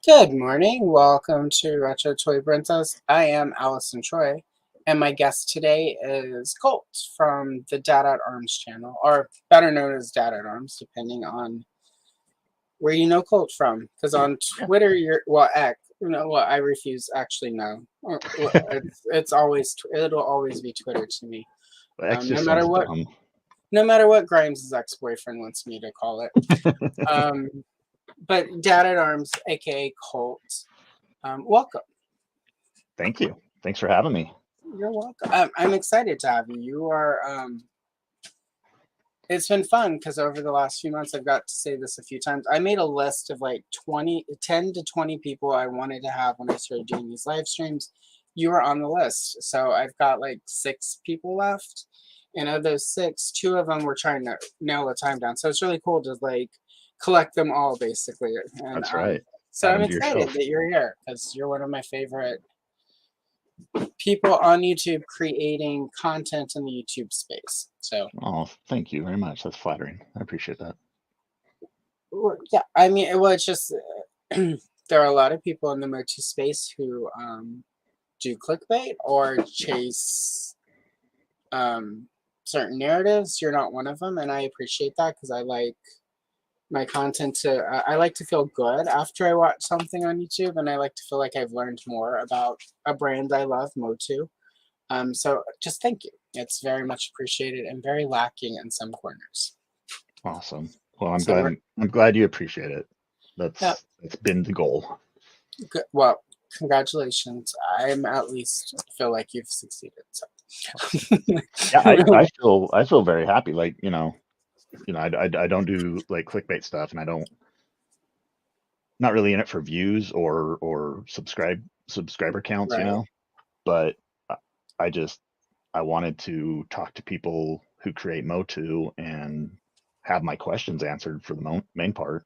Good morning. Welcome to Retro Toy Princess. I am Allison Troy, and my guest today is Colt from the Dad at Arms channel, or better known as Dad at Arms, depending on where you know Colt from. Because on Twitter, I refuse. Actually, no. It's always it'll always be Twitter to me. X No just matter sounds what, dumb. no matter what Grimes' ex-boyfriend wants me to call it. But Dad at Arms, aka Colt. Welcome. Thank you. Thanks for having me. You're welcome. I'm excited to have you. You are. It's been fun because over the last few months, I've got to say this a few times. I made a list of like 10 to 20 people I wanted to have when I started doing these live streams. You were on the list, so I've got like 6 people left, and of those 6, 2 of them were trying to nail the time down. So it's really cool to like collect them all basically. And That's right. so Add I'm them to your excited shelf. that you're here because you're one of my favorite people on YouTube creating content in the YouTube space. So, Oh, thank you very much. That's flattering. I appreciate that. yeah, I mean, well, it's just there are a lot of people in the MOTU space who do clickbait or chase certain narratives. You're not one of them, and I appreciate that because I like my content to I like to feel good after I watch something on YouTube, and I like to feel like I've learned more about a brand I love, MOTU. So just thank you. It's very much appreciated and very lacking in some corners. Awesome. Well, I'm So glad. we're I'm glad you appreciate it. yeah, That's been the goal. good. Well, congratulations. I'm at least feel like you've succeeded. So Yeah, I feel very happy. Like I don't do like clickbait stuff, and I don't not really in it for views or subscriber counts. right. But I I just I wanted to talk to people who create MOTU and have my questions answered for the main part,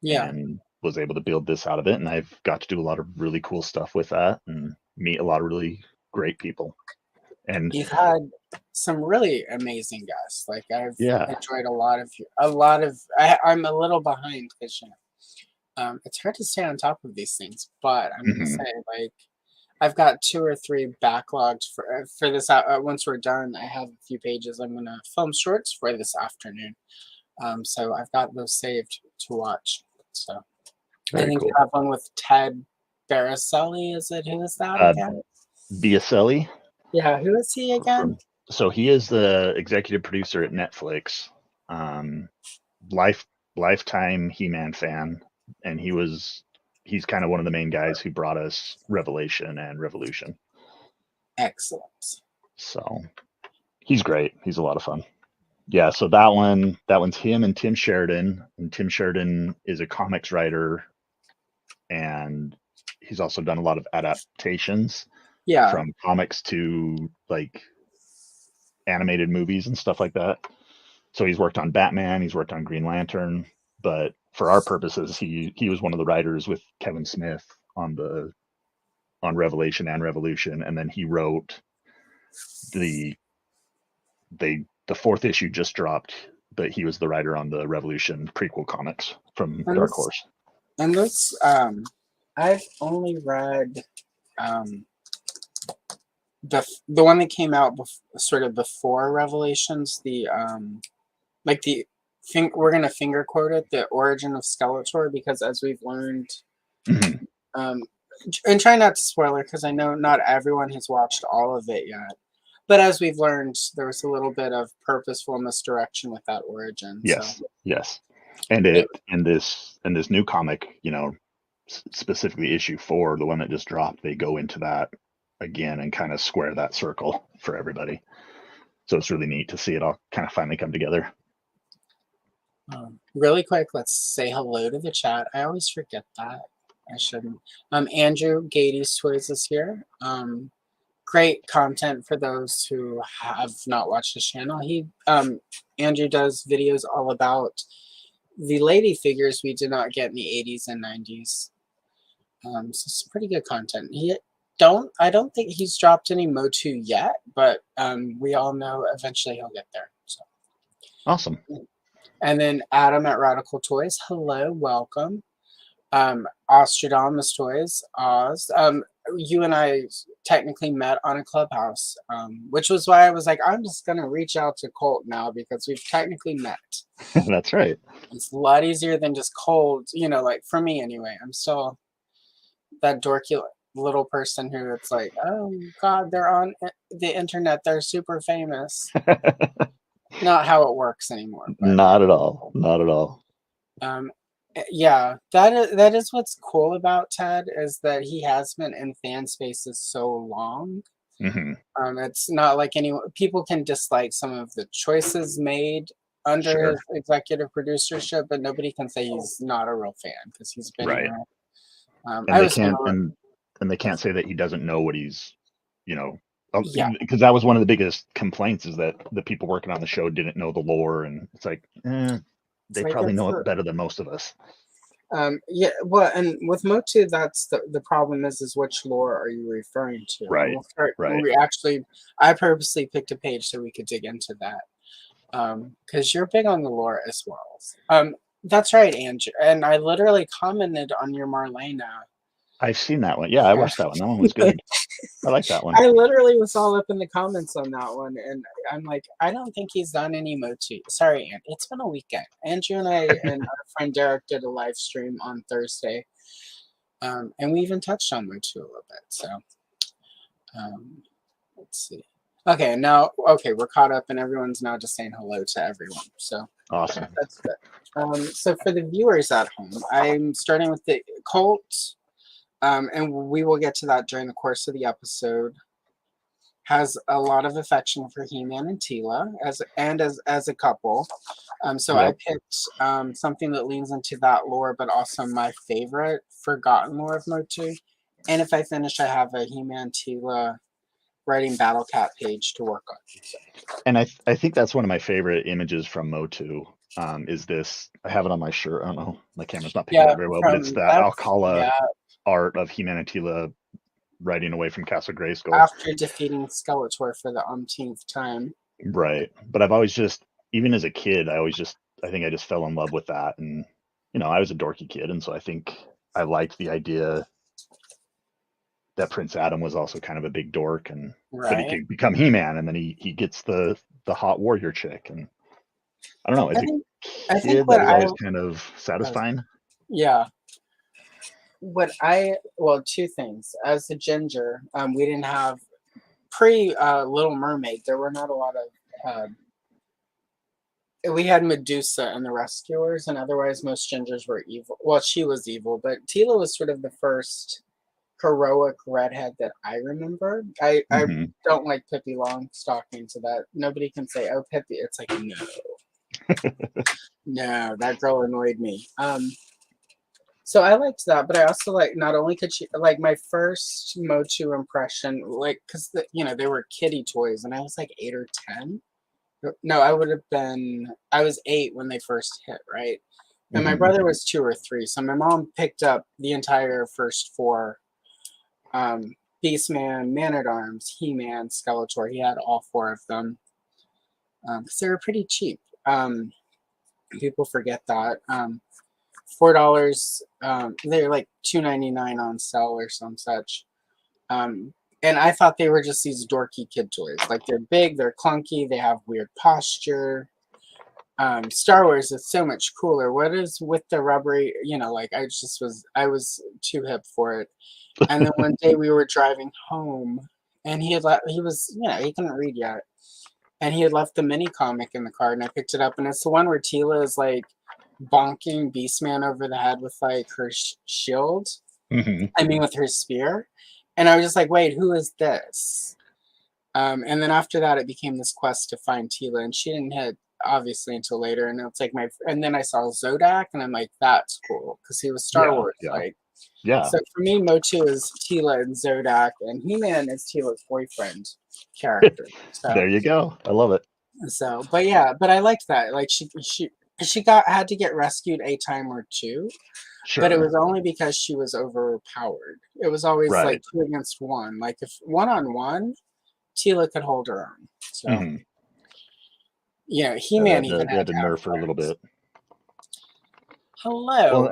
Yeah. and was able to build this out of it. And I've got to do a lot of really cool stuff with that and meet a lot of really great people. And You've had some really amazing guests. Like I've yeah, enjoyed I'm a little behind because it's hard to stay on top of these things, but I'm gonna hmm say like I've got 2 or 3 backlogged for this. Once we're done, I have a few pages I'm gonna film shorts for this afternoon. So I've got those saved to watch. So I very think you cool. have one with Ted Baricelli. Is it? Who is that Uh, again? Biaselli, Yeah, who is he again? from so he is the executive producer at Netflix. Um, life lifetime He-Man fan, and he's kind of one of the main guys who brought us Revelation and Revolution. Excellent. So he's great. He's a lot of fun. Yeah, so that one's him and Tim Sheridan. And Tim Sheridan is a comics writer, and he's also done a lot of adaptations Yeah. from comics to like animated movies and stuff like that. So he's worked on Batman, he's worked on Green Lantern, but for our purposes, he was one of the writers with Kevin Smith on Revelation and Revolution, and then he wrote the the 4th issue just dropped, but he was the writer on the Revolution prequel comics from And Dark this Horse. and this I've only read the one that came out sort of before Revelations, the like the thing we're gonna finger quote it, the origin of Skeletor, because as we've learned, Mhm. um, and try not to spoil it because I know not everyone has watched all of it yet. But as we've learned, there was a little bit of purposeful misdirection with that origin. So Yes, yes, and it, it in this new comic, specifically issue 4, the one that just dropped, they go into that again and kind of square that circle for everybody. So it's really neat to see it all kind of finally come together. really quick, let's say hello to the chat. I always forget that. I shouldn't. Andrew Gady's Toys is here. Great content for those who have not watched his channel. Andrew does videos all about the lady figures we did not get in the 80s and 90s. So it's pretty good content. I don't think he's dropped any MOTU yet, but we all know eventually he'll get there. So. Awesome. And then Adam at Radical Toys, hello, welcome. Ostradamus Toys, Oz. You and I technically met on a clubhouse, which was why I was like, I'm just gonna reach out to Colt now because we've technically met. That's right. It's a lot easier than just cold, like for me anyway. I'm still that dorky little person who it's like, oh God, they're on the internet, they're super famous. Not how it works anymore, but Not at all. Not at all. yeah, that is what's cool about Ted is that he has been in fan spaces so long. Hmm. It's not like people can dislike some of the choices made under Sure. his executive producership, but nobody can say he's not a real fan because he's been Right. here. And I they was can't gonna, and they can't say that he doesn't know what he's, yeah, because that was one of the biggest complaints is that the people working on the show didn't know the lore, and it's like, it's they like probably it's know the it better than most of us. yeah. Well, and with MOTU, that's the problem is which lore are you referring to? And Right. we'll start. Right. I purposely picked a page so we could dig into that. Because you're big on the lore as well. That's right, Andrew. And I literally commented on your Marlena. I've seen that one. Yeah, I watched that one. That one was good. I like that one. I literally was all up in the comments on that one, and I'm like, I don't think he's done any MOTU. Sorry, Andrew. It's been a weekend. Andrew and I and our friend Derek did a live stream on Thursday, and we even touched on MOTU a little bit. So, let's see. Okay, we're caught up, and everyone's now just saying hello to everyone. So Awesome. that's good. So for the viewers at home, I'm starting with the Colt, and we will get to that during the course of the episode. Has a lot of affection for He-Man and Teela as a couple. So I Yep. picked something that leans into that lore, but also my favorite forgotten lore of MOTU. And if I finish, I have a He-Man Teela writing Battle Cat page to work on. So. And I think that's one of my favorite images from MOTU. Is this? I have it on my shirt. I don't know. My camera's not picking it Yeah, up very well, but it's from that that's Alcala yeah. art of He-Man and Teela riding away from Castle Grayskull. After defeating Skeletor for the umpteenth time. Right. But I've always just, even as a kid, I think I just fell in love with that. And, I was a dorky kid. And so I think I liked the idea that Prince Adam was also kind of a big dork, but he Right. could become He-Man, and then he gets the hot warrior chick. And I don't know, as a I think kid, that was always kind of satisfying. yeah. Two things. As a ginger, we didn't have pre Little Mermaid. There were not a lot of. We had Medusa and the Rescuers, and otherwise most gingers were evil. Well, she was evil, but Teela was sort of the first heroic redhead that I remember. I don't like Pippi Longstocking, so that nobody can say, "Oh, Pippi." It's like no, that girl annoyed me. So I liked that, but I also like not only could she like my first MOTU impression, like because they were kiddie toys, and I was like 8 or 10. No, I was 8 when they first hit, right? And my brother was 2 or 3, so my mom picked up the entire first 4. Beastman, Man at Arms, He-Man, Skeletor. He had all 4 of them because they were pretty cheap. People forget that. $4. They're like $2.99 on sale or some such. And I thought they were just these dorky kid toys. Like they're big, they're clunky, they have weird posture. Star Wars is so much cooler. What is with the rubbery? I was too hip for it. And then one day we were driving home, and he couldn't read yet, and he had left the mini comic in the car, and I picked it up, and it's the one where Teela is like bonking Beastman over the head with like her shield. I mean, with her spear. And I was just like, wait, who is this? And then after that, it became this quest to find Teela, and she didn't hit obviously until later. And it's like and then I saw Zodak, and I'm like, that's cool because he was Star Wars. Yeah. So for me, MOTU is Teela and Zodak, and He-Man is Teela's boyfriend character. So there you go. I love it. So, but I liked that. Like she had to get rescued a time or two. Sure. But it was only because she was overpowered. It was always like 2 against 1. Like if 1-on-1, Teela could hold her own. So He-Man they even had to have nerf her a little bit. Hello, Well,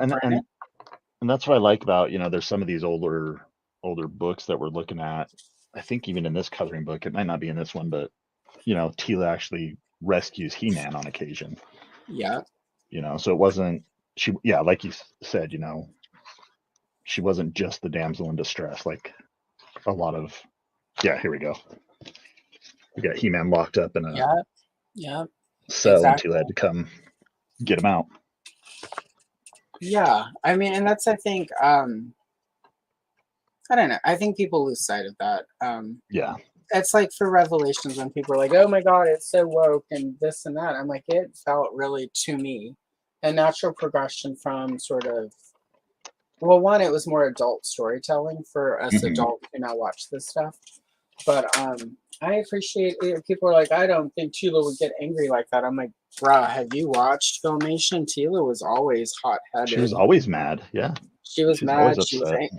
and And that's what I like about, there's some of these older books that we're looking at. I think even in this coloring book, it might not be in this one, but Tila actually rescues He-Man on occasion. Yeah. So it wasn't yeah, like you said, she wasn't just the damsel in distress, like a lot of. Yeah, here we go. We got He-Man locked up in a Yeah. Yeah. cell, and Tila Exactly. had to come get him out. Yeah. I mean, and that's, I think, I don't know. I think people lose sight of that. Yeah, It's like for Revelations when people are like, "Oh my God, it's so woke and this and that." I'm like, it felt really to me a natural progression from sort of, well, one, it was more adult storytelling for us hmm adults who now watch this stuff. But I appreciate it. People are like, I don't think Tila would get angry like that. I'm like, bruh, have you watched Filmation? Tila was always hot she was headed. always mad. Yeah, She was she's always mad. She was upset.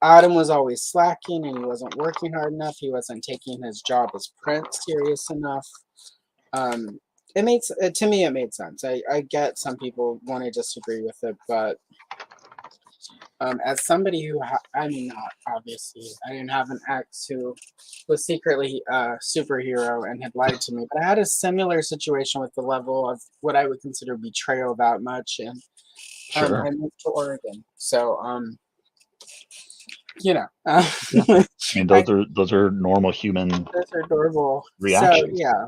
Adam was always slacking and he wasn't working hard enough. He wasn't taking his job as Prince serious enough. Um, to me, it made sense. I get some people want to disagree with it, but as somebody who, I mean, not obviously, I didn't have an ex who was secretly a superhero and had lied to me, but I had a similar situation with the level of what I would consider betrayal that much, and Sure. I moved to Oregon, so Yeah. I mean, I those are normal human those are adorable. So reactions. yeah,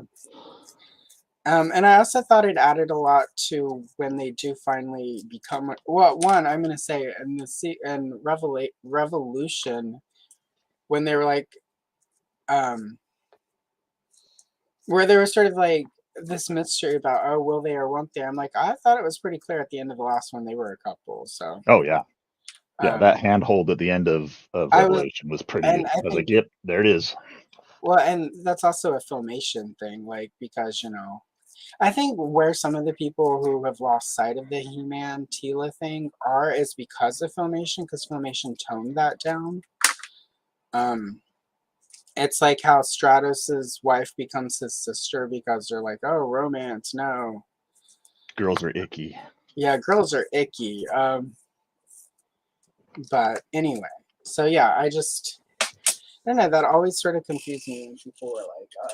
and I also thought it added a lot to when they do finally become, well, one, I'm gonna say in Revolution, when they were like, um where there was sort of like this mystery about, oh, will they or won't they? I'm like, I thought it was pretty clear at the end of the last one they were a couple. So Oh yeah, yeah. That um handhold at the end of I was, Revelation was pretty. and I I was think, like, yep, there it is. well, and that's also a Filmation thing, like, because I think where some of the people who have lost sight of the He-Man Tila thing are is because of Filmation, because Filmation toned that down. Um, it's like how Stratos's wife becomes his sister because they're like, oh, romance, no. Girls are icky. Yeah, girls are icky. But anyway, so yeah, I don't know, that always sort of confused me when people were like,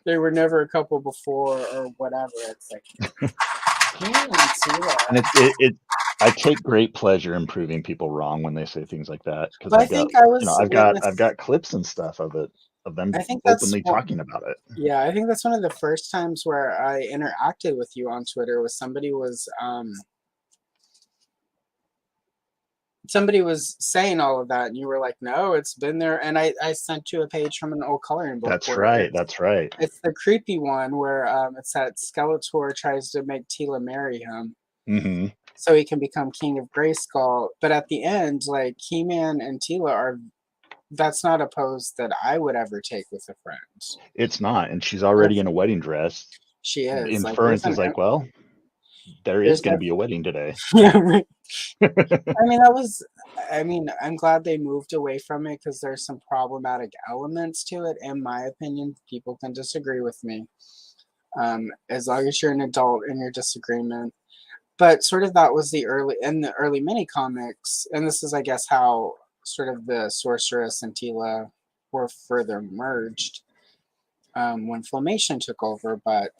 they were never a couple before or whatever. It's like, And Tila. I take great pleasure in proving people wrong when they say things like that, because But I I've got think I was I've witness. got clips and stuff of it, of them I think that's openly one. talking about it. Yeah, I think that's one of the first times where I interacted with you on Twitter. Was somebody was saying all of that, and you were like, "No, it's been there." And I sent you a page from an old coloring book That's where right. That's right. it's the creepy one where it's that Skeletor tries to make Tila marry him hmm so he can become King of Grayskull. But at the end, like He-Man and Tila are, that's not a pose that I would ever take with a friend. It's not, and she's There's, already in a wedding dress. she is like, Inference is like, well, there is there's going to no, be a wedding today. yeah, right. I mean, I'm glad they moved away from it because there's some problematic elements to it, in my opinion. People can disagree with me. As long as you're an adult in your disagreement. But sort of that was the early mini comics, and this is, I guess, how sort of the sorceress and Tila were further merged when Filmation took over. But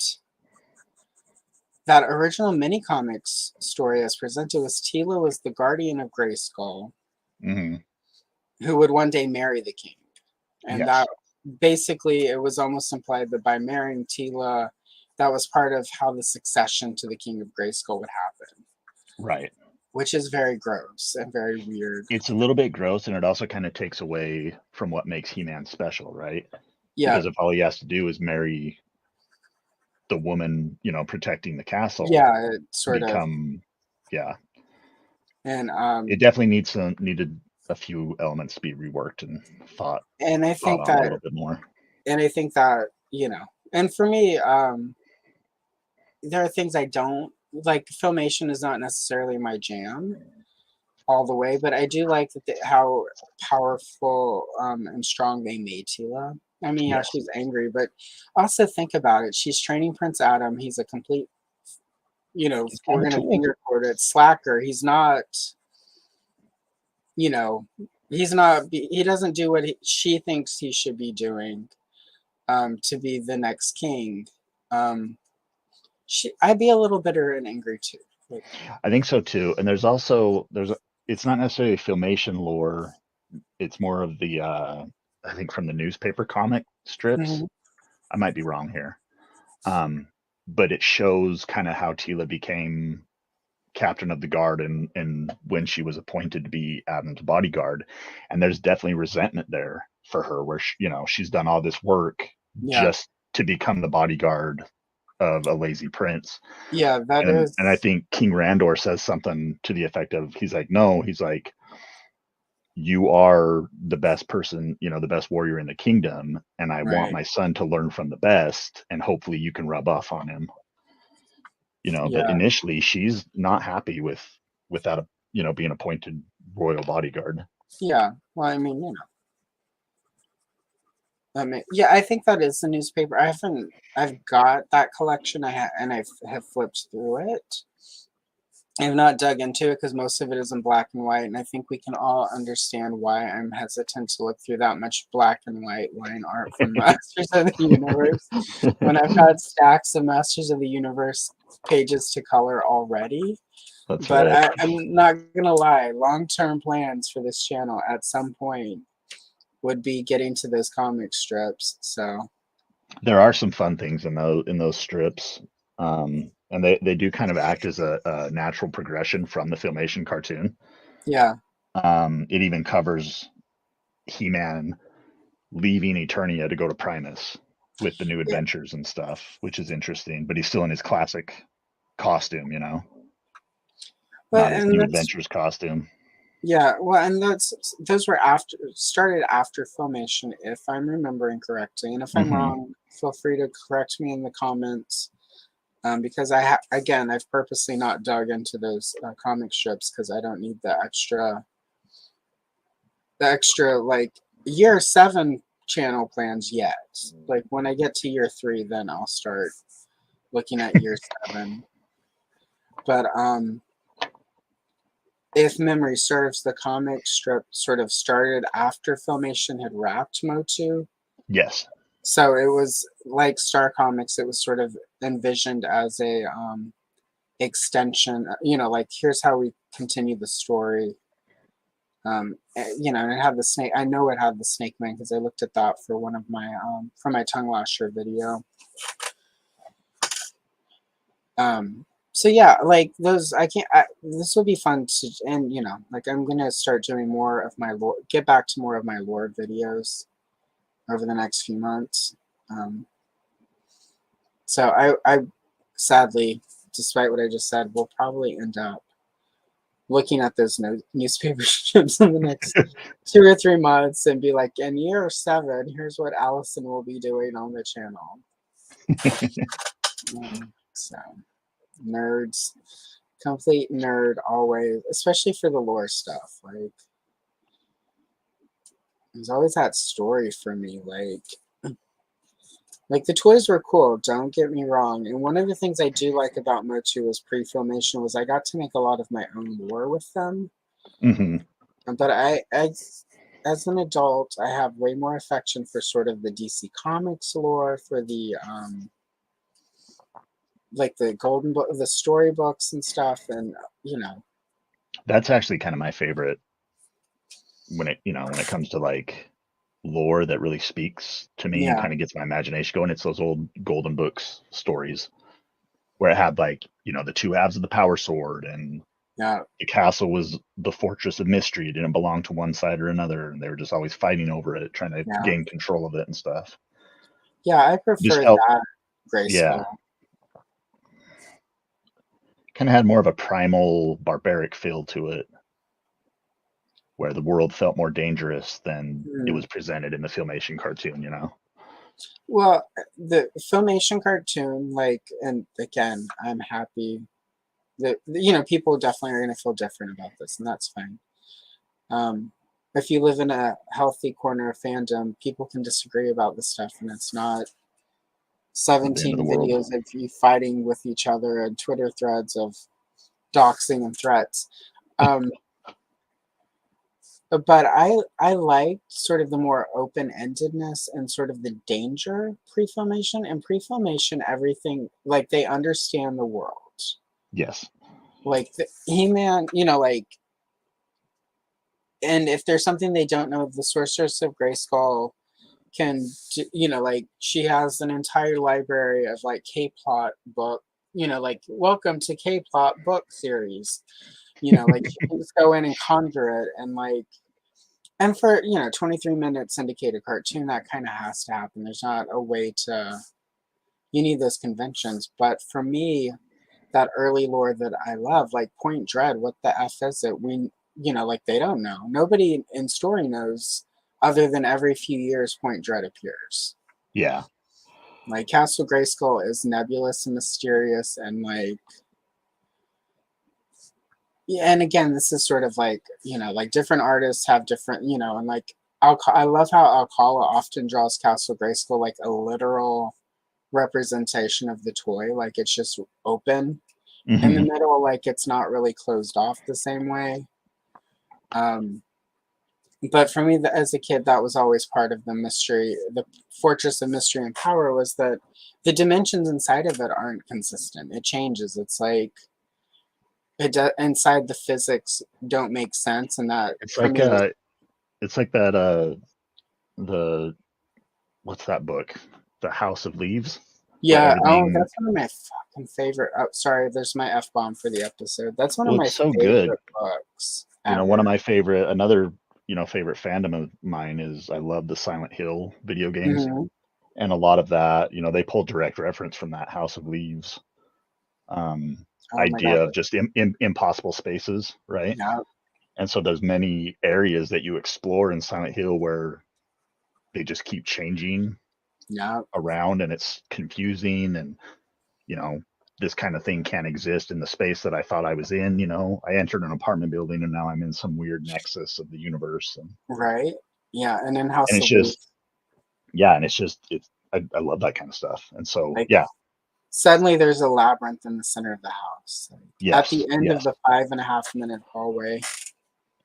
that original mini comics story as presented was Tila was the guardian of Grayskull, hmm who would one day marry the king. And that Yes. basically, it was almost implied that by marrying Tila, that was part of how the succession to the king of Grayskull would happen, Right. which is very gross and very weird. It's a little bit gross, and it also kind of takes away from what makes He-Man special, right? Yeah, Because if all he has to do is marry the woman, protecting the castle, yeah, it sort of, become, yeah, and it definitely needed a few elements to be reworked and and I thought think on a that, little bit more. and for me, there are things I don't like. Filmation is not necessarily my jam all the way, but I do like that how powerful and strong they made Tila. I mean, yeah, Yes. she's angry, but also think about it. She's training Prince Adam. He's a complete you know, He's kind we're of a gonna tool. finger quote it, slacker. He's not, you know, he doesn't do what she thinks he should be doing to be the next king. Um, I'd be a little bitter and angry too. Like, I think so too. And it's not necessarily Filmation lore. It's more of the I think from the newspaper comic strips. mhm, I might be wrong here. Um, but it shows kind of how Tila became captain of the guard and when she was appointed to be Adam's bodyguard. And there's definitely resentment there for her, where she's done all this work yeah, just to become the bodyguard of a lazy prince. yeah, that And I is, think King Randor says something to the effect of, he's like, no, he's like, you are the best person, the best warrior in the kingdom, and I want right. my son to learn from the best, and hopefully you can rub off on him. But Yeah, initially she's not happy without being appointed royal bodyguard. yeah. Well, I mean, yeah, I think that is the newspaper. I've got that collection. And I have flipped through it. I have not dug into it because most of it is in black and white, and I think we can all understand why I'm hesitant to look through that much black and white line art from Masters of the Universe when I've had stacks of Masters of the Universe pages to color already. That's But right. I'm not gonna lie, long-term plans for this channel at some point would be getting to those comic strips. So There are some fun things in those strips. And they do kind of act as a natural progression from the Filmation cartoon. yeah, It even covers He-Man leaving Eternia to go to Primus with the new yeah. adventures and stuff, which is interesting. But he's still in his classic costume, But not his and new that's adventures costume. Yeah, well, and those were started after Filmation, if I'm remembering correctly. And if I'm Hmm. wrong, feel free to correct me in the comments. Because again, I've purposely not dug into those comic strips because I don't need the extra like year 7 channel plans yet. Like when I get to year 3, then I'll start looking at year 7. But if memory serves, the comic strip sort of started after Filmation had wrapped MOTU. Yes. So it was like Star Comics, it was sort of envisioned as a extension, like here's how we continue the story. And it had the snake. I know it had the Snake Man because I looked at that for one of my for my tongue lasher video. So yeah, like those, this would be fun to, and like I'm gonna start doing more of my lore, get back to more of my lore videos over the next few months. So I sadly, despite what I just said, will probably end up looking at those newspaper strips in the next 2 or 3 months and be like, in year 7, here's what Allison will be doing on the channel. So nerds, complete nerd always, especially for the lore stuff. Like there's always that story for me. Like the toys were cool, don't get me wrong. And one of the things I do like about MOTU was pre-filmation was I got to make a lot of my own lore with them. Hmm. But as an adult, I have way more affection for sort of the DC Comics lore, for the like the golden book, the storybooks and stuff, and you know, That's actually kind of my favorite when it comes to like lore that really speaks to me and yeah, kind of gets my imagination going. It's those old golden books stories where it had like the two halves of the power sword, and yeah, the castle was the fortress of mystery. It didn't belong to one side or another, and they were just always fighting over it, trying to yeah, gain control of it and stuff. yeah. I Just prefer felt, that yeah, graceful. kind of had more of a primal barbaric feel to it, where the world felt more dangerous than it Hmm. was presented in the Filmation cartoon. Well, the Filmation cartoon, like, and again, I'm happy that people definitely are going to feel different about this, and that's fine. Um, if you live in a healthy corner of fandom, people can disagree about this stuff, and it's not at the end of the 17 world. videos of you fighting with each other and Twitter threads of doxing and threats. Um, but I liked sort of the more open-endedness and sort of the danger pre-filmation. And pre-filmation, everything, like, they understand the world. Yes. Like, He-Man, like, and if there's something they don't know, the Sorceress of Grayskull can, like, she has an entire library of, like, K-plot book, like, welcome to K-plot book series. Like, you can just go in and conjure it, and, like, and for, 23 minutes syndicated cartoon, that kind of has to happen. There's not a way to, you need those conventions. But for me, that early lore that I love, like Point Dread, what the F is it? Like, they don't know. Nobody in story knows, other than every few years Point Dread appears. Yeah. Like, Castle Grayskull is nebulous and mysterious, and, like, yeah, and again, this is sort of like, like, different artists have different, and, like, I love how Alcala often draws Castle Grayskull like a literal representation of the toy. Like, it's just open in the Hmm. middle, like, it's not really closed off the same way. Um, but for me, as a kid, that was always part of the mystery. The Fortress of Mystery and Power was that the dimensions inside of it aren't consistent. It changes. It's like inside the physics don't make sense, and that It's for like me was that the what's that book? The House of Leaves, where yeah. Oh, everything. that's one of my fucking favorite. Oh, sorry, there's my F bomb for the episode. That's one of Well, my it's so good. favorite books One of ever. my favorite, another favorite fandom of mine is I love the Silent Hill video games, Hmm. and a lot of that, they pull direct reference from that House of Leaves Oh my god. idea of just impossible spaces, right? Yeah, And so there's many areas that you explore in Silent Hill where they just keep changing yeah, around, and it's confusing, and you know this kind of thing can't exist in the space that I thought I was in. I entered an apartment building and now I'm in some weird nexus of the universe, right. Yeah, and in and House it's of Leaves, just yeah, and I love that kind of stuff, and so like, yeah. suddenly there's a labyrinth in the center of the house. Like, at Yes, the end of yes. the 5.5 minute hallway.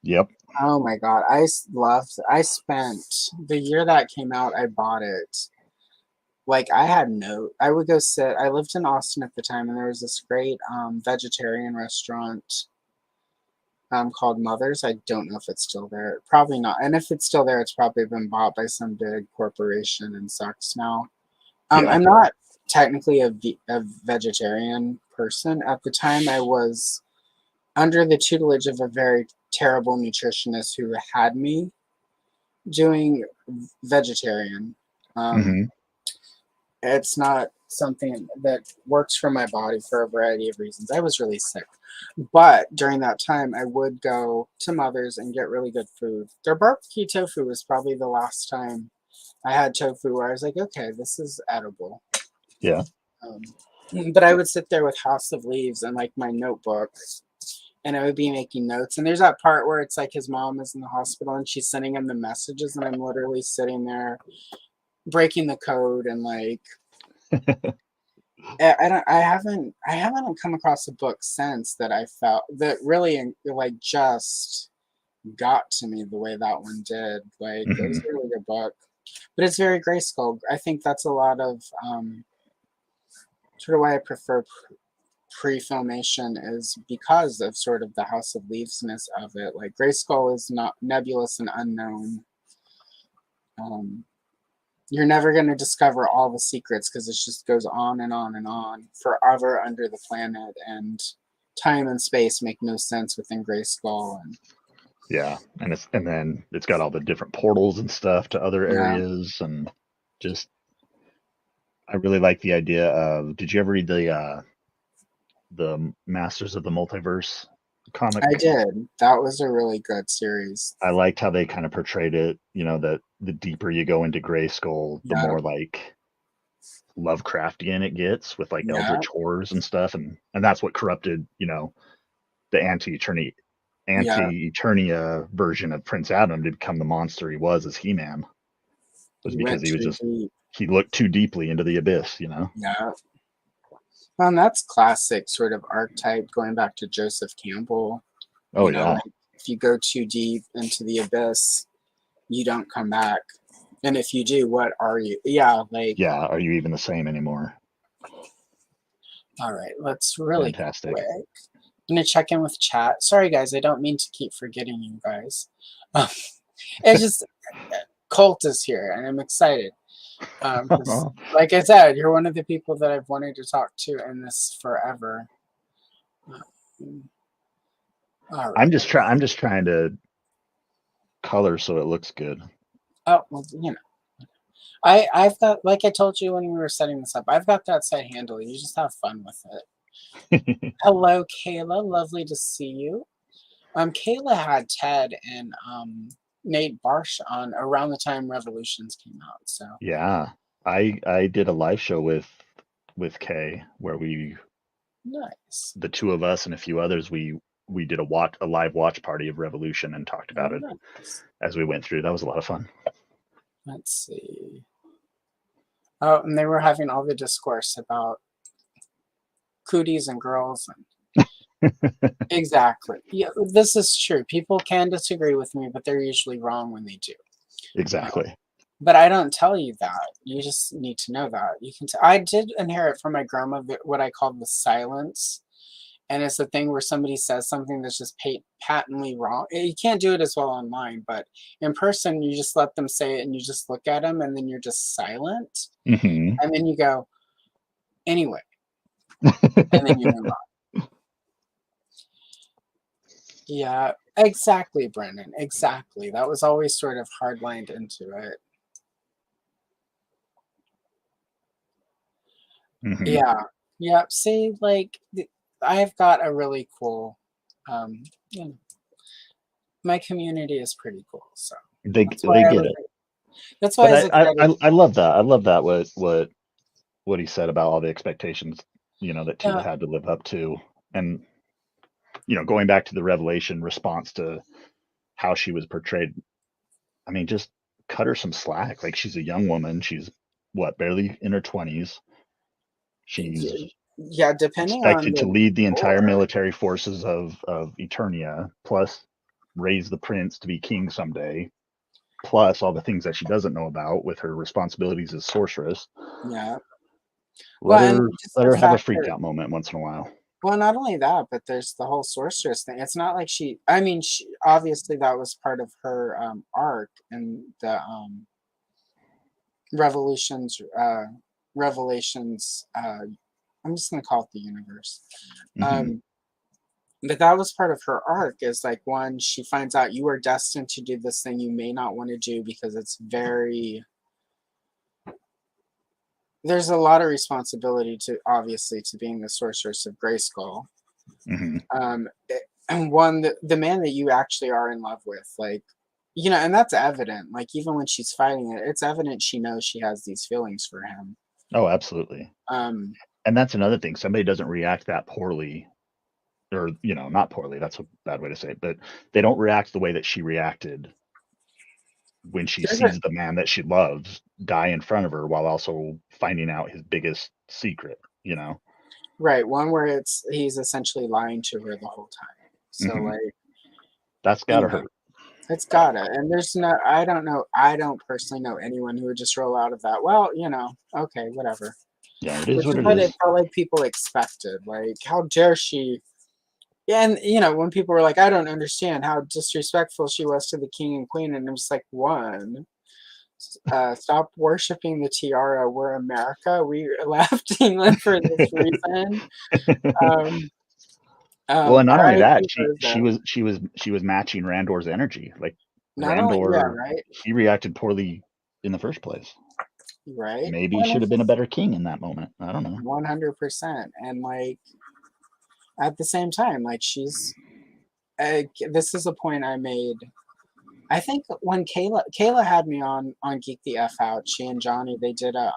Yep. Oh my god, I spent the year that came out, I bought it. Like, I would go sit, I lived in Austin at the time, and there was this great vegetarian restaurant called Mother's. I don't know if it's still there. Probably not. And if it's still there, it's probably been bought by some big corporation and sucks now. Yeah. I'm not technically a vegetarian person. At the time, I was under the tutelage of a very terrible nutritionist who had me doing vegetarian. Um, Hmm. it's not something that works for my body for a variety of reasons. I was really sick. But during that time, I would go to Mother's and get really good food. Their barbecue tofu was probably the last time I had tofu where I was like, okay, this is edible. Yeah. But I would sit there with House of Leaves and, like, my notebook, and I would be making notes. And there's that part where it's like his mom is in the hospital and she's sending him the messages, and I'm literally sitting there breaking the code, and, like, I haven't come across a book since that I felt that really, like, just got to me the way that one did. Like, it Hmm. was a really good book, but it's very Grayskull. I think that's a lot of sort of why I prefer pre-filmation, is because of sort of the House of Leavesness of it. Like, Grayskull is not nebulous and unknown. Um, you're never going to discover all the secrets because it just goes on and on and on forever under the planet, and time and space make no sense within Grayskull. And Yeah, and then it's got all the different portals and stuff to other yeah, areas, and just I really like the idea of. Did you ever read the Masters of the Multiverse I comic? did. That was a really good series. I liked how they kind of portrayed it. That the deeper you go into Grayskull, the Yeah, more like Lovecraftian it gets with like yeah, eldritch horrors and stuff, and that's what corrupted the yeah. anti-Eternia version of Prince Adam to become the monster he was as He-Man, was He because went he was too just deep. he looked too deeply into the abyss, you know. Yeah. Well, and that's classic sort of archetype going back to Joseph Campbell. Oh Like yeah, if you go too deep into the abyss, you don't come back. And if you do, what are you? Yeah, like, yeah. Are you even the same anymore? all right, let's really Fantastic. quick. I'm going to check in with chat. Sorry, guys, I don't mean to keep forgetting you guys. It's just, Colt is here, and I'm excited. 'Cause, like I said, you're one of the people that I've wanted to talk to in this forever. All right. I'm just trying to color so it looks good. Oh, well, I've got, like I told you when we were setting this up, I've got that side handle. You just have fun with it. Hello, Kayla. Lovely to see you. Kayla had Ted and Nate Barsh on around the time Revolutions came out. So Yeah, I did a live show with Kay where nice. the two of us and a few others, we did a live watch party of Revolution and talked about it Nice. as we went through. That was a lot of fun. Let's see. Oh, and they were having all the discourse about cooties and girls and exactly. Yeah, this is true. People can disagree with me, but they're usually wrong when they do. Exactly. But I don't tell you that. You just need to know that. You can. I did inherit from my grandma what I call the silence, and it's the thing where somebody says something that's just patently wrong. You can't do it as well online, but in person, you just let them say it, and you just look at them, and then you're just silent, Hmm. and then you go, anyway, and then you move on. Yeah, exactly, Brendan. Exactly. That was always sort of hardlined into it. Hmm. Yeah. Yeah. See, like I've got a really cool you know, my community is pretty cool. So that's why They I get was it. that's why I But was excited. I love that. I love that what he said about all the expectations, that Tia Yeah, had to live up to. And, going back to the Revelation response to how she was portrayed, I mean, just cut her some slack. Like she's a young woman. She's what, barely in her 20s. She's yeah, depending on expected to the lead the entire lore. military forces of Eternia, plus raise the prince to be king someday, plus all the things that she doesn't know about with her responsibilities as sorceress. Yeah. Let Well, and her just let the her have a fact freak that out moment once in a while. well, not only that, but there's the whole sorceress thing. It's not like I mean, obviously that was part of her arc and the revolutions, revelations. I'm just gonna call it the universe. Hmm. Um, but that was part of her arc. Is like one, she finds out you are destined to do this thing you may not want to do because it's very. There's a lot of responsibility to obviously to being the sorceress of Grayskull. Hmm. And one the man that you actually are in love with, like and that's evident. Like even when she's fighting it, it's evident she knows she has these feelings for him. Oh, absolutely. Um, And that's another thing. Somebody doesn't react that poorly, or not poorly. That's a bad way to say it, but they don't react the way that she reacted when she there's a sees the man that she loves die in front of her while also finding out his biggest secret. right one where he's essentially lying to her the whole time. So Hmm. like That's you gotta know, hurt. it's gotta. And there's no. I don't know. I don't personally know anyone who would just roll out of that. Well, okay, whatever. Yeah, it is Which what is it what it is. felt like people expected. Like, how dare she? Yeah, and when people were like, "I don't understand how disrespectful she was to the king and queen," and I'm just like, one, stop worshiping the tiara. We're America. We left England for this reason. Um, Well, and not only that, R.I.P. Rosa. she was matching Randor's energy. Like Not only, yeah, Randor, right, he reacted poorly in the first place. right. Maybe he Well, should it's have been a just better king in that moment. I don't know. 100%, and like at the same time, like this is a point I made. I think when Kayla had me on Geek the F Out, she and Johnny they did a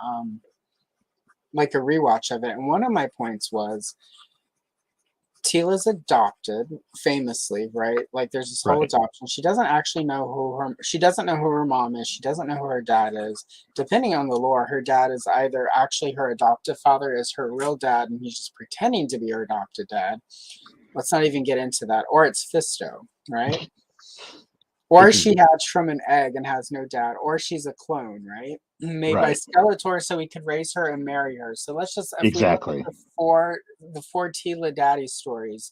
like a rewatch of it, and one of my points was Tila's adopted, famously, right? Like there's this whole Right. adoption. She doesn't actually know she doesn't know who her mom is. She doesn't know who her dad is. Depending on the lore, her dad is either actually her adoptive father is her real dad and he's just pretending to be her adopted dad. Let's not even get into that. Or it's Fisto, right? Or Which is she hatched from an egg and has no dad, or she's a clone, right? Made by right. Skeletor so we could raise her and marry her. So let's just, if we look at Exactly. the four Tila daddy stories,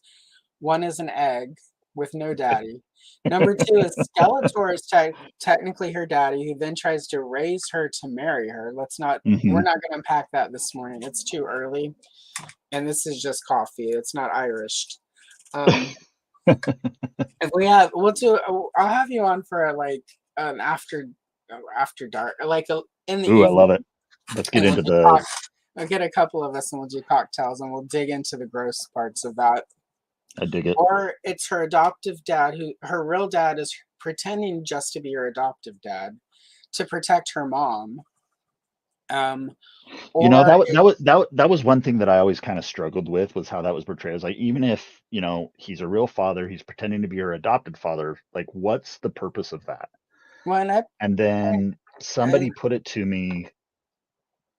one is an egg with no daddy. Number two is Skeletor is technically her daddy, who then tries to raise her to marry her. We're Hmm. not going to unpack that this morning. It's too early, and this is just coffee. It's not Irish. Um, if we have, we'll do. I'll have you on for like after dark, like in the Ooh, I love evening, it. Let's get and we'll into do the. I'll get a couple of us and we'll do cocktails and we'll dig into the gross parts of that. I dig it. Or it's her adoptive dad who her real dad is pretending just to be her adoptive dad to protect her mom. Um, You know, or that was one thing that I always kind of struggled with was how that was portrayed. It's like even if, he's a real father, he's pretending to be her adopted father, like what's the purpose of that? when I And then and somebody put it to me,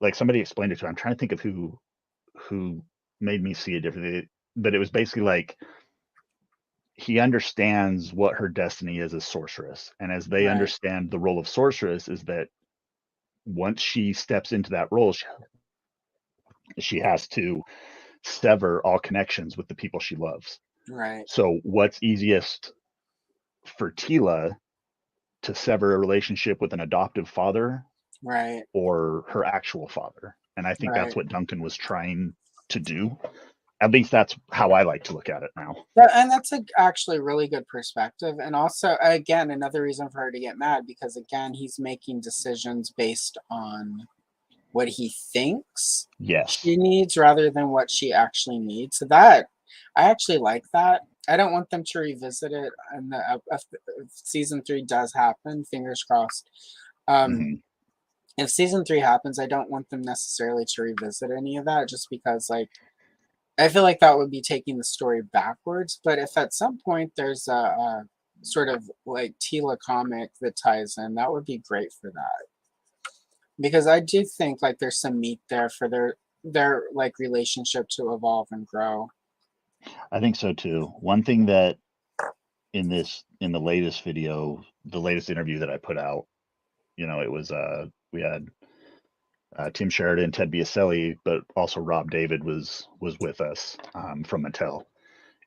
like somebody explained it to me. I'm trying to think of who made me see it differently. But it was basically like he understands what her destiny is as sorceress. And as they right, understand the role of sorceress is that once she steps into that role, she has to sever all connections with the people she loves. right, So, what's easiest for Tila to sever a relationship with an adoptive father right, or her actual father? And I think that's right. what Duncan was trying to do. At least that's how I like to look at it now. And that's actually really good perspective. And also, again, another reason for her to get mad because, again, he's making decisions based on what he thinks Yes. she needs rather than what she actually needs. So that I actually like that. I don't want them to revisit it, and if season three does happen, fingers crossed. Um, Hmm. if season three happens, I don't want them necessarily to revisit any of that, just because like I feel like that would be taking the story backwards. But if at some point there's a sort of like Tila comic that ties in, that would be great for that. Because I do think like there's some meat there for their like relationship to evolve and grow. I think so too. One thing that in the latest video, the latest interview that I put out, it was we had Tim Sheridan, Ted Biaselli, but also Rob David was with us from Mattel,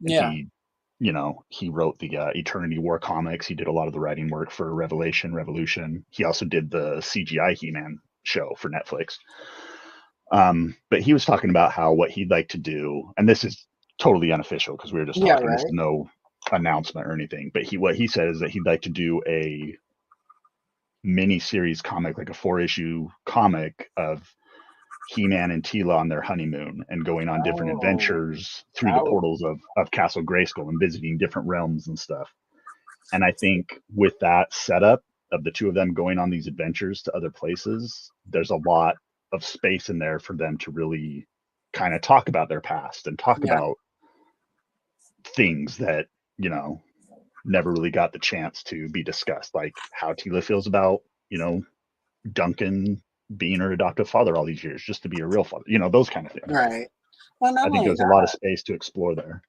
and Yeah. he wrote the Eternity War comics. He did a lot of the writing work for Revolution. He also did the CGI He-Man show for Netflix. But he was talking about how what he'd like to do, and this is totally unofficial because we were just Yeah, talking. This is right. no announcement or anything. But what he said is that he'd like to do a mini series comic, like a 4-issue comic of He-Man and Teela on their honeymoon and going on different Oh, adventures through the that would portals of Castle Grayskull and visiting different realms and stuff. And I think with that setup of the two of them going on these adventures to other places, there's a lot of space in there for them to really kind of talk about their past and talk yeah, about things that, you know, never really got the chance to be discussed, like how Teela feels about, Duncan being her adoptive father all these years just to be a real father, those kind of things. right. Well, not I think only there's a lot of that, space to explore there.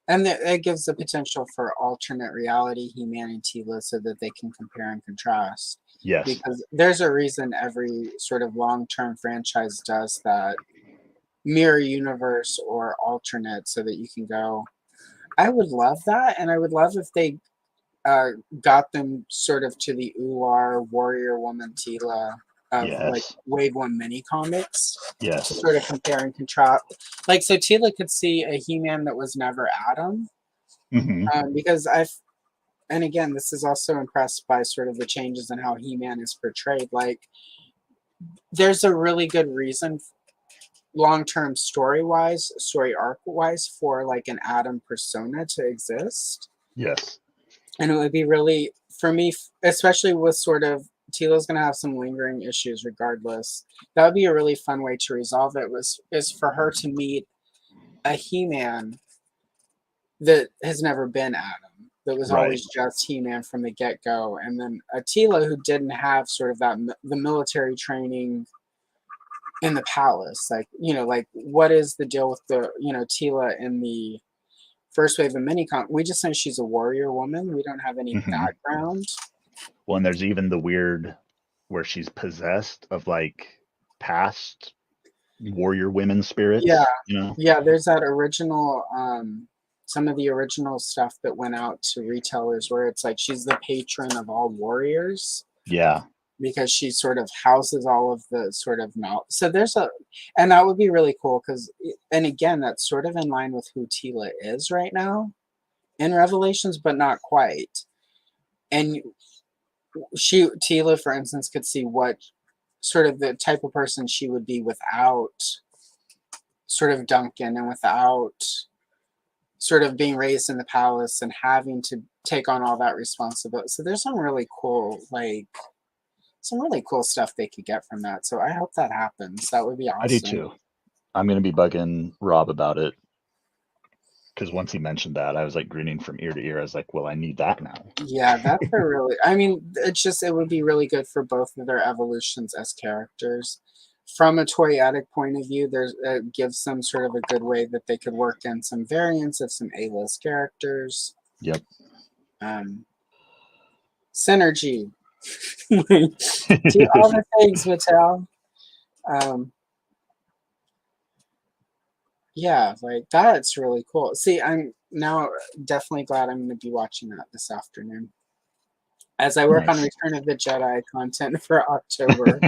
and it gives the potential for alternate reality humanity so that they can compare and contrast. Yes. Because there's a reason every sort of long-term franchise does that mirror universe or alternate so that you can go, I would love that, and I would love if they uh, got them sort of to the Uar Warrior Woman Tila of like Yes. Wave One mini comics to Yes. sort of compare and contrast. Like, so Tila could see a He Man that was never Adam, Hmm. because and again, this is also impressed by sort of the changes in how He Man is portrayed. Like, there's a really good reason long term story arc wise, for like an Adam persona to exist. Yes. And it would be really, for me, especially with sort of Tila's going to have some lingering issues regardless. That would be a really fun way to resolve it. Is for her to meet a He-Man that has never been Adam. That was Right. always just He-Man from the get-go, and then Attila, who didn't have sort of that the military training in the palace. Like, like what is the deal with the Tila in the first wave of minicon? We just know she's a warrior woman. We don't have any Hmm. background. Well, and there's even the weird where she's possessed of like past warrior women Yeah, spirits, you know? yeah. There's that original, some of the original stuff that went out to retailers where it's like she's the patron of all warriors Yeah. because she sort of houses all of the sort of knowledge. So and that would be really cool because, and again, that's sort of in line with who Tila is right now in Revelations, but not quite. And Tila, for instance, could see what sort of the type of person she would be without sort of Duncan and without sort of being raised in the palace and having to take on all that responsibility. So there's some really cool stuff they could get from that. So I hope that happens. That would be I do awesome. too. I'm going to be bugging Rob about it because once he mentioned that, I was like grinning from ear to ear. I was like, well, I need that now. Yeah, that's a really, I mean, it would be really good for both of their evolutions as characters. From a toyetic point of view, it gives them sort of a good way that they could work in some variants of some A-list characters. Yep. Synergy. Do all the things, Mattel. Um, yeah, like that's really cool. See, I'm now definitely glad I'm going to be watching that this afternoon as I work on Nice. Return of the Jedi content for October.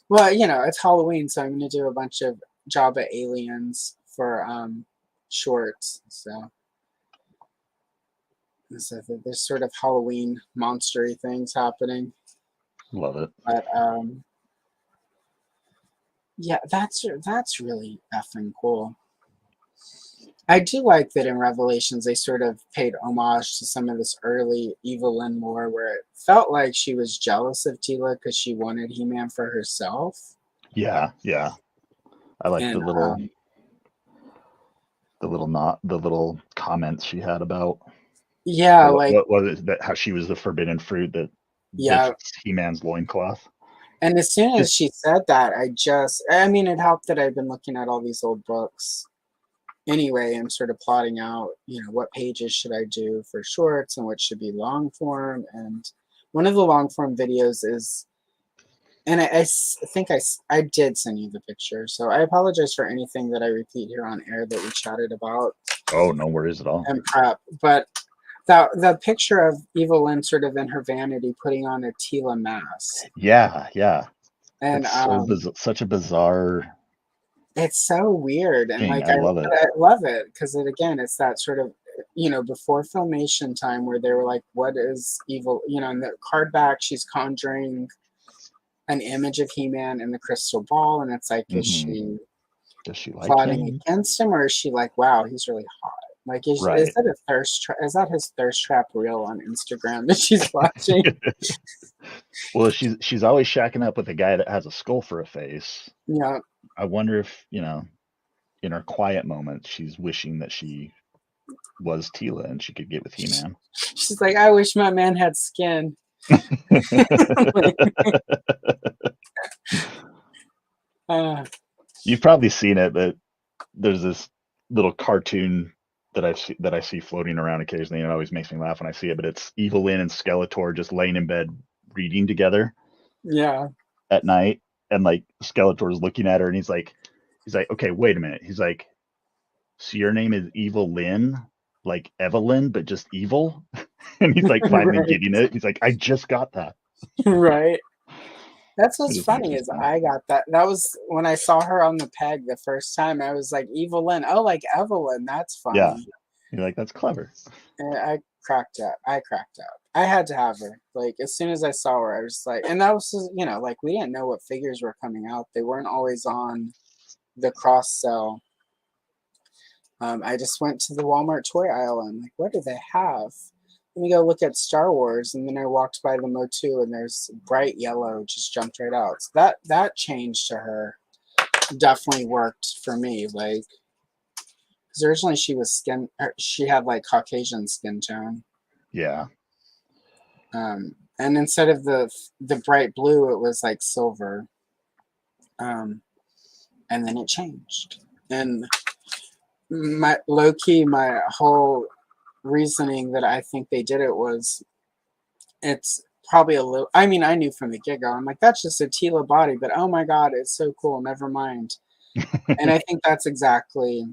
Well, it's Halloween, so I'm going to do a bunch of Jabba aliens for shorts. So there's sort of Halloween monstery things happening. Love it. But yeah, that's really effing cool. I do like that in Revelations they sort of paid homage to some of this early Evelyn lore where it felt like she was jealous of Tila because she wanted He-Man for herself. Yeah, yeah. I like And the little comments she had about yeah, or like what was it that how she was the forbidden fruit that yeah. befits He-Man's loincloth. And as soon as Is she said that, I mean, it helped that I've been looking at all these old books anyway and sort of plotting out, what pages should I do for shorts and what should be long form. And one of the long form videos is, and think I did send you the picture. So I apologize for anything that I repeat here on air that we chatted about oh, no worries at all. and prep. But the picture of Evelyn sort of in her vanity putting on a Tila mask. Yeah, yeah. And It's so such a bizarre it's so weird, and thing. like I love it. I love it because it's that sort of before Filmation time where they were like, "What is evil?" In the card back, she's conjuring an image of He-Man in the crystal ball, and it's like, is Hmm. she Does she like plotting him? against him, or is she like, "Wow, he's really hot"? Like, is Right. that a is that his thirst trap reel on Instagram that she's watching? Well, she's always shacking up with a guy that has a skull for a face. Yeah, I wonder if, in her quiet moments, she's wishing that she was Tila and she could get with He-Man. she's like, "I wish my man had skin." You've probably seen it, but there's this little cartoon that I see floating around occasionally, and it always makes me laugh when I see it. But it's Evelyn and Skeletor just laying in bed reading together Yeah. at night, and like Skeletor's looking at her, and he's like, okay, wait a minute. He's like, so your name is Evil Lynn, like Evelyn, but just evil? And he's like finally Right. getting it. He's like, I just got that. Right. That's It what's just makes funny me is smile. I got that. That was when I saw her on the peg the first time. I was like, Evelyn. Oh, like Evelyn. That's Yeah, funny. you're like, that's clever. And I cracked up. I cracked up. I had to have her. Like as soon as I saw her, I was like, and that was like we didn't know what figures were coming out. They weren't always on the cross sell. I just went to the Walmart toy aisle and like, what do they have? Let me go look at Star Wars, and then I walked by the MOTU, and there's bright yellow, just jumped right out. So that change to her definitely worked for me. Like, because originally she had like Caucasian skin tone. Yeah. And instead of the bright blue, it was like silver. And then it changed. And my low key, my whole reasoning that I think they did it was it's probably a little. I mean, I knew from the get go. I'm like, that's just a Tila body, but oh my god, it's so cool. Never mind. And I think that's exactly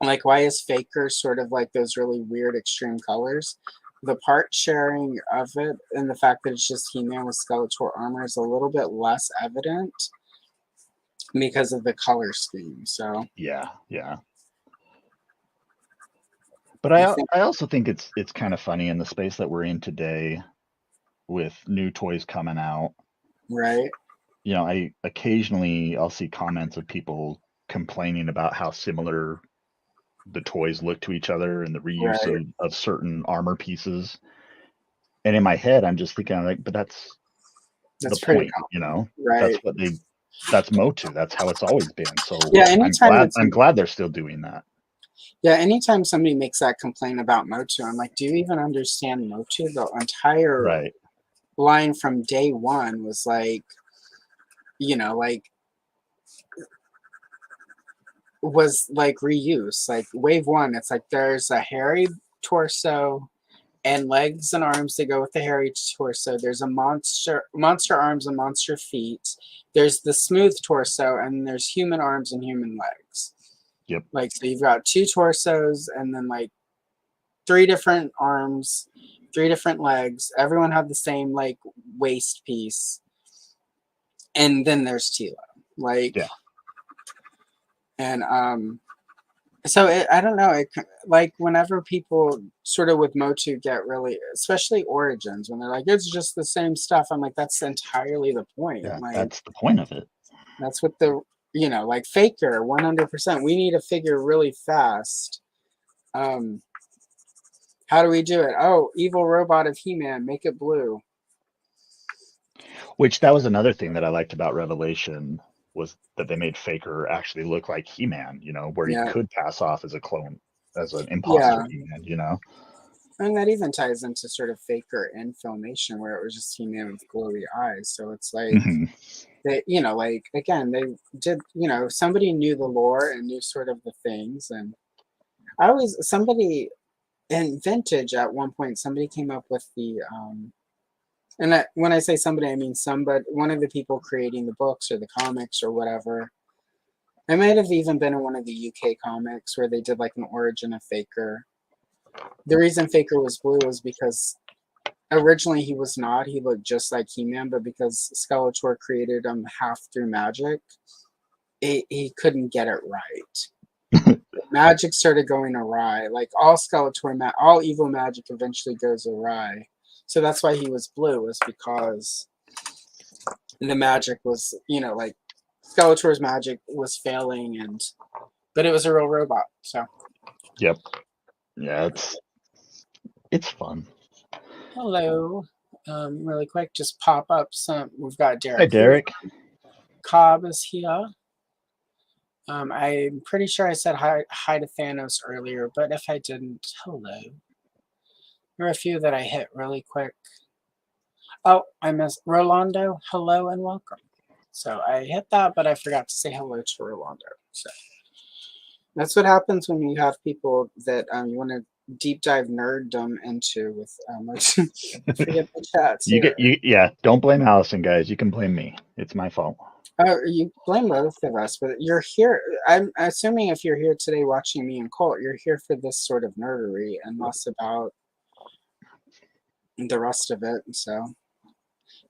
like why is Faker sort of like those really weird extreme colors. The part sharing of it and the fact that it's just He-Man with Skeletor armor is a little bit less evident because of the color scheme. So yeah. But I think I also think it's kind of funny in the space that we're in today with new toys coming out. right, I occasionally I'll see comments of people complaining about how similar the toys look to each other and the reuse right. of certain armor pieces. And in my head, I'm just thinking like, but that's the That's pretty point, common, right? that's MOTU. That's how it's always been. So Yeah, anytime it's I'm glad they're still doing that. yeah, anytime somebody makes that complaint about MOTU, I'm like, do you even understand MOTU? The entire Right. line from day one was like, like was like reuse. Like wave one, it's like there's a hairy torso and legs and arms that go with the hairy torso. There's a monster arms and monster feet. There's the smooth torso, and there's human arms and human legs. Yep. Like so, you've got two torsos, and then like three different arms, three different legs. Everyone had the same like waist piece, and then there's Tila. Like, Yeah. and so I don't know. Like whenever people sort of with MOTU get really, especially Origins, when they're like, it's just the same stuff. I'm like, that's entirely the point. Yeah. Like That's the point of it. that's what like Faker, 100%. We need a figure really fast. How do we do it? Oh, evil robot of He-Man, make it blue. Which that was another thing that I liked about Revelation was that they made Faker actually look like He-Man, where he Yeah, could pass off as a clone, as an yeah. imposter He-Man. And that even ties into sort of Faker and Filmation, where it was just He-Man with glowy eyes. So it's like Hmm. they, like again, they did, somebody knew the lore and knew sort of the things. And somebody in Vintage at one point, somebody came up with the, when I say somebody, I mean somebody, one of the people creating the books or the comics or whatever. It might have even been in one of the UK comics where they did like an origin of Faker. The reason Faker was blue was because originally he was not. He looked just like He-Man, but because Skeletor created him half through magic, he couldn't get it right. Magic started going awry. Like all all evil magic eventually goes awry. So that's why he was blue, was because the magic was, like Skeletor's magic was failing, but it was a real robot. So Yep. Yeah, it's fun. hello, really quick, just pop up some. We've got Hi, Derek. Derek. Cobb is here. I'm pretty sure I said hi to Thanos earlier, but if I didn't, hello. There are a few that I hit really quick. Oh, I missed Rolando. Hello and welcome. So I hit that, but I forgot to say hello to Rolando. So that's what happens when you have people that you want to deep dive nerddom into with forget the chat too. Yeah, don't blame Allison, guys. You can blame me. It's my fault. You blame both of us, but you're here. I'm assuming if you're here today watching me and Colt, you're here for this sort of nerdery and less about the rest of it. So,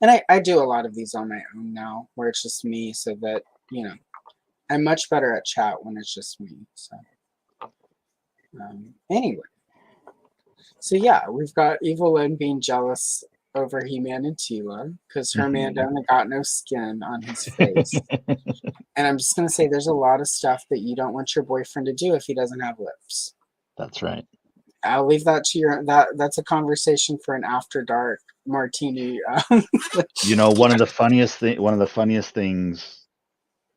and I do a lot of these on my own now, where it's just me, so that I'm much better at chat when it's just me. So, anyway, so yeah, we've got Evil Lynn being jealous over He-Man and Tila because her man got no skin on his face. And I'm just going to say there's a lot of stuff that you don't want your boyfriend to do if he doesn't have lips. That's right. I'll leave that to that's a conversation for an after dark martini. One of the funniest things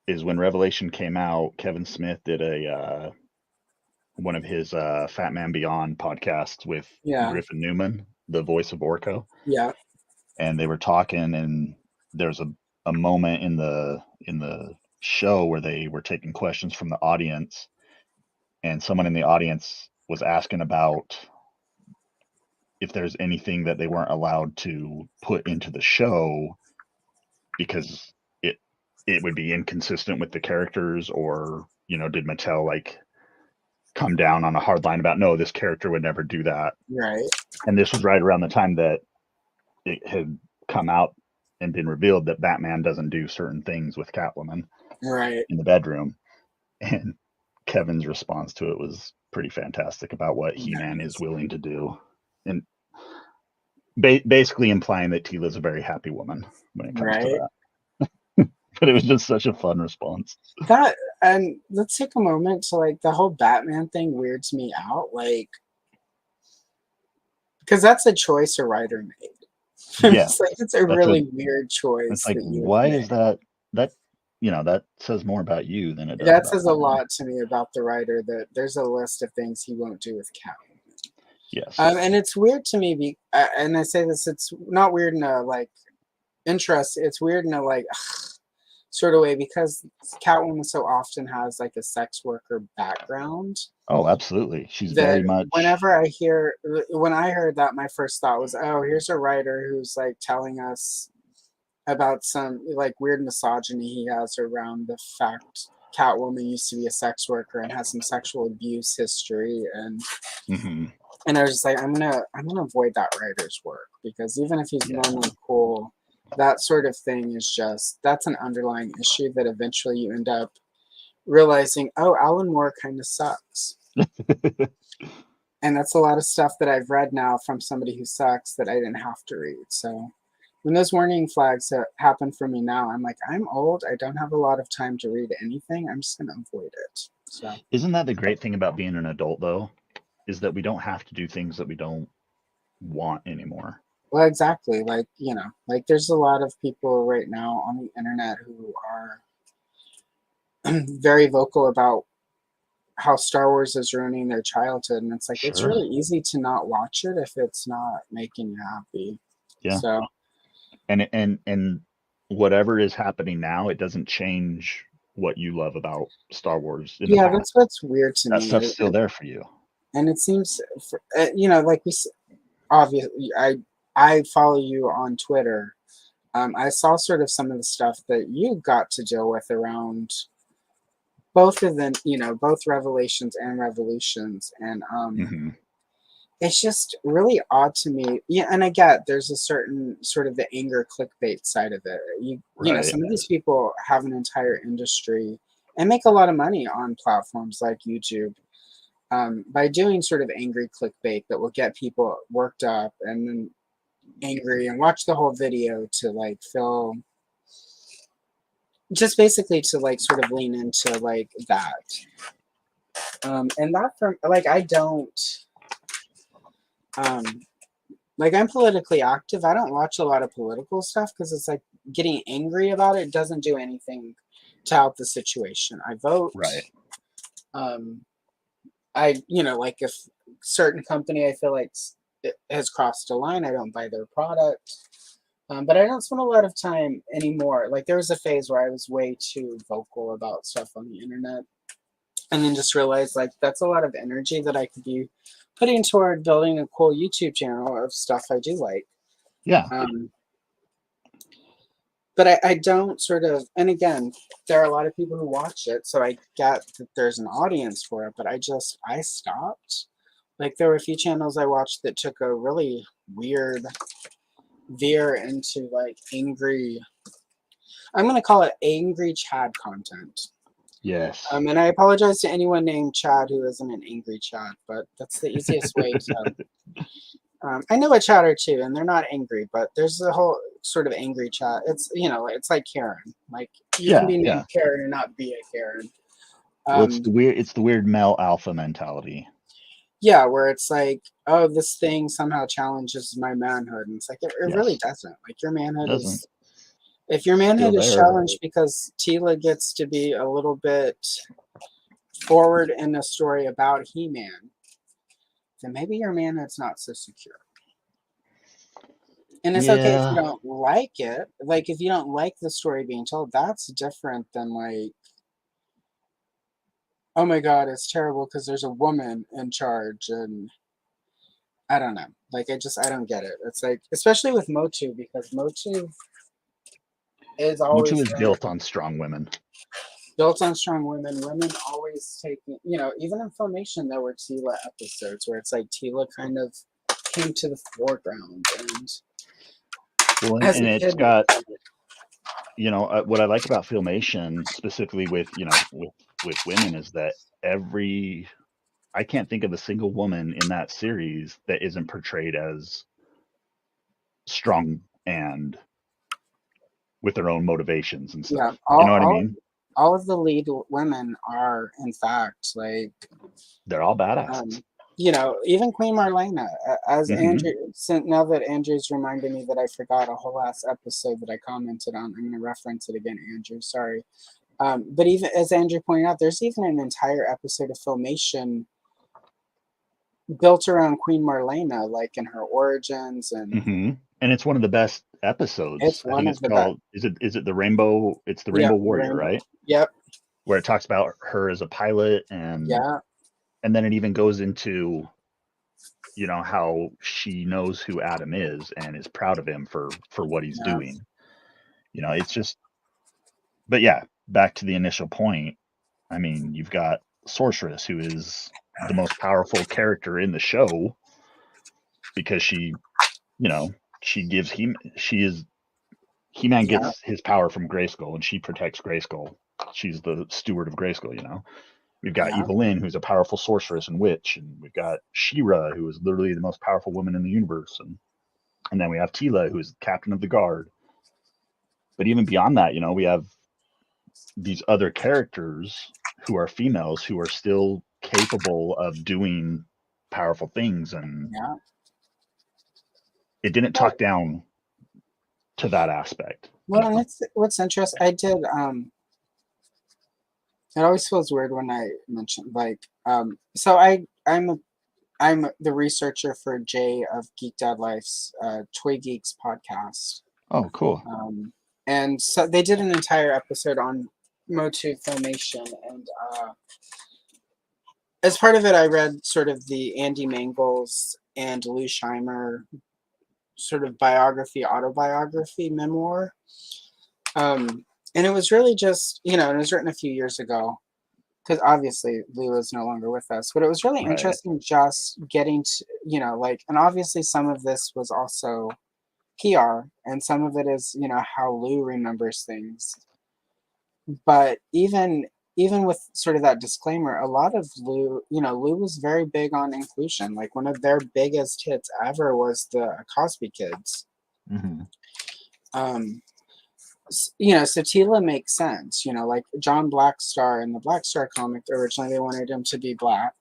is when Revelation came out, Kevin Smith did one of his Fat Man Beyond podcasts with Yeah. Griffin Newman, the voice of Orko, Yeah. and they were talking, and there's a moment in the show where they were taking questions from the audience, and someone in the audience was asking about if there's anything that they weren't allowed to put into the show because it would be inconsistent with the characters, or did Mattel like come down on a hard line about, no, this character would never do that. Right. And this was right around the time that it had come out and been revealed that Batman doesn't do certain things with Catwoman Right. in the bedroom. And Kevin's response to it was pretty fantastic about what He-Man is willing to do, and basically implying that Tila's a very happy woman when it comes to Right. that. But it was just such a fun response. That, and let's take a moment to like the whole Batman thing weirds me out, like, because that's a choice a writer made. Yeah, It's like it's a that's really weird choice it's like, that you have why made. is that? That says more about you than it does That about says a Batman. lot to me about the writer, that there's a list of things he won't do with Catwoman. Yes. And it's weird to me, and I say this, it's not weird in a like interest, it's weird in a like sort of way, because Catwoman so often has like a sex worker background. Oh, absolutely. She's That very much. when I heard that, my first thought was, oh, here's a writer who's like telling us about some like weird misogyny he has around the fact Catwoman used to be a sex worker and has some sexual abuse history, Mhm. and I was just like, I'm gonna avoid that writer's work, because even if he's Yeah. normally cool, that sort of thing is just, that's an underlying issue that eventually you end up realizing, oh, Alan Moore kind of sucks. And that's a lot of stuff that I've read now from somebody who sucks that I didn't have to read. So when those warning flags happen for me now, I'm like, I'm old. I don't have a lot of time to read anything. I'm just going to avoid it. So Isn't that the great thing about being an adult, though? Is that we don't have to do things that we don't want anymore. well, exactly. Like, like there's a lot of people right now on the internet who are very vocal about how Star Wars is ruining their childhood. And it's like, it's Sure. really easy to not watch it if it's not making you happy. Yeah. So, And whatever is happening now, it doesn't change what you love about Star Wars in the yeah, past. that's what's weird to That me. stuff's still there for you. And it seems, like obviously, I follow you on Twitter. I saw sort of some of the stuff that you got to deal with around both of them, both Revelations and Revolutions, and Hmm. it's just really odd to me. Yeah, and I get there's a certain sort of the anger clickbait side of it. Right. Some of these people have an entire industry and make a lot of money on platforms like YouTube, by doing sort of angry clickbait that will get people worked up and then angry and watch the whole video to like feel, just basically to like sort of lean into like that. And that, from like, I don't, um, like, I'm politically active. I don't watch a lot of political stuff because it's like getting angry about it doesn't do anything to help the situation. I vote. Right. Like if certain company I feel like it has crossed a line, I don't buy their product. But I don't spend a lot of time anymore. Like there was a phase where I was way too vocal about stuff on the internet, and then just realized like that's a lot of energy that I could be putting toward building a cool YouTube channel of stuff I do like. Yeah. But I don't sort of, and again, there are a lot of people who watch it, so I get that there's an audience for it, but I stopped. Like there were a few channels I watched that took a really weird veer into like angry, I'm going to call it angry Chad content. Yes. And I apologize to anyone named Chad who isn't an angry Chad, but that's the easiest way to. I know a Chad or two, and they're not angry, but there's a whole sort of angry Chad. It's it's like Karen. Like you can be named Karen and not be a Karen. Well, it's the weird male alpha mentality. Yeah, where it's like, oh, this thing somehow challenges my manhood, and it's like it really doesn't. Like your manhood is. If your manhood is challenged because Tila gets to be a little bit forward in a story about He-Man, then maybe you're a man that's not so secure. And it's okay if you Yeah. don't like it. Like, if you don't like the story being told, that's different than like, oh my God, it's terrible because there's a woman in charge. And I don't know. Like, I don't get it. It's like, especially with MOTU, because MOTU is MOTU always is built on strong women. built on strong women. Women always taking, even in Filmation, there were Tila episodes where it's like Tila kind of came to the foreground. And Well, as and a it's kid, got, what I like about Filmation, specifically with, with women, is that I can't think of a single woman in that series that isn't portrayed as strong and with their own motivations and yeah, stuff. You know what I mean? all of the lead women are, in fact, like, They're all badasses. um, even Queen Marlena, as Hmm. Andrew, now that Andrew's reminded me that I forgot a whole last episode that I commented on, I'm going to reference it again, Andrew, sorry. But even as Andrew pointed out, there's even an entire episode of Filmation built around Queen Marlena, like in her origins, and Hmm. And it's one of the best episodes. it's I one think of it's the best. called, is it the Rainbow? It's the Yep, Rainbow the Warrior, Rainbow. right? Yep, Where it talks about her as a pilot, and yeah, then it even goes into, how she knows who Adam is and is proud of him for what he's yeah, doing. It's just, but yeah, back to the initial point. I mean, you've got Sorceress, who is the most powerful character in the show because you know, He-Man yeah, gets his power from Grayskull, and she protects Grayskull. She's the steward of Grayskull. We've got yeah, Evelyn, who's a powerful sorceress and witch, and we've got She-Ra, who is literally the most powerful woman in the universe, and then we have Tila, who is the captain of the guard. But even beyond that, we have these other characters who are females who are still capable of doing powerful things, and yeah. it didn't Well, talk down to that aspect. and it's what's interesting. I did. It always feels weird when I mention like. So I'm the researcher for Jay of Geek Dad Life's Toy Geeks podcast. Oh, cool. And so they did an entire episode on MOTU Filmation, and as part of it, I read sort of the Andy Mangels and Lou Scheimer sort of autobiography memoir. And it was really just, it was written a few years ago because obviously Lou is no longer with us, but it was really Right. interesting just getting to, like, and obviously some of this was also PR and some of it is, how Lou remembers things. But even with sort of that disclaimer, a lot of Lou, Lou was very big on inclusion. Like one of their biggest hits ever was the Cosby Kids. Hmm. Um, so Tila makes sense. Like John Blackstar in the Blackstar comic, originally they wanted him to be black,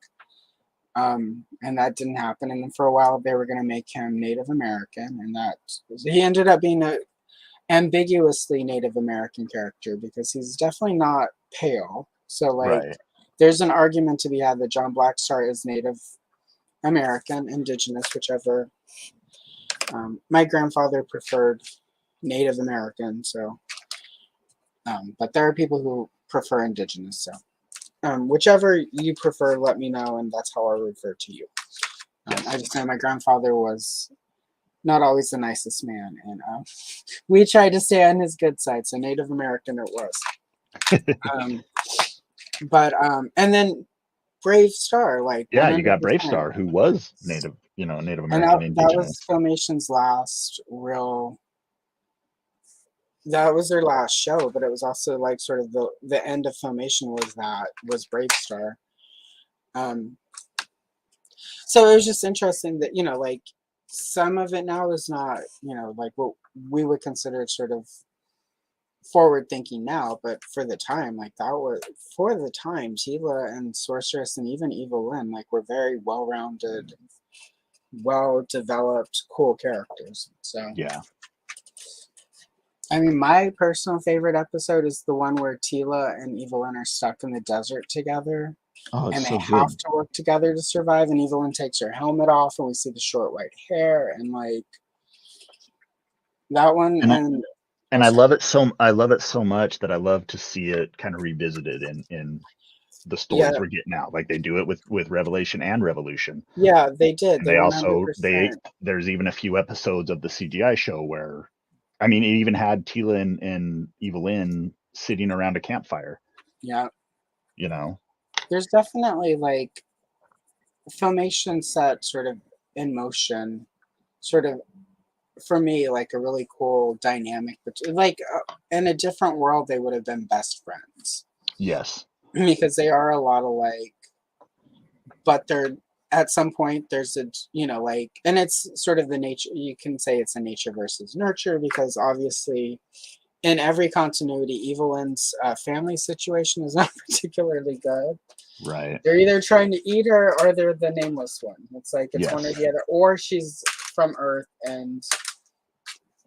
and that didn't happen. And then for a while they were going to make him Native American, and that he ended up being a ambiguously Native American character because he's definitely not pale. So like, Right. there's an argument to be had that John Blackstar is Native American, Indigenous, whichever. My grandfather preferred Native American, so but there are people who prefer Indigenous. So whichever you prefer, let me know, and that's how I refer to you. I Yes. just know my grandfather was not always the nicest man, and we tried to stay on his good side. So Native American it was. Um, but and then Brave Star, like Yeah, you got Brave 100%. Star, who was Native And American, that was indigenous. Filmation's last real. That was their last show, but it was also like sort of the end of Filmation was Brave Star. Um, so it was just interesting that like some of it now is not like what we would consider sort of forward thinking now, but for the time, like that was for the time, Tila and Sorceress and even Evil Lynn like were very well rounded, well developed, cool characters. So Yeah. I mean, my personal favorite episode is the one where Tila and Evil Lynn are stuck in the desert together. Oh, it's and they so have good. to work together to survive. And Evelyn takes her helmet off, and we see the short white hair, and like that one. And I, And and I love it so much that I love to see it kind of revisited in the yeah, stories we're getting now. Like they do it with Revelation and Revolution. yeah, they did. And They they also 100%. there's even a few episodes of the CGI show where, I mean, it even had Tila and Evelyn sitting around a campfire. Yeah, You know, there's definitely like filmation set sort of in motion, sort of for me like a really cool dynamic. But like in a different world, they would have been best friends yes, because they are a lot alike, but they're at some point there's a like, and it's sort of the nature, you can say it's a nature versus nurture because obviously in every continuity Evelyn's family situation is not particularly good. right, They're either trying to eat her or they're the nameless one. It's like it's one or yes, the other, or she's from Earth and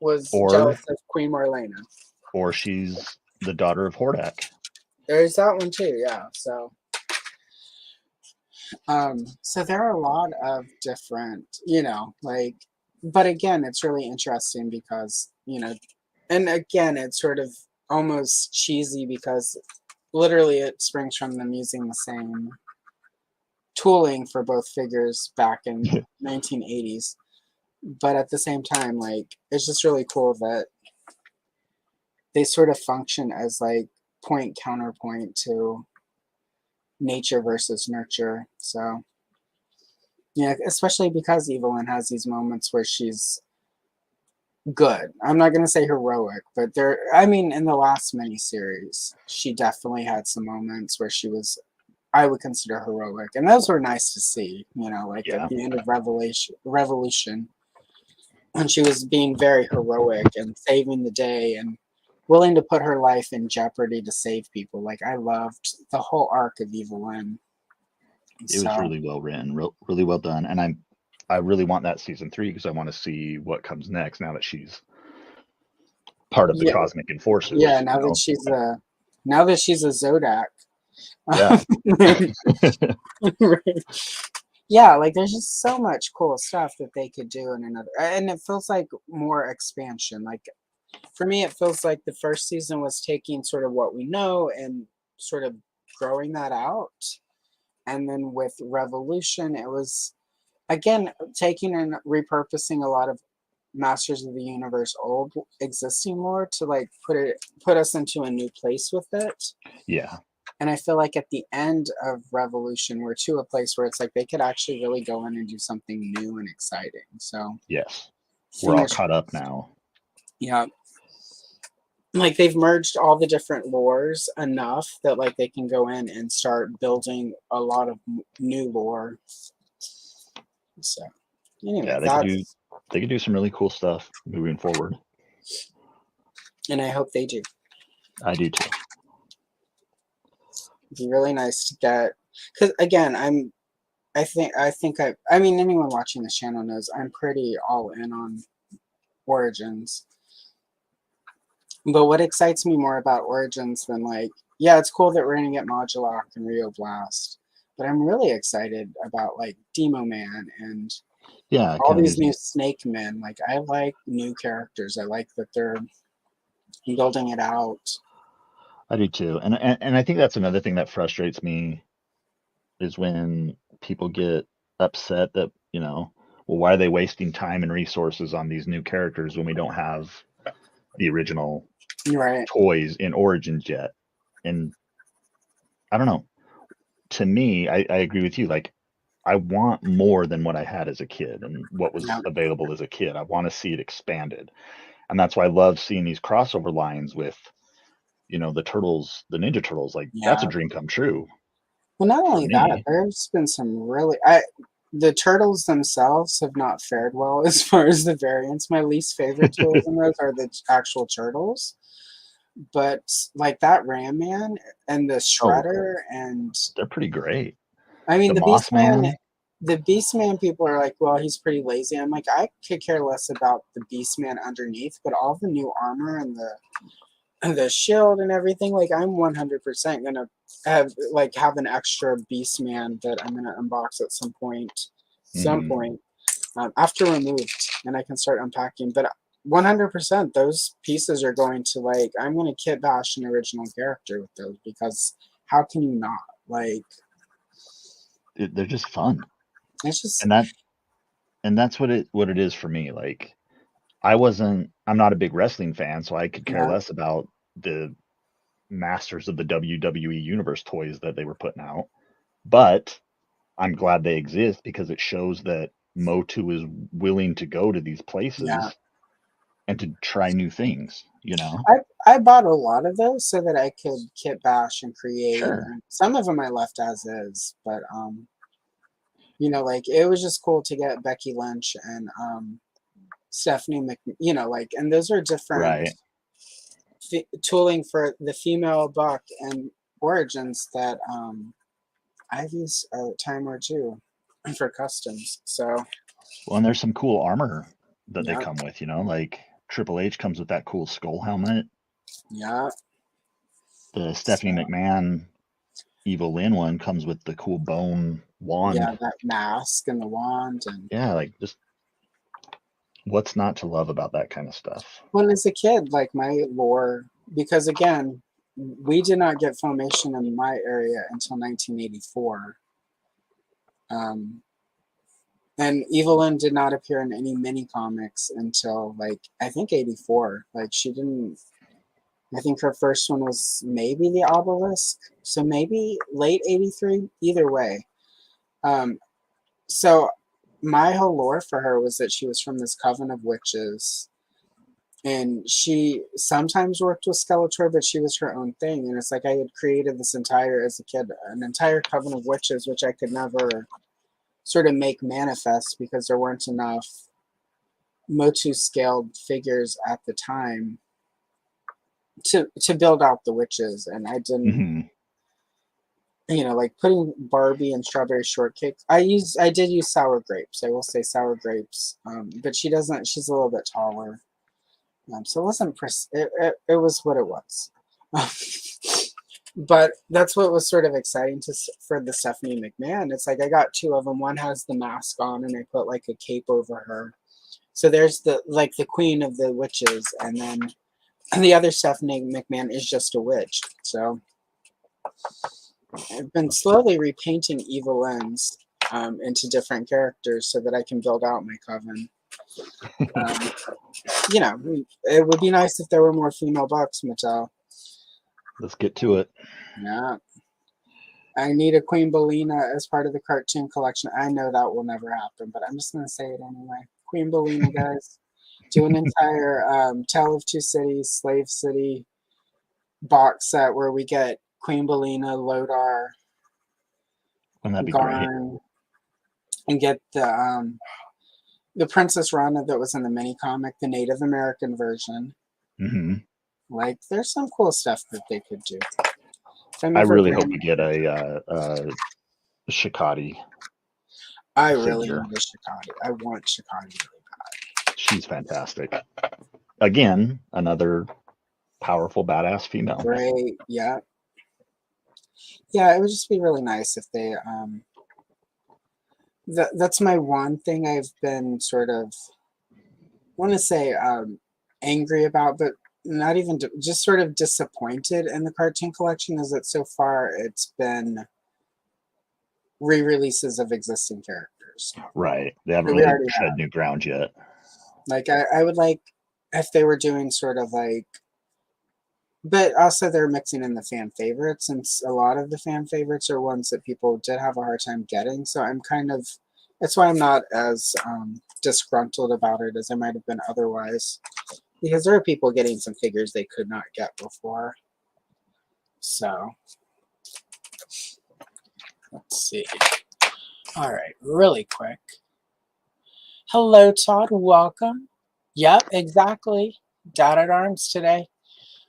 was or jealous of Queen Marlena. she's the daughter of Hordak. There's that one too, yeah. So there are a lot of different, like, but again, it's really interesting because, and again, it's sort of almost cheesy because literally it springs from them using the same tooling for both figures back in 1980s. But at the same time, like, it's just really cool that they sort of function as like point counterpoint to nature versus nurture. So yeah, especially because Evelyn has these moments where she's good. I'm not gonna say heroic, but I mean, in the last miniseries, she definitely had some moments where she was, I would consider heroic, and those were nice to see. Like at Yeah, the end of Revolution, when she was being very heroic and saving the day and willing to put her life in jeopardy to save people. Like I loved the whole arc of Evelyn. it was So really well written, really well done, and I really want that season 3 because I want to see what comes next now that she's part of the yeah, Cosmic yeah. Enforcers. You know, Now that she's a Zodak. yeah, Yeah, like there's just so much cool stuff that they could do in another, and it feels like more expansion. Like for me, it feels like the first season was taking sort of what we know and sort of growing that out. And then with Revolution, it was again taking and repurposing a lot of Masters of the Universe old existing lore to like put us into a new place with it. yeah, And I feel like at the end of Revolution, we're to a place where it's like they could actually really go in and do something new and exciting. So yes. We're all fingers, caught up now. yeah, like they've merged all the different lores enough that like they can go in and start building a lot of new lore. So anyway, Yeah, that's, they could do some really cool stuff moving forward. and I hope they do. I do too. It'd be really nice to get, because again, I mean, anyone watching this channel knows I'm pretty all in on Origins. But what excites me more about Origins than like, yeah, it's cool that we're gonna get Modulok and Rio Blast, but I'm really excited about like Demo Man and Yeah, all kind of these gives new you. Snake Men. Like I like new characters. I like that they're building it out. I do too, and I think that's another thing that frustrates me is when people get upset that well, why are they wasting time and resources on these new characters when we don't have the original Right. toys in Origins yet? And I don't know. To me, I agree with you. Like, I want more than what I had as a kid and what Yeah. was available as a kid. I want to see it expanded. And that's why I love seeing these crossover lines with, the turtles, the Ninja Turtles. Like, that's a Yeah. dream come true Well, not for only that, me. there's been some really the turtles themselves have not fared well as far as the variants. My least favorite tools in those are the actual turtles. But like that Ram Man and the Oh, Shredder and they're pretty great. I mean The the Moss Man. Beast Man people are like, well, he's pretty lazy. I'm like, I could care less about the Beast Man underneath, but all the new armor and the shield and everything. Like I'm 100% gonna have an extra Beast Man that I'm gonna unbox at some point. Some Mhm. point after removed, and I can start unpacking. But 100%, those pieces are going to I'm going to kit bash an original character with those because how can you not? Like They're just fun, it's just and that's what it is for me. Like I'm not a big wrestling fan, so I could care yeah, less about the Masters of the WWE Universe toys that they were putting out. But I'm glad they exist because it shows that MOTU is willing to go to these yeah. places and to try new things, you know? I bought a lot of those so that I could kit bash and create. Sure. And some of them I left as is, but it was just cool to get Becky Lynch and Stephanie Mc, and those are different Right. tooling for the female buck and origins that I've used a time or two for customs. So Well, and there's some cool armor that they yeah, come with, you know, like Triple H comes with that cool skull helmet. yeah, The Stephanie so McMahon Evil Lynn one comes with the cool bone yeah, wand. that mask and the wand and Yeah, like just what's not to love about that kind of stuff? when as a kid, like my lore, because again, we did not get Filmation in my area until 1984. Um, and Evelyn did not appear in any mini comics until I think 84. Like she didn't. I think her first one was maybe the Obelisk, so maybe late 83. Either way, um, so my whole lore for her was that she was from this coven of witches, and she sometimes worked with Skeletor, but she was her own thing. And it's like I had created this entire, as a kid, an entire coven of witches, which I could never sort of make manifest because there weren't enough MOTU scaled figures at the time to build out the witches. And I didn't, Hmm. like putting Barbie and strawberry shortcake. I did use sour grapes. I will say sour grapes. But she doesn't. She's a little bit taller. So it wasn't. It was what it was. But that's what was sort of exciting for the Stephanie McMahon. It's like I got two of them. One has the mask on, and I put like a cape over her. So there's the queen of the witches, and then the other Stephanie McMahon is just a witch. So I've been slowly repainting Evil Ends into different characters so that I can build out my coven. Um, it would be nice if there were more female bucks, Mattel. Let's get to it. Yeah. I need a Queen Belina as part of the cartoon collection. I know that will never happen, but I'm just going to say it anyway. Queen Belina, guys. Do an entire Tale of Two Cities, Slave City box set where we get Queen Belina, Lodar, Wouldn't that be great? Garn, and get the Princess Rana that was in the mini comic, the Native American version. Hmm. Like, there's some cool stuff that they could do. If I'm I ever really hope bringing, we get a Shikati I really figure. need a Shikati. I want Shikati really She's fantastic. Again, another powerful, badass female. great. Yeah. Yeah, it would just be really nice if they that's my one thing I've been sort of want to say angry about, but not even just sort of disappointed in the cartoon collection is that so far it's been re-releases of existing characters Right. They haven't that we really already tread have. new ground yet. Like I would like if they were doing sort of but also they're mixing in the fan favorites, since a lot of the fan favorites are ones that people did have a hard time getting. So I'm kind of that's why I'm not as disgruntled about it as I might have been otherwise, because there are people getting some figures they could not get before. So let's see. All right, really quick. Hello, Todd. Welcome. Yep, exactly. Dad at arms today.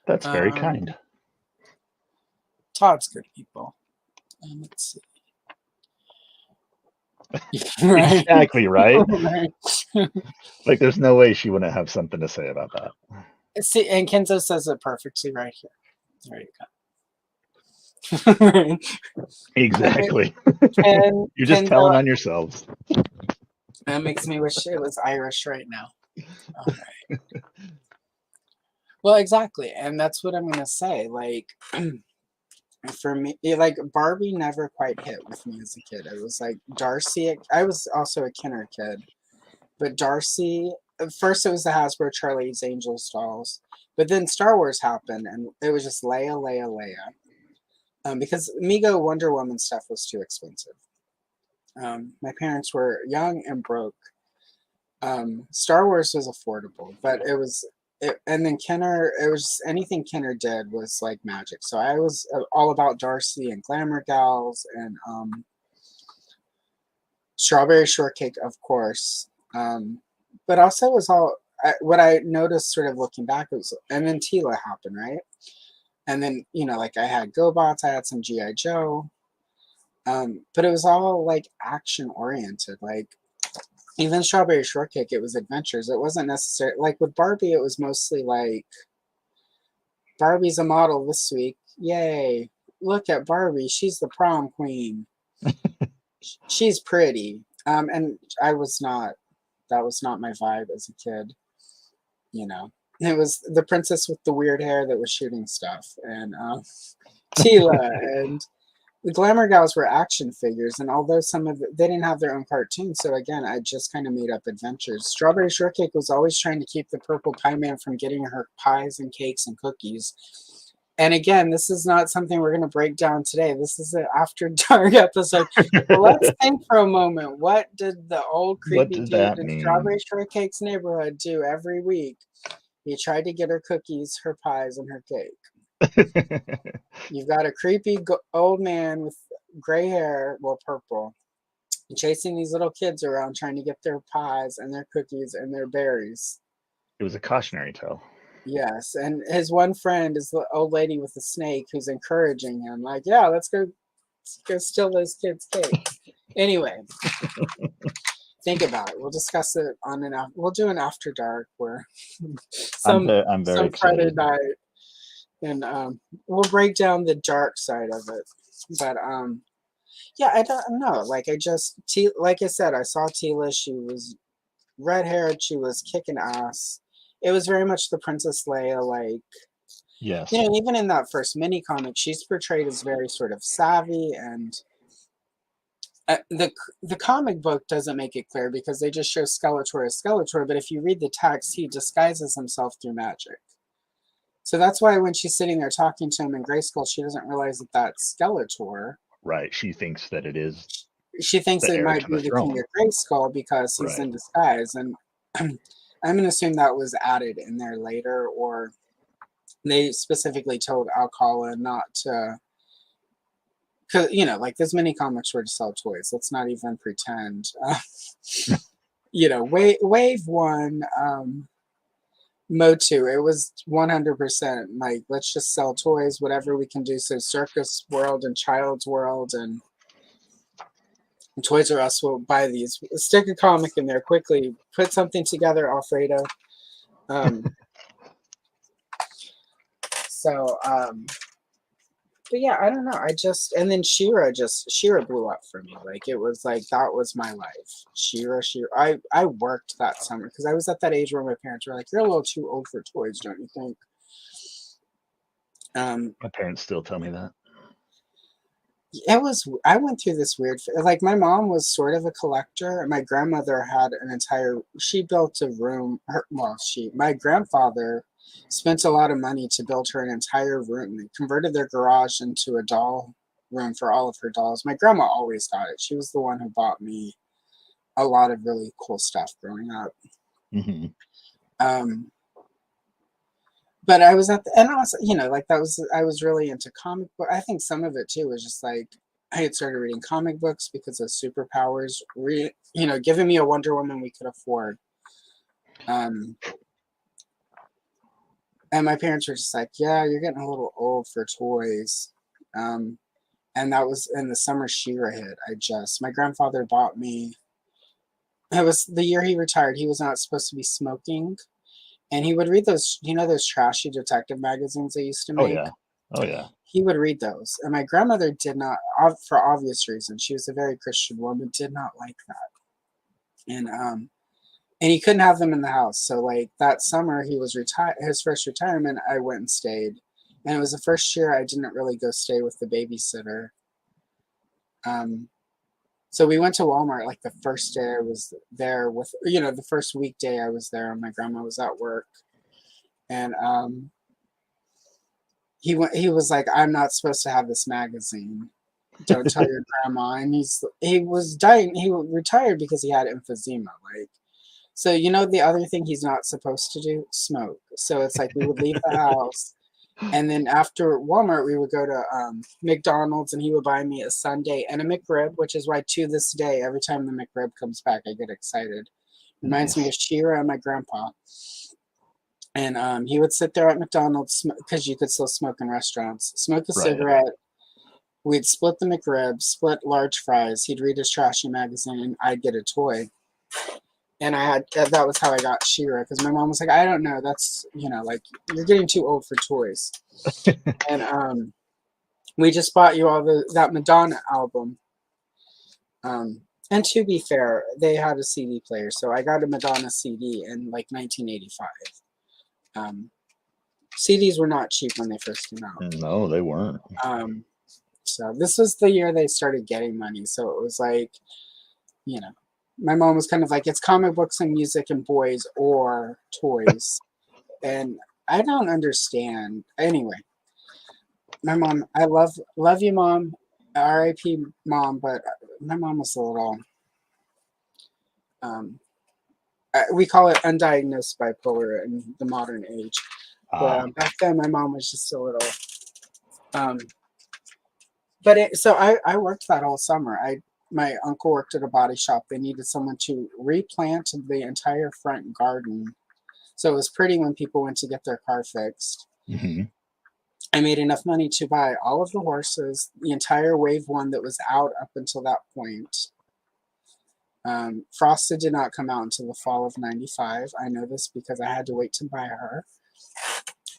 That's very Um, kind. Todd's good people. Let's see. Right. Exactly right. Right. Like, there's no way she wouldn't have something to say about that. See, and Kenzo says it perfectly right here. There you go. Okay, Exactly. You're just Kenzo, telling on yourselves. that makes me wish it was Irish right now. All right. Well, exactly, and that's what I'm gonna say. Like, for me, like Barbie never quite hit with me as a kid. It was like Darcy. I was also a Kenner kid, but Darcy. At first, it was the Hasbro Charlie's Angels dolls, but then Star Wars happened, and it was just Leia, Leia, Leia. Because Mego Wonder Woman stuff was too expensive. My parents were young and broke. Star Wars was affordable, but it was. And then Kenner, it was anything Kenner did was like magic. So I was all about Darcy and Glamour Gals and Strawberry Shortcake, of course. But also it was all what I noticed sort of looking back was, and then Tila happened, right? And then like I had GoBots, I had some GI Joe, but it was all like action oriented. Like even Strawberry Shortcake, it was adventures. It wasn't necessarily like with Barbie. It was mostly like Barbie's a model this week. Yay! Look at Barbie. She's the prom queen. She's pretty. And I was not. That was not my vibe as a kid. You know, it was the princess with the weird hair that was shooting stuff, and Tila and the Glamour Gals were action figures, and although some of they didn't have their own cartoons, so again, I just kind of made up adventures. Strawberry Shortcake was always trying to keep the purple pie man from getting her pies and cakes and cookies. And again, this is not something we're going to break down today. This is an after dark episode. But let's think for a moment. What did the old What creepy does dude that in mean? Strawberry Shortcake's neighborhood do every week? He tried to get her cookies, her pies, and her cake. You've got a creepy old man with gray hair, well, purple, chasing these little kids around trying to get their pies and their cookies and their berries. It was a cautionary tale. Yes, and his one friend is the old lady with the snake who's encouraging him, like, "Yeah, let's go steal those kids' cakes." Anyway, think about it. We'll discuss it on we'll do an after dark where I'm very some Friday excited. night, and we'll break down the dark side of it. But yeah, I don't know. Like like I said, I saw Tila. She was red haired. She was kicking ass. It was very much the Princess Leia. Like Yes. even in that first mini comic, she's portrayed as very sort of savvy, and the comic book doesn't make it clear because they just show Skeletor as Skeletor. But if you read the text, he disguises himself through magic. So that's why when she's sitting there talking to him in Grayskull, she doesn't realize that that's Skeletor. Right. She thinks that it is She thinks the it heir might to the be the King throne. of Grayskull because he's Right. in disguise, and I'm gonna assume that was added in there later, or they specifically told Alcala not to, because like this mini comics were to sell toys. Let's not even pretend. Wave one, MOTU. It was 100% like let's just sell toys, whatever we can do. So Circus World and Child's World and Toys R Us will buy these. Stick a comic in there quickly. Put something together, Alfredo. Um, so, but yeah, I don't know. And then Shira blew up for me. Like it was like that was my life. Shira. I worked that summer because I was at that age where my parents were like, "You're a little too old for toys, don't you think?" Um, My parents still tell me that. I went through this weird, like my mom was sort of a collector. My grandmother had an entire, she built a room, my grandfather spent a lot of money to build her an entire room. They converted their garage into a doll room for all of her dolls. My grandma always got it. She was the one who bought me a lot of really cool stuff growing up. Hmm. Um, but I was and also, like I was really into comic book. I think some of it too was just like I had started reading comic books because of superpowers, giving me a Wonder Woman we could afford. Um, and my parents were just like, yeah, you're getting a little old for toys. Um, and that was in the summer She-Ra hit. My grandfather bought me, it was the year he retired. He was not supposed to be smoking. And he would read those, those trashy detective magazines they used to Oh make. yeah. Oh yeah. He would read those, and my grandmother did not, for obvious reasons. She was a very Christian woman, did not like that, and he couldn't have them in the house. So like that summer, he was retired. His first retirement, I went and stayed, and it was the first year I didn't really go stay with the babysitter. So we went to Walmart like the first day I was there with, the first weekday I was there, and my grandma was at work, and he was like, I'm not supposed to have this magazine. Don't tell your grandma. And he was dying. He retired because he had emphysema. Like, so the other thing he's not supposed to do, smoke. So it's like we would leave the house, and then after Walmart, we would go to McDonald's, and he would buy me a sundae and a McRib, which is why to this day, every time the McRib comes back, I get excited. Reminds me of Shira and my grandpa. And he would sit there at McDonald's because you could still smoke in restaurants, smoke a Right. cigarette. We'd split the McRib, split large fries. He'd read his trashy magazine, and I'd get a toy. And that was how I got Shira, because my mom was like, I don't know, that's, like, you're getting too old for toys. And we just bought you all that Madonna album. And to be fair, they had a CD player, so I got a Madonna CD in like 1985. CDs were not cheap when they first came out. No, they weren't. So this was the year they started getting money. So it was like, my mom was kind of like, it's comic books and music and boys or toys. And I don't understand. Anyway, my mom, I love you, Mom. R.I.P. Mom, but my mom was a little, we call it undiagnosed bipolar in the modern age. But back then, my mom was just a little. So I worked that whole summer. My uncle worked at a body shop. They needed someone to replant the entire front garden, so it was pretty when people went to get their car fixed. Mm-hmm. I made enough money to buy all of the horses, the entire wave one that was out up until that point. Frosted did not come out until the fall of '95. I know this because I had to wait to buy her.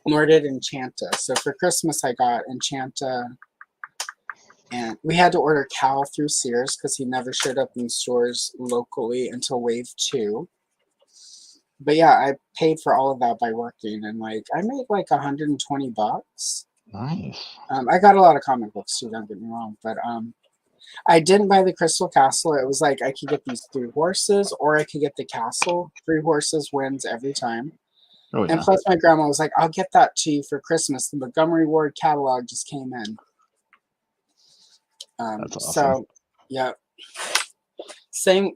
Nor did Enchanta. So for Christmas, I got Enchanta, and we had to order Cal through Sears because he never showed up in stores locally until wave 2. But yeah, I paid for all of that by working, and like I made like $120. Nice. I got a lot of comic books too, don't get me wrong, but I didn't buy the Crystal Castle. It was like I could get these 3 horses, or I could get the castle. 3 horses wins every time. Oh, yeah. And plus, my grandma was like, I'll get that to you for Christmas. The Montgomery Ward catalog just came in. That's awesome. So, yeah. Same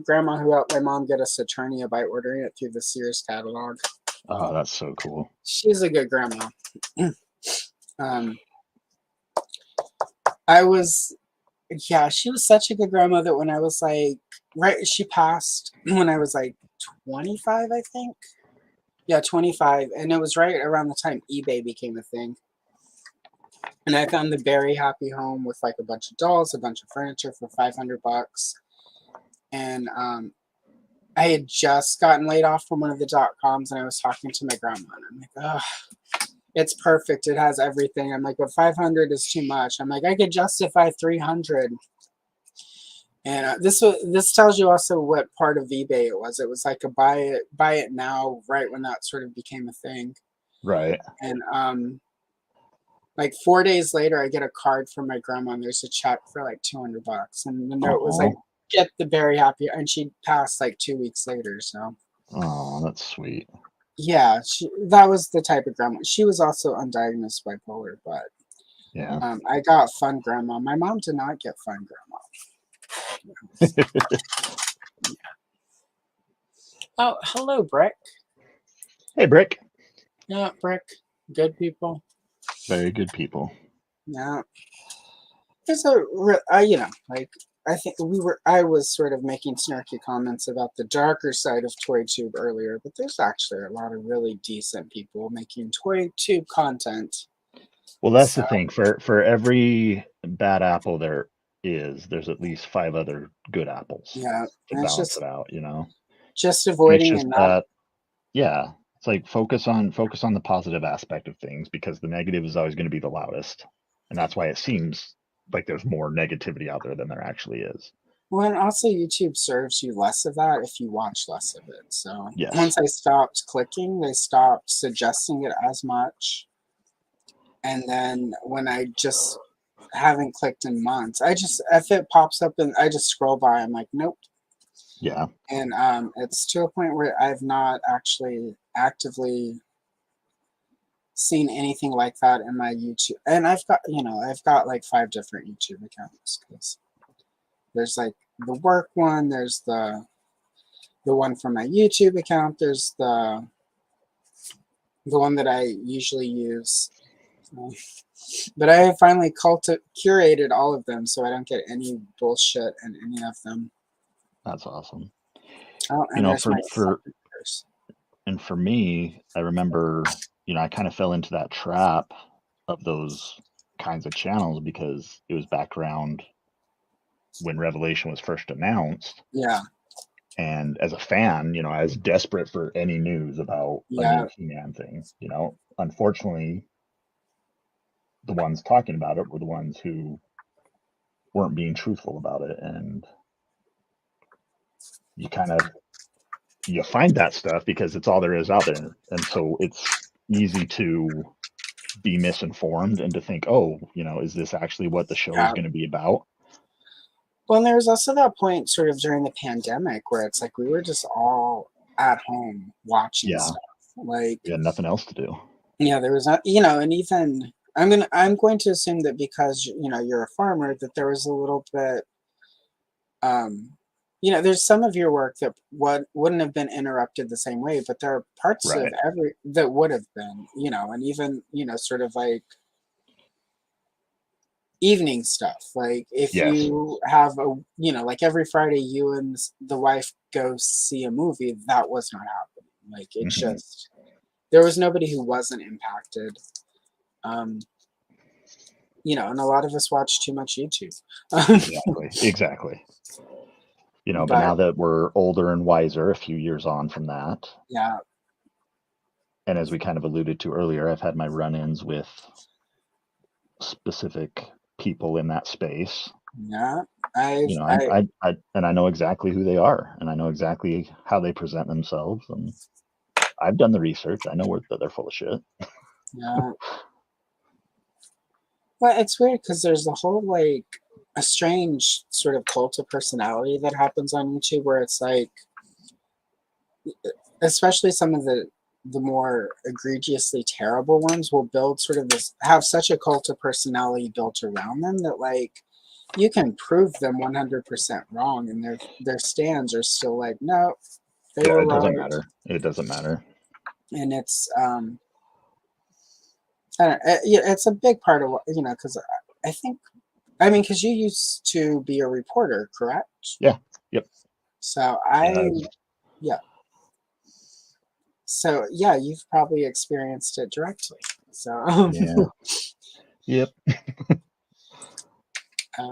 grandma who helped my mom get us Eternia by ordering it through the Sears catalog. Oh, that's so cool. She's a good grandma. She was such a good grandma that when I was like, she passed when I was like 25, I think. Yeah, 25. And it was right around the time eBay became a thing. And I found the very happy home with like a bunch of dolls, a bunch of furniture for $500. And I had just gotten laid off from one of the .coms, and I was talking to my grandma, and I'm like, oh, it's perfect. It has everything. I'm like, but 500 is too much. I'm like, I could justify 300. And this tells you also what part of eBay it was. It was like a buy it now, right when that sort of became a thing. Right. And like 4 days later, I get a card from my grandma, and there's a check for like $200, and the note was like, get the very happy, and she passed like 2 weeks later. So, oh, that's sweet. Yeah, that was the type of grandma. She was also undiagnosed bipolar, but yeah, I got fun grandma. My mom did not get fun grandma. Yeah. Oh, hello, Brick. Hey, Brick. Yeah, Brick. Good people. Very good people. Yeah. There's like I was sort of making snarky comments about the darker side of ToyTube earlier, but there's actually a lot of really decent people making ToyTube content. Well, that's the thing. For every bad apple there's at least 5 other good apples. Yeah, to balance it out, just avoiding and not. Yeah, it's like focus on the positive aspect of things because the negative is always going to be the loudest, and that's why it seems like there's more negativity out there than there actually is. Well, and also YouTube serves you less of that if you watch less of it. So Yes. once I stopped clicking, they stopped suggesting it as much. And then when I just haven't clicked in months, I just, if it pops up and I just scroll by, I'm like, nope. Yeah. And it's to a point where I've not actually actively seen anything like that in my YouTube. And I've got like 5 different YouTube accounts because there's like the work one, there's the one from my YouTube account, there's the one that I usually use. But I have finally curated all of them so I don't get any bullshit in any of them. That's awesome. Oh, You and know, there's for my for suckers. and for me, I remember, I kind of fell into that trap of those kinds of channels because it was back around when Revelation was first announced. Yeah, And as a fan, I was desperate for any news about a yeah, new He-Man thing. Unfortunately, the ones talking about it were the ones who weren't being truthful about it, and you kind of you find that stuff because it's all there is out there, and so it's easy to be misinformed and to think, oh, is this actually what the show is yeah. going to be about? Well, and there was also that point sort of during the pandemic where it's like we were just all at home watching Yeah, stuff. Like, we had nothing else to do. yeah, there was not, and even I'm going to assume that because you're a farmer that there was a little bit um there's some of your work that wouldn't have been interrupted the same way, but there are parts of Right. every that would have been, and even sort of like evening stuff. Like if Yes. you have like every Friday you and the wife go see a movie, that was not happening. Like it's Hmm. just there was nobody who wasn't impacted. um and a lot of us watch too much YouTube. Exactly. But But now that we're older and wiser, a few years on from that, yeah, and as we kind of alluded to earlier, I've had my run-ins with specific people in that space. yeah, I And I know exactly who they are, and I know exactly how they present themselves, and I've done the research. I know that they're full of shit. yeah. Well, it's weird because there's a whole like a strange sort of cult of personality that happens on YouTube where it's like, especially some of the more egregiously terrible ones will build sort of this have such a cult of personality built around them that like you can prove them 100% wrong and their stands are still like no, they Yeah, were it doesn't right. matter. It doesn't matter. And it's I don't, yeah, it's a big part of what because I think because you used to be a reporter, correct? Yeah. Yep. So And I was, yeah. So yeah, you've probably experienced it directly. So, yeah. Yep.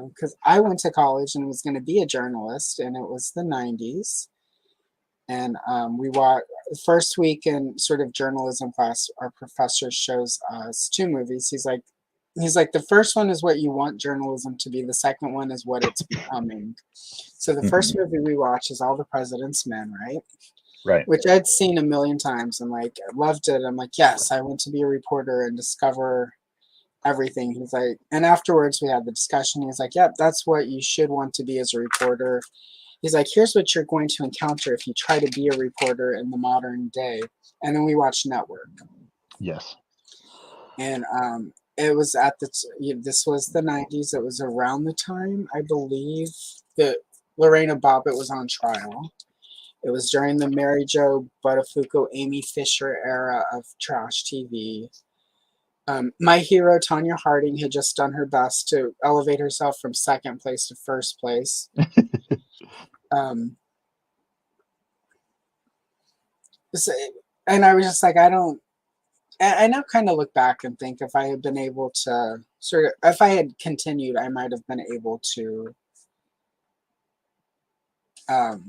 because I went to college and was going to be a journalist, and it was the '90s, and we watched the first week in sort of journalism class. Our professor shows us 2 movies. He's like, the first one is what you want journalism to be. The second one is what it's becoming. So the Hmm. first movie we watch is All the President's Men, right? Right. Which I'd seen a million times and like loved it. I'm like, yes, I want to be a reporter and discover everything. He's like, and afterwards we had the discussion. He's like, yep, that's what you should want to be as a reporter. He's like, here's what you're going to encounter if you try to be a reporter in the modern day. And then we watched Network. Yes. And it was this was the '90s. It was around the time I believe that Lorena Bobbitt was on trial. It was during the Mary Jo Buttafuoco, Amy Fisher era of trash TV. My hero, Tanya Harding, had just done her best to elevate herself from second place to first place. Um, so- and I was just like, I don't. I now kind of look back and think if I had been able to if I had continued, I might have been able to um,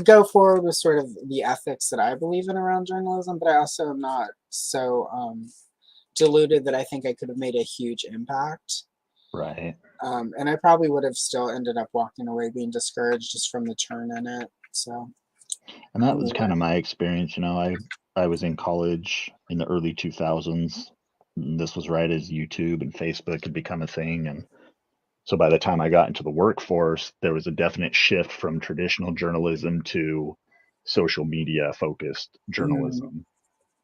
go forward with sort of the ethics that I believe in around journalism, but I also am not so deluded that I think I could have made a huge impact. Right. And I probably would have still ended up walking away being discouraged just from the churn in it. So And that was anyway. kind of my experience. I was in college in the early 2000s. This was right as YouTube and Facebook had become a thing. And so by the time I got into the workforce, there was a definite shift from traditional journalism to social media focused Mm, journalism.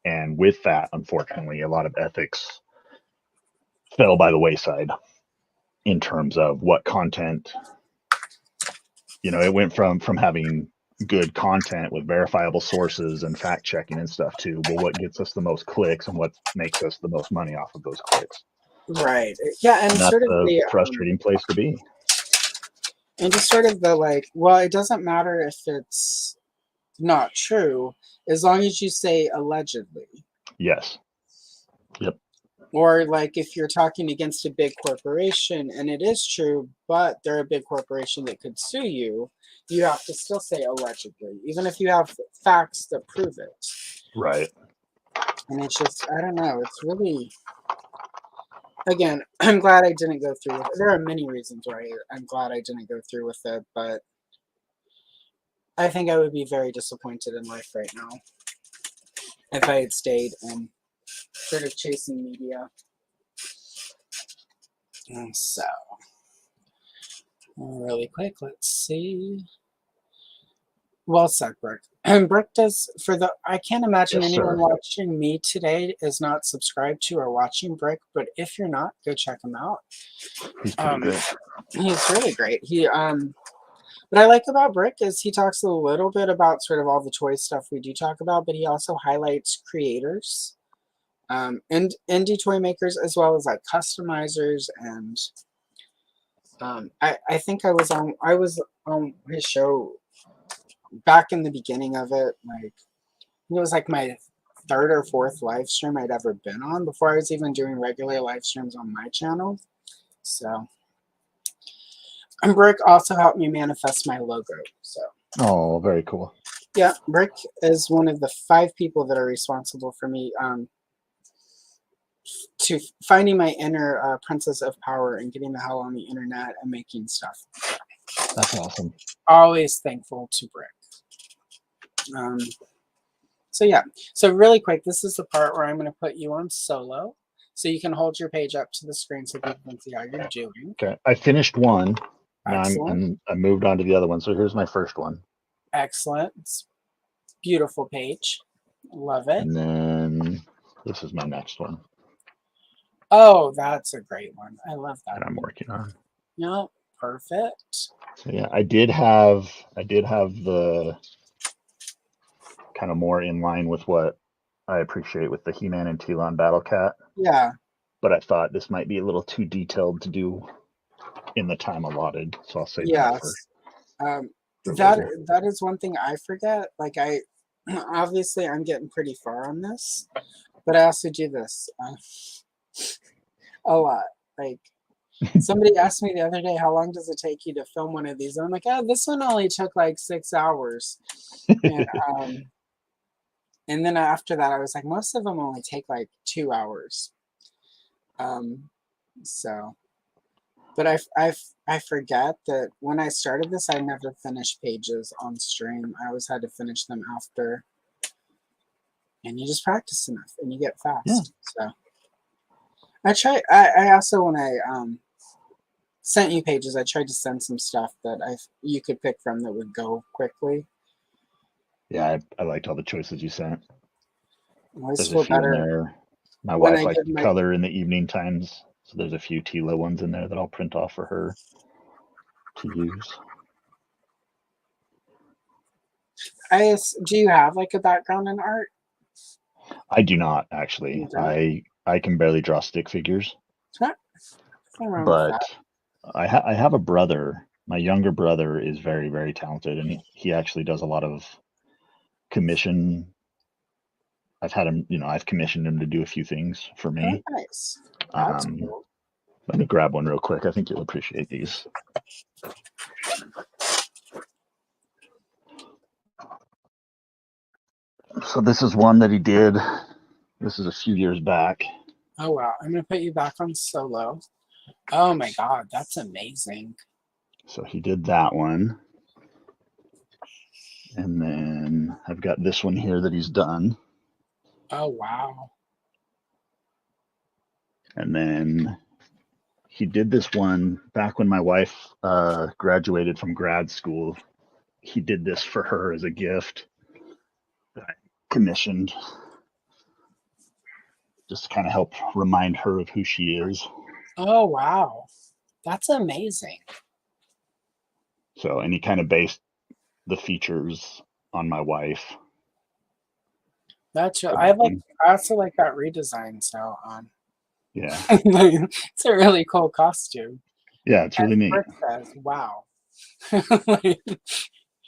And with that, unfortunately, a lot of ethics fell by the wayside in terms of what content, it went from having good content with verifiable sources and fact checking and stuff to, well, what gets us the most clicks and what makes us the most money off of those clicks. right. Yeah, and And that's sort of a the frustrating place to be. and just sort of the like, well, it doesn't matter if it's not true as long as you say allegedly. Yes. Yep. Or like if you're talking against a big corporation and it is true, but they're a big corporation that could sue you, you have to still say allegedly, even if you have facts that prove it. Right. And it's just, I don't know, it's really, again, I'm glad I didn't go through with it. There are many reasons why I'm glad I didn't go through with it, but I think I would be very disappointed in life right now if I had stayed and sort of chasing media. And so, really quick, let's see. Well said, Brooke. And Brooke does I can't imagine Yes, anyone sir. watching me today is not subscribed to or watching Brooke, but if you're not, go check him out. He's pretty Um, great. he's really great. What I like about Brick is he talks a little bit about sort of all the toy stuff we do talk about, but he also highlights creators, and indie toy makers as well as like customizers. And I think I was on his show back in the beginning of it. Like it was like my third or fourth live stream I'd ever been on before I was even doing regular live streams on my channel. So, and Brick also helped me manifest my logo. So. Oh, very cool. Yeah, Brick is one of the 5 people that are responsible for me to finding my inner princess of power and getting the hell on the internet and making stuff. That's awesome. Always thankful to Brick. Um, so yeah, so really quick, this is the part where I'm going to put you on solo, so you can hold your page up to the screen so people can see how you're doing. Okay. I finished one. Now Excellent, I moved on to the other one. So here's my first one. excellent, it's beautiful page, love it. And then this is my next one Oh, that's a great one. I love that. that I'm working on. Yeah, perfect. So yeah, I did have the kind of more in line with what I appreciate with the He-Man and Telon Battle Cat, Yeah. but I thought this might be a little too detailed to do in the time allotted, so I'll save that Yes. Um, for that later. that is one thing I forget. Like I, obviously I'm getting pretty far on this, but I also do this a lot. Like somebody asked me the other day, how long does it take you to film one of these? And I'm like, oh, this one only took like 6 hours. And and then after that, I was like, most of them only take like 2 hours. Um, so, but I forget that when I started this, I never finished pages on stream. I always had to finish them after, and you just practice enough and you get Yeah. fast. So I try. I also when I sent you pages, I tried to send some stuff that you could pick from that would go quickly. Yeah, I liked all the choices you sent. I always There's a feel few in better there. My when wife I likes give to my. color in the evening times, so there's a few Tila ones in there that I'll print off for her to use. Do you have like a background in art? I do not actually. You don't. I can barely draw stick figures, Nothing wrong with but that. I have a brother. My younger brother is very, very talented, and he actually does a lot of commission. I've had him, I've commissioned him to do a few things for Oh, me. nice. That's Um, cool. Let me grab one real quick. I think you'll appreciate these. So this is one that he did. This is a few years back. Oh wow, I'm gonna put you back on solo. Oh my god, that's amazing. So he did that one. And then I've got this one here that he's done. Oh wow. And then he did this one back when my wife graduated from grad school. He did this for her as a gift that I commissioned just to kind of help remind her of who she is. Oh wow. That's amazing. So, and he kind of based the features on my wife. That's For I that like one. I also like that redesign, so Yeah. it's a really cool costume. Yeah, it's really As neat. Rick says, wow. Like,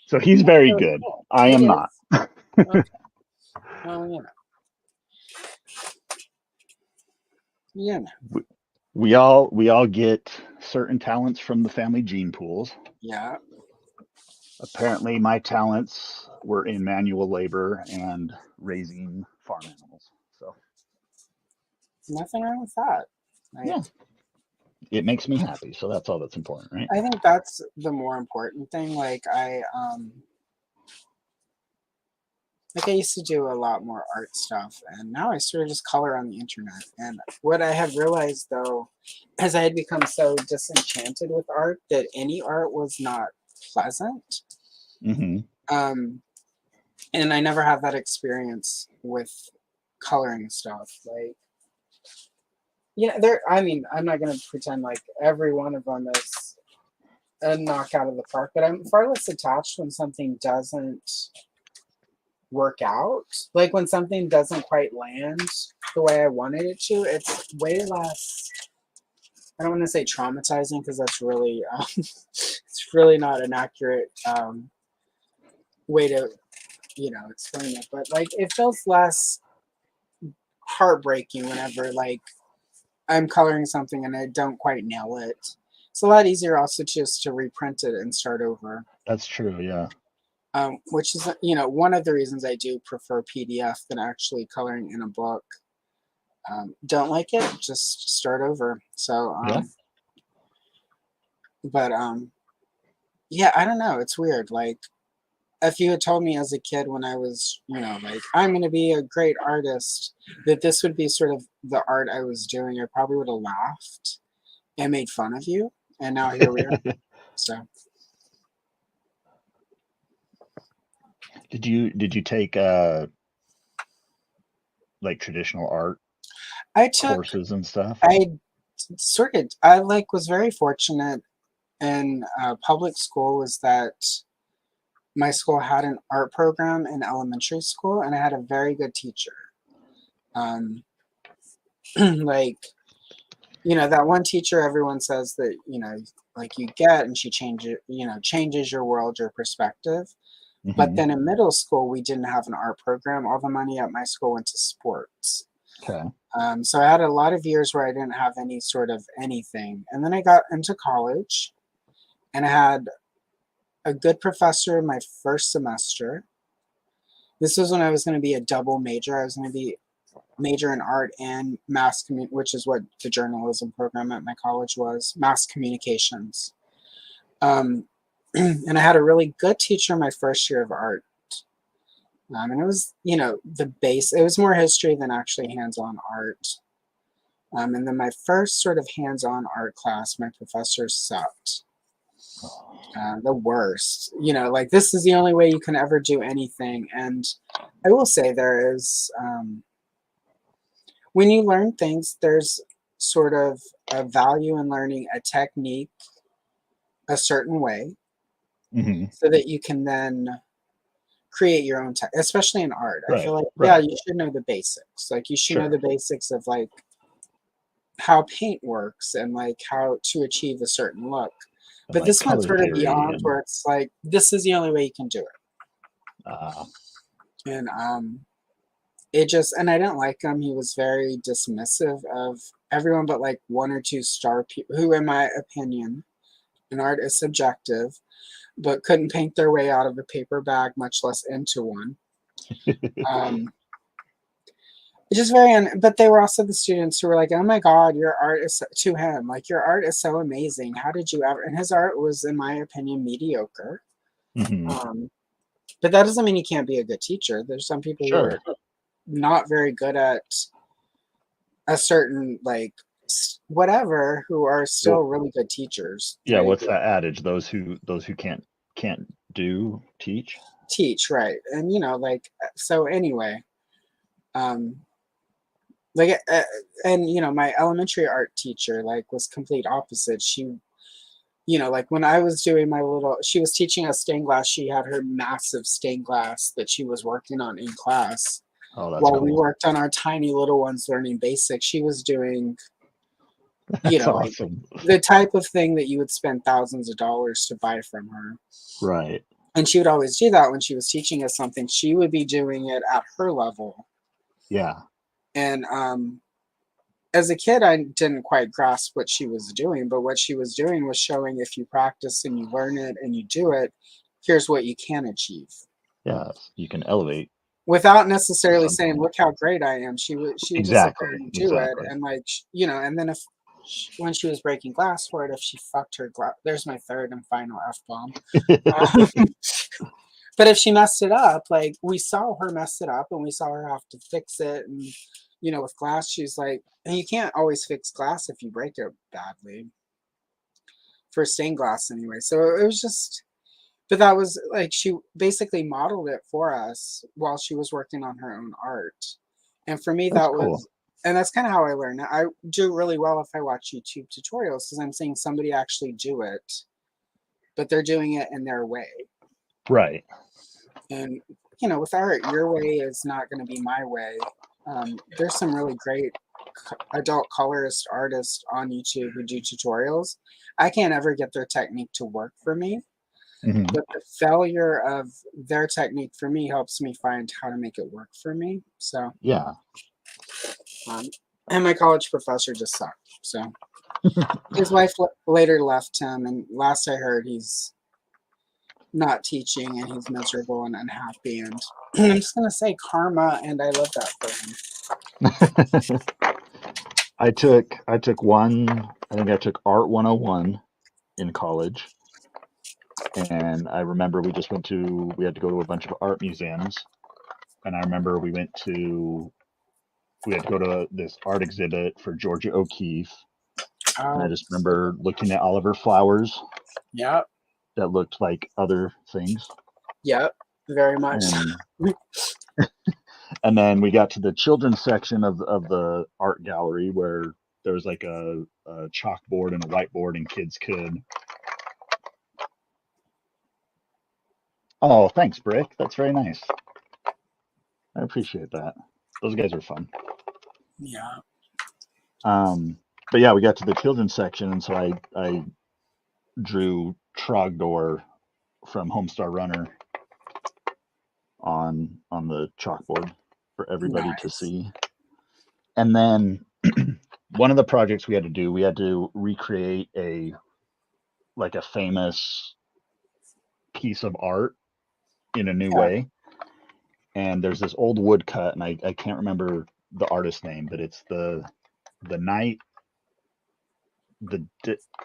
So he's that's very really good. cool. I It am is. not. Okay. Well, you know. You know. We all get certain talents from the family gene pools. Yeah. Apparently, my talents were in manual labor and raising farm animals. So Nothing wrong with that. Like yeah, it makes me happy. So that's all that's important, right? I think that's the more important thing. Like I used to do a lot more art stuff, and now I sort of just color on the internet. And what I have realized though, as I had become so disenchanted with art that any art was not pleasant. Mm-hmm. Um, and I never had that experience with coloring stuff. Like, yeah, there. I mean, I'm not gonna pretend like every one of them is a knock out of the park, but I'm far less attached when something doesn't work out. Like when something doesn't quite land the way I wanted it to, it's way less. I don't want to say traumatizing because that's really, it's really not an accurate way to, explain it. But like it feels less heartbreaking whenever like I'm coloring something and I don't quite nail it. It's a lot easier also just to reprint it and start over. That's true. Yeah. Which is, one of the reasons I do prefer PDF than actually coloring in a book. Don't like it, just start over. So, Yeah. but yeah, I don't know. It's weird. Like, if you had told me as a kid when I was, like, I'm going to be a great artist, that this would be sort of the art I was doing, I probably would have laughed and made fun of you. And now here we are. So, Did you take like traditional art I took, courses and stuff? I I like was very fortunate in public school was that my school had an art program in elementary school and I had a very good teacher. Um, like, that one teacher everyone says that, like you get and she changes your world, your perspective. But Mm-hmm. then in middle school, we didn't have an art program. All the money at my school went to sports. Okay. So I had a lot of years where I didn't have any sort of anything. And then I got into college and I had a good professor in my first semester. This was when I was going to be a double major. I was going to be major in art and which is what the journalism program at my college was, mass communications. Um, and I had a really good teacher my first year of art. And it was, the base, it was more history than actually hands-on art. And then my first sort of hands-on art class, my professor sucked. The worst. Like this is the only way you can ever do anything. And I will say there is, when you learn things, there's sort of a value in learning a technique a certain way Mm-hmm. so that you can then create your own especially in art. I Right. feel like, yeah, Right. you should know the basics. Like you should know Sure. the basics of like how paint works and like how to achieve a certain look. And But like this went color sort of theory beyond and where it's like this is the only way you can do it. uh, And it just and I didn't like him. He was very dismissive of everyone but like one or two star people who, in my opinion, an art is subjective, but couldn't paint their way out of a paper bag, much less into one. Um, just but they were also the students who were like, "Oh my God, your art is to him like your art is so amazing. How did you ever?" And his art was, in my opinion, mediocre. Hmm. Um, but that doesn't mean he can't be a good teacher. There's some people who Sure. are not very good at a certain whatever who are still Well, really good teachers. yeah. Right? What's that adage? Those who can't do teach. Teach right, and so anyway, um, like and my elementary art teacher was complete opposite. She like when I was doing she was teaching us stained glass. She had her massive stained glass that she was working on in class. Oh, that's While we cool. worked on our tiny little ones learning basics, she was doing, That's like awesome. the type of thing that you would spend thousands of dollars to buy from her. Right. And she would always do that when she was teaching us something. She would be doing it at her level. Yeah. And as a kid, I didn't quite grasp what she was doing, but what she was doing was showing if you practice and you learn it and you do it, here's what you can achieve. Yeah. You can elevate Without necessarily saying, something. "Look how great I am," she would just sit there Exactly. and do it, Exactly. and and then when she was breaking glass for it, if she fucked her glass, there's my third and final f bomb. Um, but if she messed it up, we saw her mess it up, and we saw her have to fix it, and with glass, she's like, and you can't always fix glass if you break it badly for stained glass anyway. So it was just but that was she basically modeled it for us while she was working on her own art. And for me, That's cool. and that's kind of how I learn. I do really well if I watch YouTube tutorials because I'm seeing somebody actually do it, but they're doing it in their way. Right. And, with art, your way is not going to be my way. There's some really great adult colorist artists on YouTube who do tutorials. I can't ever get their technique to work for me. Hmm. But the failure of their technique for me helps me find how to make it work for me. So, Yeah. um, and my college professor just sucked. So his wife later left him, and last I heard, he's not teaching and he's miserable and unhappy. And I'm just gonna say karma, and I love that for him. I took one. I think I took Art 101 in college, and I remember we had to go to a bunch of art museums, and I remember we had to go to this art exhibit for Georgia O'Keeffe, and I Oh, just remember looking at all of her flowers yep, that looked like other things, yep, very much. and and then we got to the children's section of the art gallery where there was like a chalkboard and a whiteboard, and kids could. Oh, thanks, Brick. That's very nice. I appreciate that. Those guys are fun. Yeah. Um, but yeah, we got to the children's section, and so I drew Trogdor from Homestar Runner on the chalkboard for everybody to Nice. see. And then one of the projects we had to recreate a famous piece of art in a new Yeah. way. And there's this old woodcut, and I can't remember the artist name, but it's the night the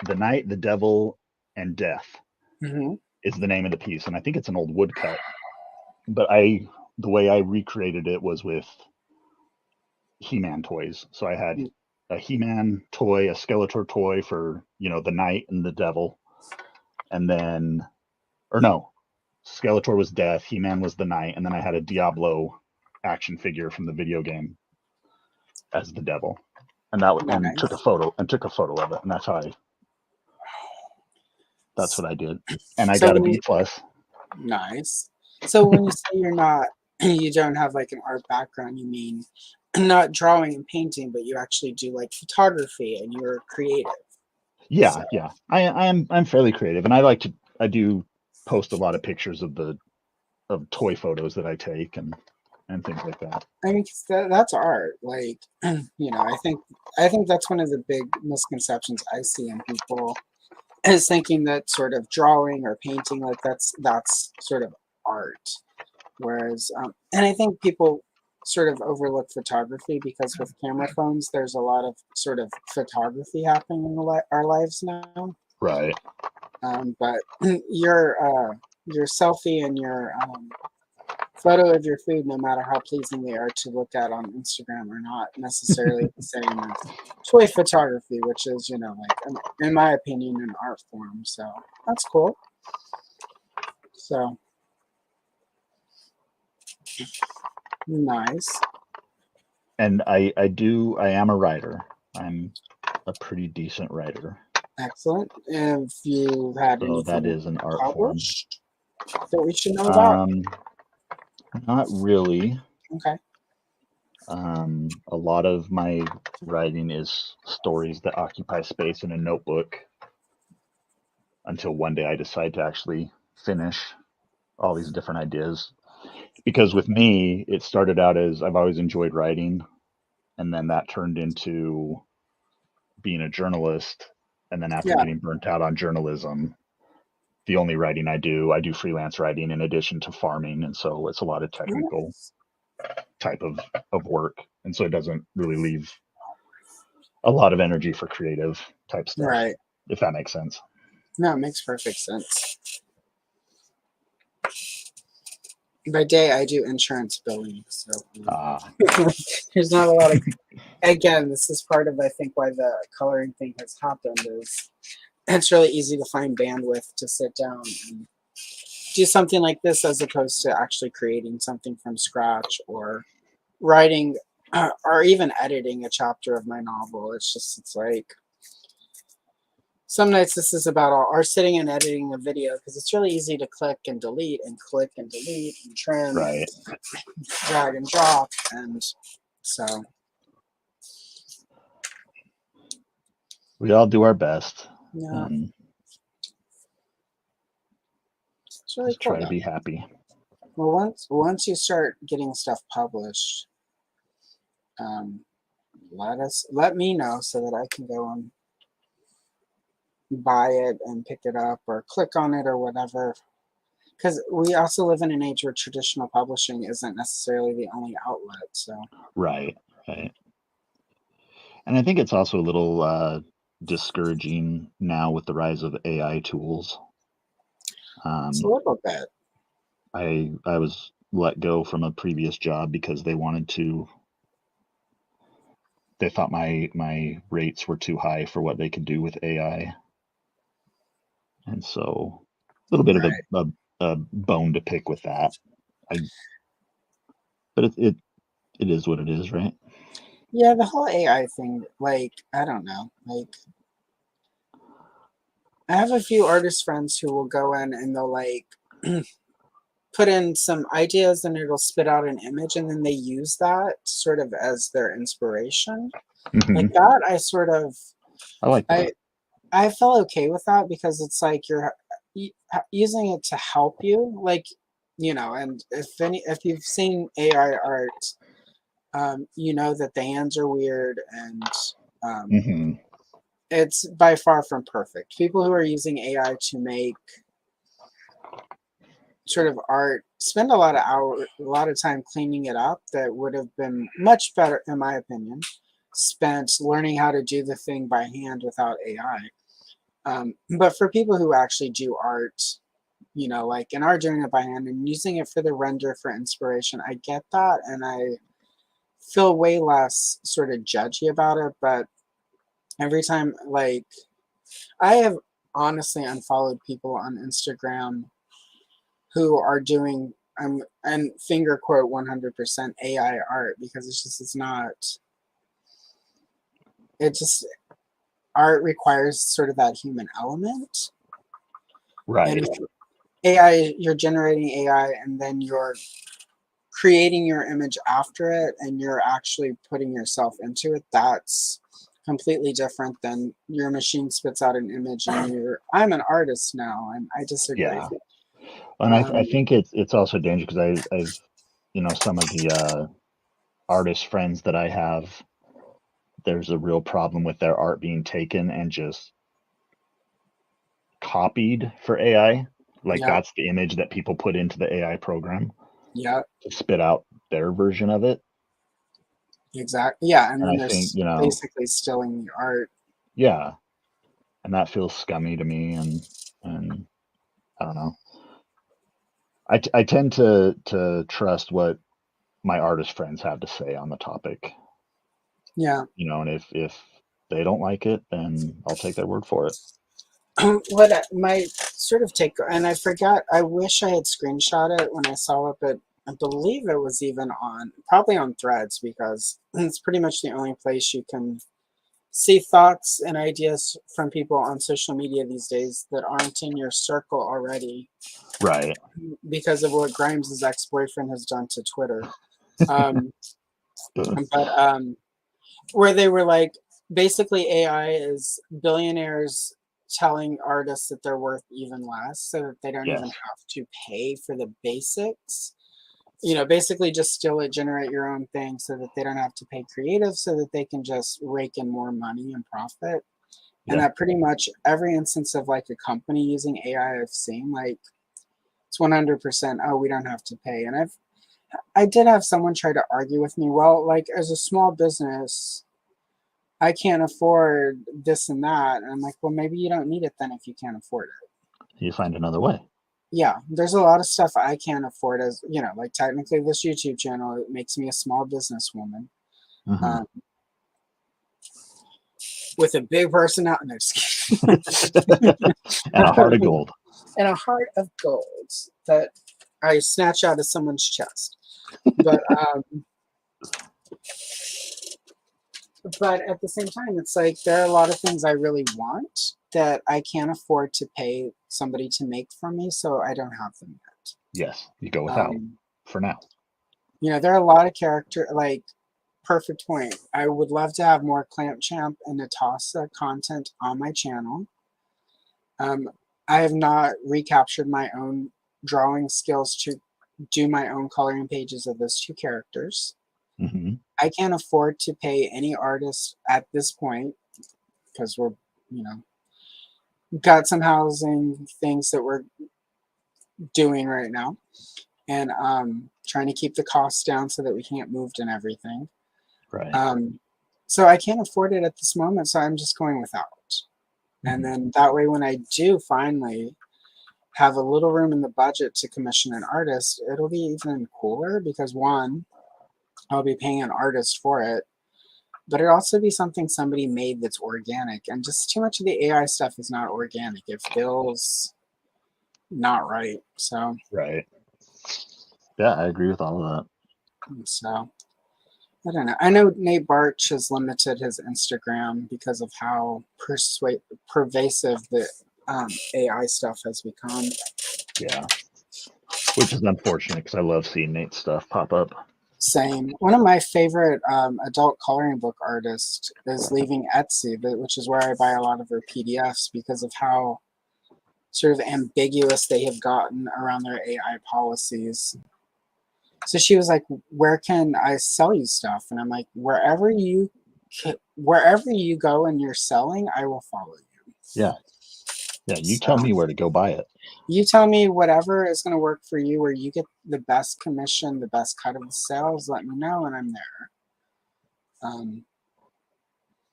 the night, the devil, and death Hmm. is the name of the piece, and I think it's an old woodcut. But the way I recreated it was with He-Man toys. So I had a He-Man toy, a Skeletor toy for the knight and the devil, and then or no, Skeletor was death, He-Man was the knight, and then I had a Diablo action figure from the video game as the devil, and Nice. took a photo of it, and that's what I did, and I So got a when you B plus. Nice. So when you say you don't have an art background, you mean not drawing and painting, but you actually do photography and you're creative. So, Yeah, yeah. I'm fairly creative, and I do post a lot of pictures of toy photos that I take and things like that. I mean, 'cause that's art. I think that's one of the big misconceptions I see in people is thinking that sort of drawing or painting that's sort of art. Whereas, and I think people sort of overlook photography because with camera phones, there's a lot of sort of photography happening in our lives now. Right. But your selfie and your photo of your food, no matter how pleasing they are to look at on Instagram, are not necessarily the same as toy photography, which is, like, in my opinion, an art form. So that's cool. So nice. And I am a writer. I'm a pretty decent writer. Excellent. Have you had So that anything is an art form. published that we should know about? Not really. Okay. A lot of my writing is stories that occupy space in a notebook until one day I decide to actually finish all these different ideas. Because with me, it started out as I've always enjoyed writing, and then that turned into being a journalist. And then after Yeah. getting burnt out on journalism, the only writing I do freelance writing in addition to farming. And so it's a lot of technical type of work. And so it doesn't really leave a lot of energy for creative type stuff, Right. if that makes sense. No, it makes perfect sense. By day, I do insurance billing, so there's not a lot of. Again, this is part of, I think, why the coloring thing has happened. Is it's really easy to find bandwidth to sit down and do something like this, as opposed to actually creating something from scratch or writing or even editing a chapter of my novel. It's like some nights this is about our sitting and editing a video because it's really easy to click and delete and trim Right. and drag and drop, and so We all do our best. yeah, it's really Just cool try to though. be happy. Well, once you start getting stuff published, um, let me know so that I can go and buy it and pick it up or click on it or whatever. Because we also live in an age where traditional publishing isn't necessarily the only outlet. So Right. And I think it's also a little discouraging now with the rise of AI tools. it's a Um, little bit. I was let go from a previous job because they thought my rates were too high for what they could do with AI. And so a little bit of Right. a bone to pick with that. But it is what it is, right? Yeah, the whole AI thing, like, I don't know. Like, I have a few artist friends who will go in and they'll like put in some ideas and it'll spit out an image and then they use that sort of as their inspiration. Like Hmm. that, I sort of I like I that. I felt okay with that because it's like you're using it to help you, like, and if you've seen AI art, you know that the hands are weird and um, Hmm. it's by far from perfect. People who are using AI to make sort of art spend a lot of time cleaning it up that would have been much better, in my opinion, spent learning how to do the thing by hand without AI. But for people who actually do art, like, and are doing it by hand and using it for the render for inspiration, I get that, and I feel way less sort of judgy about it. But every time, like, I have honestly unfollowed people on Instagram who are doing and finger quote 100% AI art because it's not it just art requires sort of that human element. And Right. if AI, you're generating AI and then you're creating your image after it and you're actually putting yourself into it, that's completely different than your machine spits out an image and I'm an artist now, and I disagree. Yeah. And I um, think it's also dangerous because I've some of the artist friends that I have, there's a real problem with their art being taken and just copied for AI. Like yeah, that's the image that people put into the AI program. Yeah, to spit out their version of it. exactly. Yeah, and And then I they're think, you know, basically stealing the art. yeah, and that feels scummy to me. And I don't know. I tend to trust what my artist friends have to say on the topic, Yeah. you know, and if they don't like it, then I'll take their word for it. My sort of take, and I forgot, I wish I had screenshot it when I saw it, but I believe it was even on, probably on Threads, because it's pretty much the only place you can see thoughts and ideas from people on social media these days that aren't in your circle already Right. because of what Grimes' ex-boyfriend has done to Twitter. Um, but where they were like, basically AI is billionaires telling artists that they're worth even less so that they don't even Yes. have to pay for the basics. You know, basically just steal it, generate your own thing so that they don't have to pay creative so that they can just rake in more money and profit. And Yeah. that pretty much every instance of like a company using AI I've seen, like it's 100%, oh, we don't have to pay. And I did have someone try to argue with me, well, like as a small business, I can't afford this and that. And I'm like, well, maybe you don't need it then if you can't afford it. You find another way. Yeah, there's a lot of stuff I can't afford as, you know, like technically this YouTube channel, it makes me a small businesswoman Hmm. um, with a big personality. No, just kidding. And a heart of gold. And a heart of gold that I snatch out of someone's chest. But but at the same time, it's like there are a lot of things I really want that I can't afford to pay somebody to make for me, so I don't have them yet. Yes, you go without Um, for now. you know, there are a lot of character like perfect point. I would love to have more Clamp Champ and Natasa content on my channel. Um, I have not recaptured my own drawing skills to do my own coloring pages of those two characters. Hmm. I can't afford to pay any artist at this point because we're, you know, got some housing things that we're doing right now and trying to keep the costs down so that we can get moved and everything. Right. Um, so I can't afford it at this moment, so I'm just going without. And Hmm. then that way, when I do finally have a little room in the budget to commission an artist, it'll be even cooler because one, I'll be paying an artist for it, but it also be something somebody made that's organic. And just too much of the AI stuff is not organic. It feels not right. Right. Yeah, I agree with all of So I don't know. I know Nate Barch has limited his Instagram because of how pervasive the AI stuff has become. that. Yeah, which is unfortunate because I love seeing Nate's stuff pop up. Same. One of my favorite adult coloring book artists is leaving Etsy, which is where I buy a lot of her PDFs because of how sort of ambiguous they have gotten around their AI policies. So she was like, "Where can I sell you stuff?" And I'm like, wherever you go and you're selling, I will follow you." Yeah. Yeah. You tell So me where to go buy it. you tell me whatever is going to work for you, where you get the best commission, the best cut of the sales. Let me know, and I'm there. Um,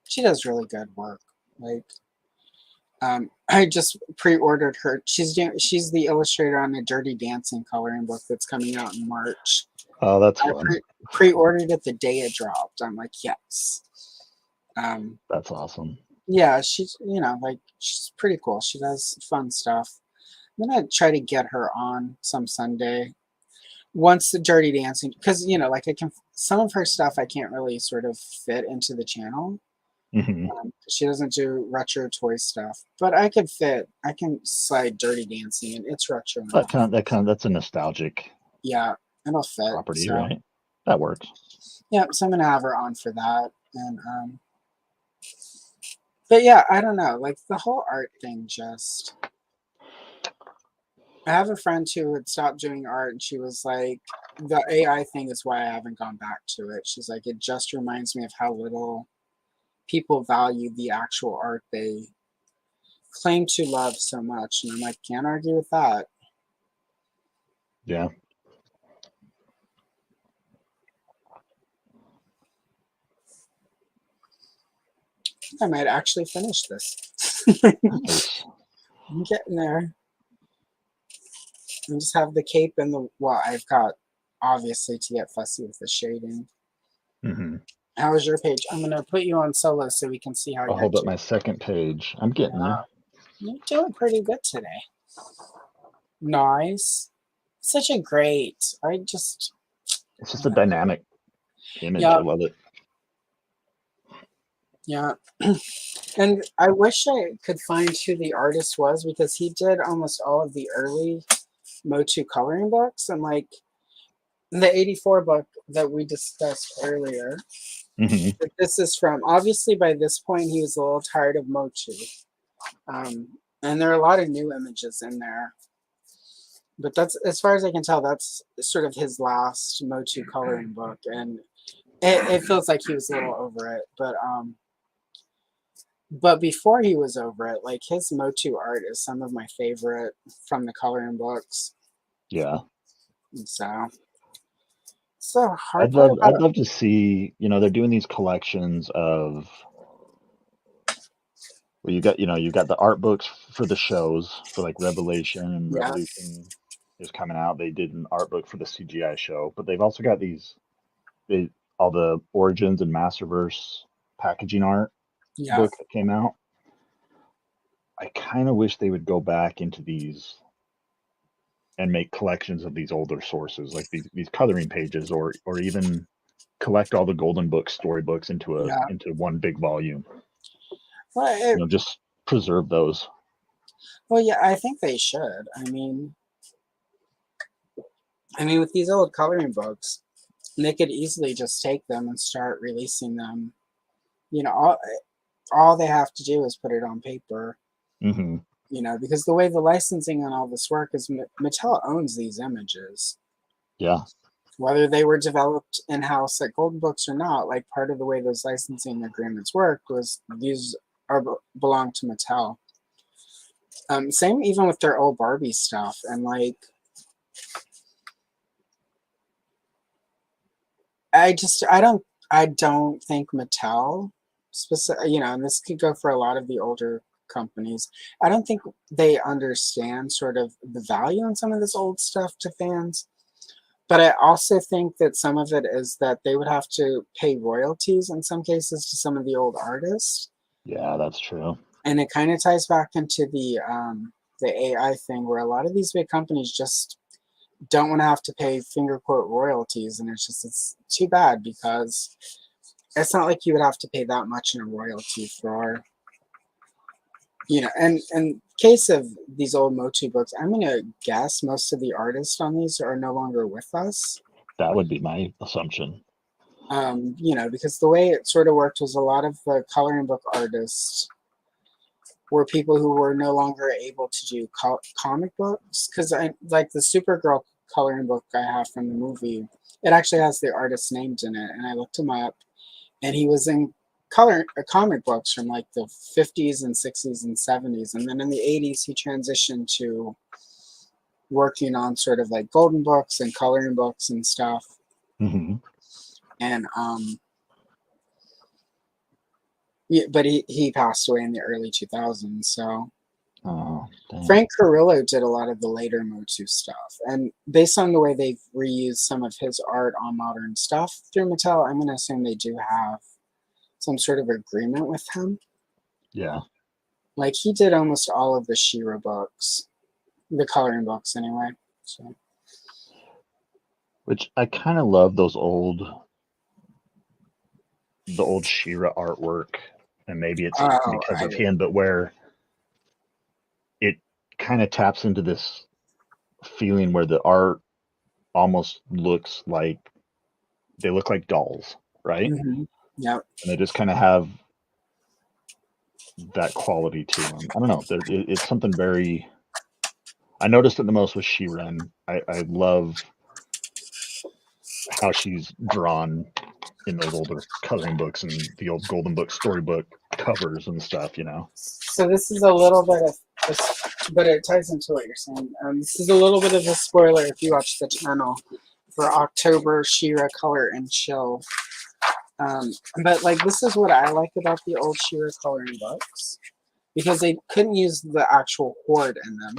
she does really good work. Like I just pre-ordered her. She's the illustrator on the Dirty Dancing coloring book that's coming out in March. Oh, that's I fun. pre-ordered it the day it dropped. I'm like, yes. Um, That's awesome. yeah, she's like she's pretty cool. She does fun stuff. I'm gonna try to get her on some Sunday once the Dirty Dancing because like I can some of her stuff I can't really sort of fit into the channel. Hmm. She doesn't do retro toy stuff, but I could fit. I can slide Dirty Dancing, and it's retro enough. That's a nostalgic Yeah, it'll fit. property, So right? That works. yeah, so I'm gonna have her on for that, and but yeah, I don't know, like the whole art thing. Just I have a friend who had stopped doing art, and she was like, the AI thing is why I haven't gone back to it. She's like, it just reminds me of how little people value the actual art they claim to love so much, and I'm like, can't argue with that. Yeah. think I might actually finish this. Nice. I'm getting there. And just have the cape and the, well, I've got obviously to get fussy with the shading. Hmm. How was your page? I'm gonna put you on solo so we can see how I'll you're hold up doing. my second page. I'm getting Yeah, there. you're doing pretty good today. Nice. Such a great. It's just a dynamic image. I Yeah, love it. yeah. And I wish I could find who the artist was because he did almost all of the early MOTU coloring books. And like the 84 book that we discussed earlier, Hmm. that this is from, obviously by this point he was a little tired of MOTU. And there are a lot of new images in there. But that's, as far as I can tell, that's sort of his last MOTU coloring book. And it feels like he was a little over it. But before he was over it, like his MOTU art is some of my favorite from the coloring books. Yeah. And so hard I'd part love about I'd it. love to see, they're doing these collections of where you've got the art books for the shows for like Revelation and Yeah, Revolution is coming out. They did an art book for the CGI show, but they've also got all the Origins and Masterverse packaging art yeah, book that came out. I kind of wish they would go back into these and make collections of these older sources, like these coloring pages, or even collect all the Golden Book storybooks yeah. into one big volume. Well, Just preserve those. well, yeah, I think they should. I mean, with these old coloring books, they could easily just take them and start releasing them. You know, all they have to do is put it on paper. Hmm. Because the way the licensing on all this work is, Mattel owns these images. Yeah, Whether they were developed in house at Golden Books or not, like part of the way those licensing agreements work was these are belong to Mattel. Same even with their old Barbie stuff, and like I don't think Mattel specific, and this could go for a lot of the older companies. I don't think they understand sort of the value in some of this old stuff to fans. But I also think that some of it is that they would have to pay royalties in some cases to some of the old artists, yeah, that's true. and it kind of ties back into the AI thing where a lot of these big companies just don't want to have to pay finger quote royalties, and it's too bad because it's not like you would have to pay that much in a royalty for and in case of these old MOTU books, I'm gonna guess most of the artists on these are no longer with us. That would be my assumption. Because the way it sort of worked was a lot of the coloring book artists were people who were no longer able to do comic books. Because I like the Supergirl coloring book I have from the movie. It actually has the artist's names in it, and I looked him up, and he was in comic books from like the 50s and 60s and 70s, and then in the 80s he transitioned to working on sort of like golden books and coloring books and stuff. Hmm. And yeah, but he passed away in the early 2000s. So Oh, dang. Frank Carrillo did a lot of the later MOTU stuff, and based on the way they've reused some of his art on modern stuff through Mattel, I'm going to assume they do have some sort of agreement with him. Yeah. Like he did almost all of the She-Ra books, the coloring books anyway. So Which I kind of love the old Shira artwork, and maybe it's oh, because I of do. him, but where it kind of taps into this feeling where the art almost looks like they look like dolls, right? Yep. And they just kind of have that quality to them. I don't know. It's something very. I noticed it the most with Shira, and I love how she's drawn in those older coloring books and the old Golden Book storybook covers and stuff. So this is a little bit of, but it ties into what you're saying. This is a little bit of a spoiler if you watch the channel for October She-Ra Color and Chill. But like this is what I like about the old She-Ra coloring books because they couldn't use the actual horde in them.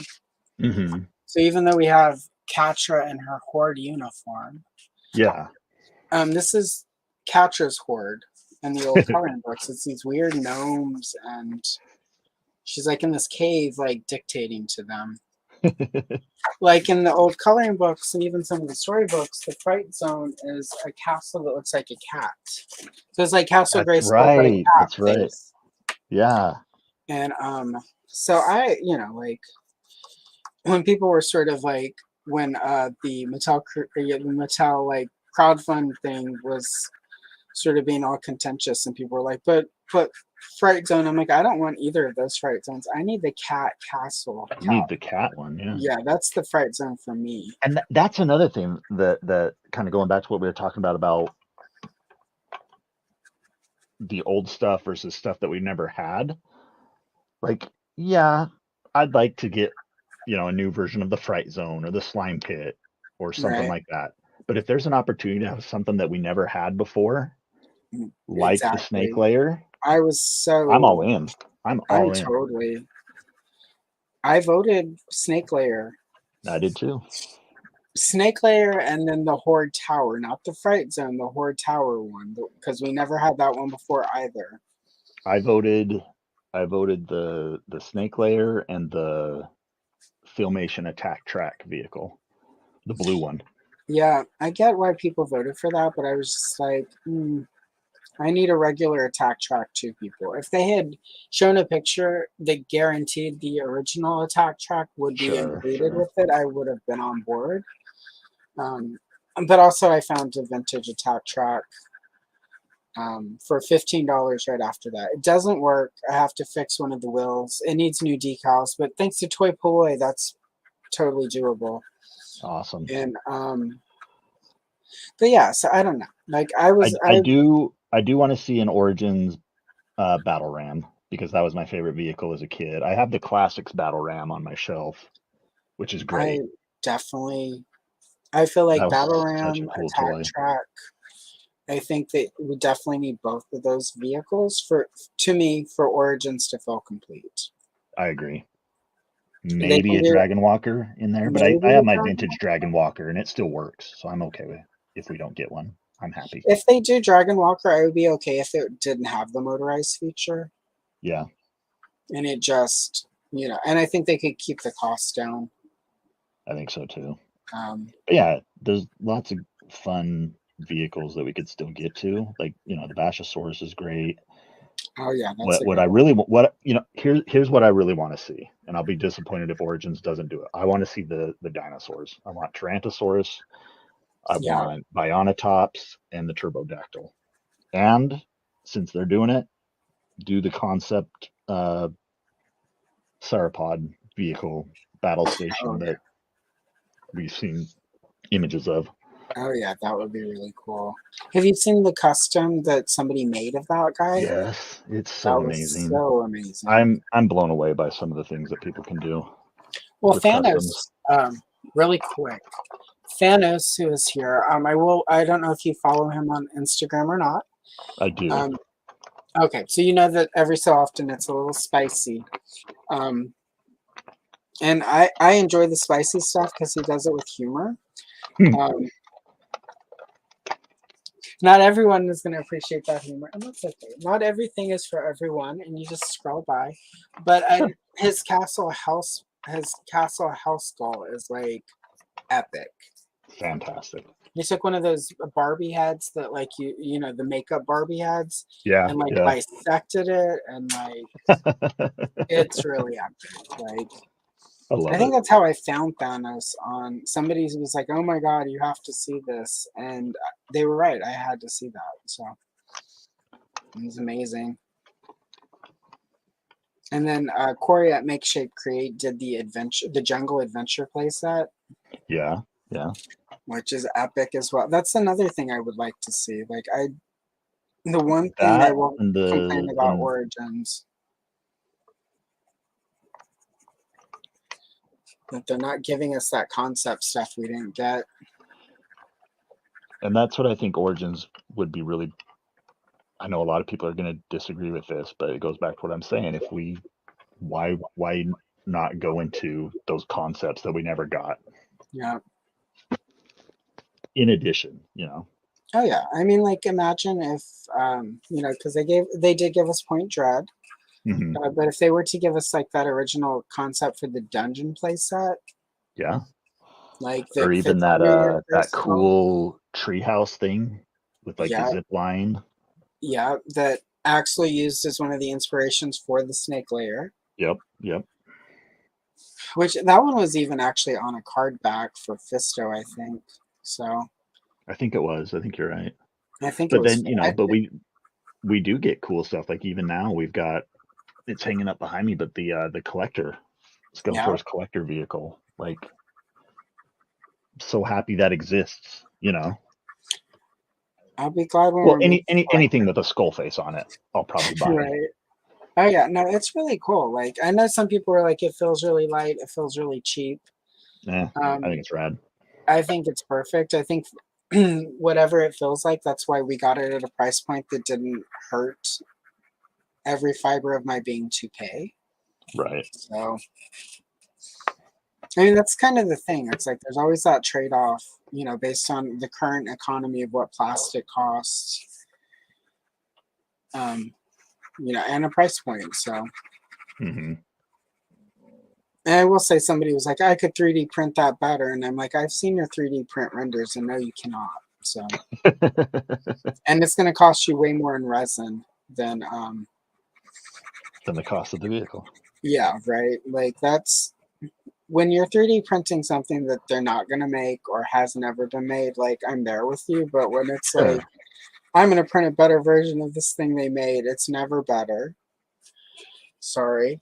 Hmm. So even though we have Catra in her horde uniform, Yeah. this is Catra's horde in the old coloring books. It's these weird gnomes, and she's like in this cave, like dictating to them. Like in the old coloring books and even some of the storybooks, the fright zone is a castle that looks like a cat. So it's like Castle That's Grayskull, but a right. cat That's right. face. Yeah. And so I, like when people were sort of like when the Mattel like crowdfund thing was sort of being all contentious, and people were like, but Fright Zone. I'm like, I don't want either of those Fright Zones. I need the cat castle. You need the cat one. Yeah. Yeah, that's the Fright Zone for me. And that's another thing that kind of going back to what we were talking about the old stuff versus stuff that we never had. Like, yeah, I'd like to get, a new version of the Fright Zone or the Slime Pit or something Right. like that. But if there's an opportunity to have something that we never had before, like the Exactly. snake layer, I was so. I'm all in. I'm all in. Totally. I voted Snake Layer. I did too. Snake Layer and then the Horde Tower, not the Fright Zone, the Horde Tower one, because we never had that one before either. I voted the snake layer and the Filmation attack track vehicle, the blue one. Yeah, I get why people voted for that, but I was just like, I need a regular attack track too, people. If they had shown a picture that guaranteed the original attack track would be included with it, I would have been on board. But also I found a vintage attack track for $15 right after that. It doesn't work. I have to fix one of the wheels. It needs new decals, but thanks to Toy Polloi, that's totally doable. Awesome. And but yeah, so I don't know. Like I do want to see an Origins battle ram because that was my favorite vehicle as a kid. I have the classics battle ram on my shelf, which is great. I feel like that was battle such a ram, cool attack toy. track. I think that we definitely need both of those vehicles for Origins to feel complete. I agree. Maybe a Dragon Walker in there, but I have my vintage Dragon Walker and it still works, so I'm okay with if we don't get one. I'm happy. If they do Dragon Walker, I would be okay if it didn't have the motorized feature. Yeah. And it just, and I think they could keep the costs down. I think so too. But yeah, there's lots of fun vehicles that we could still get to. Like, the Bashosaurus is great. Oh yeah, here's what I really want to see, and I'll be disappointed if Origins doesn't do it. I want to see the dinosaurs. I want Tyrannosaurus. I want Bionatops and the Turbodactyl. And since they're doing it, do the concept sauropod vehicle battle station that we've seen images of. Oh yeah, that would be really cool. Have you seen the custom that somebody made of that guy? Yes, it's so amazing. So amazing. I'm blown away by some of the things that people can do. Well, Thanos, really quick. Thanos, who is here, I don't know if you follow him on Instagram or not. I do. Okay, so you know that every so often it's a little spicy. And I enjoy the spicy stuff because he does it with humor. Not everyone is going to appreciate that humor, and that's okay. Not everything is for everyone, and you just scroll by. But his castle house skull is like epic. Fantastic. He took one of those Barbie heads that, like the makeup Barbie heads, yeah, and dissected it, and it's really epic. Like, I think that's how I found Thanos. On somebody was like, "Oh my god, you have to see this," and they were right. I had to see that. So it was amazing. And then Corey at Make Shape Create did the Jungle Adventure playset. Yeah. Which is epic as well. That's another thing I would like to see. The one thing I won't complain about Origins. That they're not giving us that concept stuff we didn't get. And that's what I think Origins would be really I know a lot of people are going to disagree with this, but it goes back to what I'm saying. Why not go into those concepts that we never got? Yeah. In addition, you know. Oh yeah. I mean, like, imagine if, because they did give us Point Dread, Hmm. but if they were to give us like that original concept for the dungeon playset, Yeah. like Or that even fits under your that personal, cool treehouse thing with like the yeah, zip line. yeah, that actually used as one of the inspirations for the snake layer, Yep. Yep. which that one was even actually on a card back for Fisto, I think. So I think it was. I think you're right. I think it But was. then, but we do get cool stuff. Like even now we've got, it's hanging up behind me, but the collector, Yeah, Skeletor's collector vehicle. Like, so happy that exists, you know. I'll be glad when Well, we're moving like anything with a skull face on it, I'll probably buy. right. Oh yeah, no, it's really cool. Like I know some people are like, it feels really light, it feels really cheap. Yeah, I think Um, it's rad. I think it's perfect. I think whatever it feels like, that's why we got it at a price point that didn't hurt every fiber of my being to pay. Right. So I mean that's kind of the thing. It's like there's always that trade-off, based on the current economy of what plastic costs, um, and a price point. So Hmm. and I will say somebody was like, I could 3D print that better. And I'm like, I've seen your 3D print renders and no, you cannot. So, and it's going to cost you way more in resin than, Than the cost of the vehicle. yeah, right. Like that's when you're 3D printing something that they're not going to make or has never been made, like I'm there with you. But when it's like, Sure. I'm going to print a better version of this thing they made, it's never better. Sorry.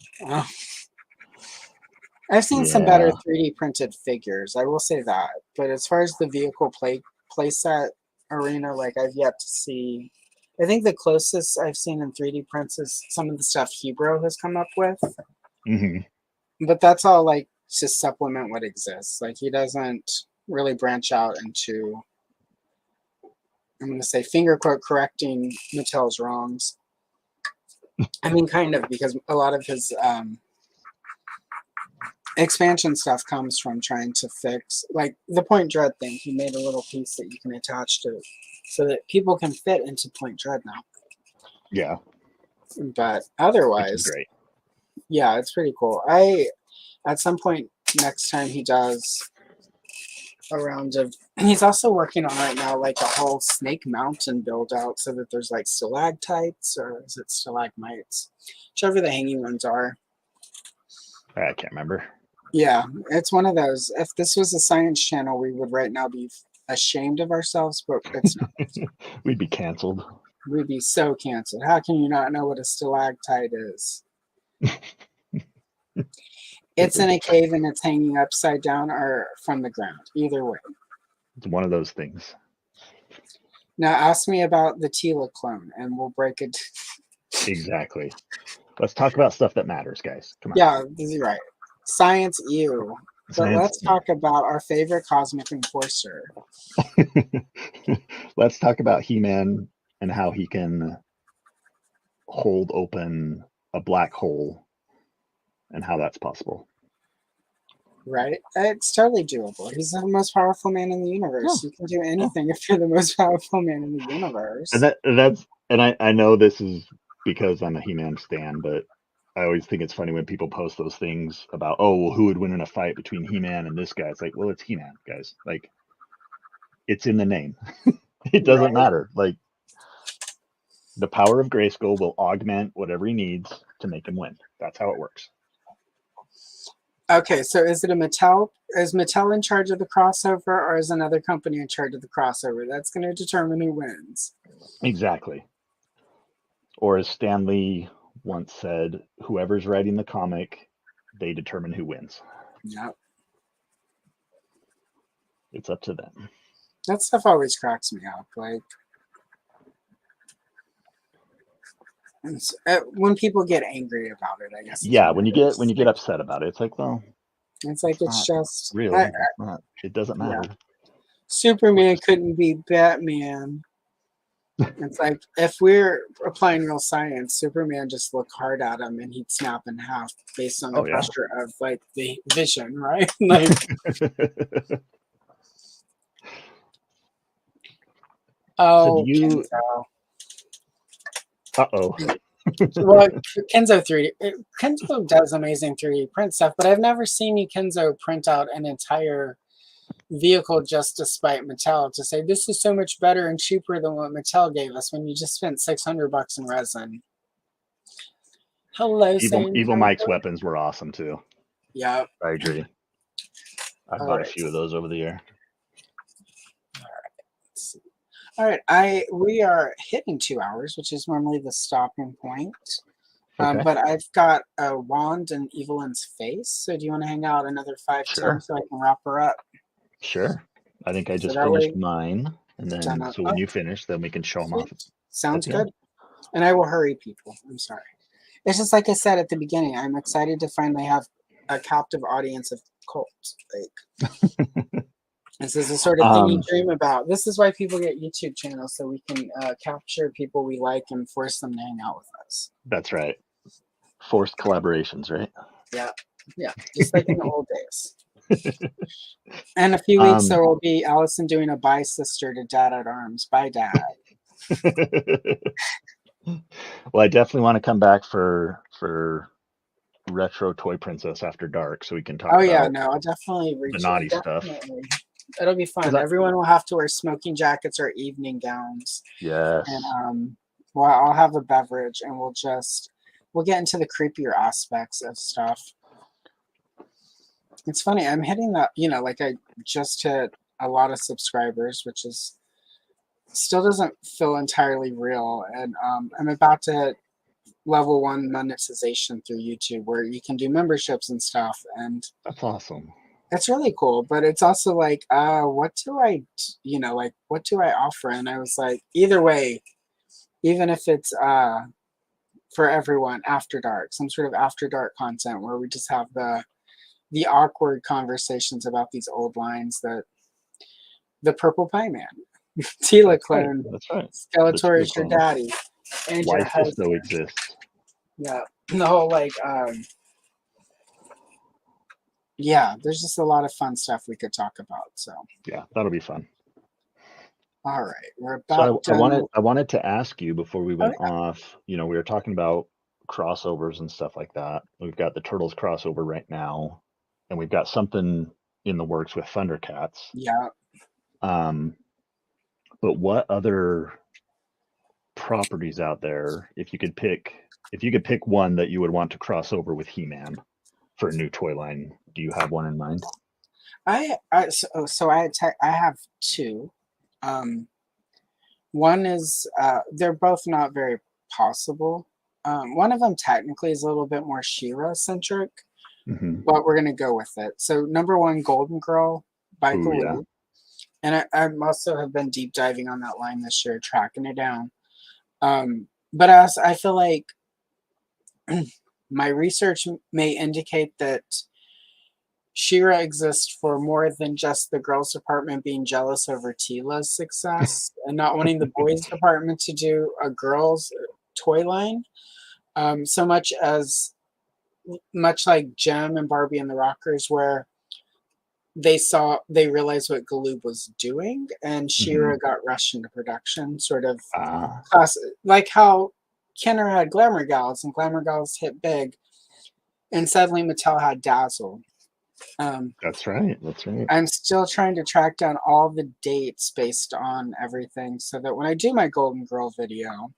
I've seen some better Yeah. 3D printed figures. I will say that. But as far as the vehicle playset arena, like I've yet to see. I think the closest I've seen in 3D prints is some of the stuff Hebro has come up with. Hmm. But that's all like to supplement what exists. Like he doesn't really branch out into, I'm going to say, finger quote correcting Mattel's wrongs. I mean, kind of, because a lot of his expansion stuff comes from trying to fix like the Point Dread thing. He made a little piece that you can attach to so that people can fit into Point Dread now. Yeah. But Which is otherwise, great. yeah, it's pretty cool. I at some point next time he does a round of, he's also working on right now like a whole Snake Mountain build out so that there's like stalactites, or is it stalagmites, whichever the hanging ones are. I can't remember. Yeah, it's one of those. If this was a science channel, we would right now be ashamed of ourselves, but it's not. We'd be canceled. We'd be so canceled. How can you not know what a stalactite is? It's in a cave and it's hanging upside down or from the ground. Either way. It's one of those things. Now ask me about the Tila clone and we'll break it. Exactly. Let's talk about stuff that matters, guys. Come on. Yeah, you're right. Science, you. But Science. let's talk about our favorite cosmic enforcer. Let's talk about He-Man and how he can hold open a black hole and how that's possible. Right? It's totally doable. He's the most powerful man in the Yeah. universe. You can do anything if you're the most powerful man in the universe. And I know this is because I'm a He-Man stan, but I always think it's funny when people post those things about, oh, well, who would win in a fight between He-Man and this guy? It's like, well, it's He-Man, guys. Like, it's in the name. It doesn't Right. matter. Like, the power of Grayskull will augment whatever he needs to make him win. That's how it works. Okay, so is it a Mattel? Is Mattel in charge of the crossover, or is another company in charge of the crossover? That's going to determine who wins. Exactly. Or as Stan Lee once said, whoever's writing the comic, they determine who wins. Yep. It's up to them. That stuff always cracks me up. Like when people get angry about it, I guess. Yeah, when you get upset about it, it's like, well, It's like it's it's not just real. It doesn't yeah. matter. We're Superman just couldn't be Batman. It's like if we're applying real science, Superman just look hard at him and he'd snap in half based on the Oh yeah. pressure of like the vision, right? Like, So do oh, you? Kenzo. Uh-oh. Well, Kenzo 3D. Kenzo does amazing 3D print stuff, but I've never seen you Kenzo print out an entire vehicle just despite Mattel to say this is so much better and cheaper than what Mattel gave us when you just spent $600 in resin. Hello, Satan Evil Mike's Joker. weapons were awesome too. Yeah. I agree. I All bought a right. few of those over the year. Let's see. All right. We are hitting 2 hours, which is normally the stopping point. Okay. But I've got a wand and Evelyn's face. So do you want to hang out another 5-10 Sure. so I can wrap her up? Sure. I think I So just that way, finished mine, and then so when oh, you finish, then we can show them off sweet. at Sounds the end. good. And I will hurry people. I'm sorry. It's just like I said at the beginning. I'm excited to finally have a captive audience of Colt. Like this is the sort of thing you dream about. This is why people get YouTube channels so we can capture people we like and force them to hang out with us. That's right. Forced collaborations, right? Yeah, just like in the old days. And a few weeks there will be Allison doing a bye sister to Dad at Arms. Bye, Dad. Well, I definitely want to come back for Retro Toy Princess After Dark so we can talk Oh yeah, about no, I'll definitely the reach naughty it. stuff. Definitely. It'll be fun. I, Everyone will have to wear smoking jackets or evening gowns. yes. And well, I'll have a beverage and we'll get into the creepier aspects of stuff. It's funny, I'm hitting that, like I just hit a lot of subscribers, which is still doesn't feel entirely real. And I'm about to hit level 1 monetization through YouTube where you can do memberships and stuff. And That's awesome. it's really cool, but it's also like, what do what do I offer? And I was like, either way, even if it's for everyone, after dark, some sort of after dark content where we just have the awkward conversations about these old lines that the Purple Pie Man, Tila clone, That's right. Skeletor is your daddy, and Why your host. Fisto exists. Yeah, the whole yeah, there's just a lot of fun stuff we could talk about. So Yeah, that'll be fun. all right, we're about So done. I wanted to ask you before we went Oh, off, we were talking about crossovers and stuff like that. We've got the Turtles crossover right now, and we've got something in the works with Thundercats. yeah. But what other properties out there, if you could pick one that you would want to cross over with He-Man for a new toy line, do you have one in mind? I have two. One is they're both not very possible. One of them technically is a little bit more She-Ra centric, but we're gonna go with it. So number one, Golden Girl by Galoo. Yeah. And I also have been deep diving on that line this year, tracking it down. But as I feel like my research may indicate that She-Ra exists for more than just the girls department being jealous over Tila's success and not wanting the boys department to do a girls toy line. So much like Gem and Barbie and the Rockers, where they realized what Galoob was doing, and She-Ra got rushed into production, sort of like how Kenner had Glamour Gals, and Glamour Gals hit big, and suddenly Mattel had Dazzle. That's right. I'm still trying to track down all the dates based on everything, so that when I do my Golden Girl video,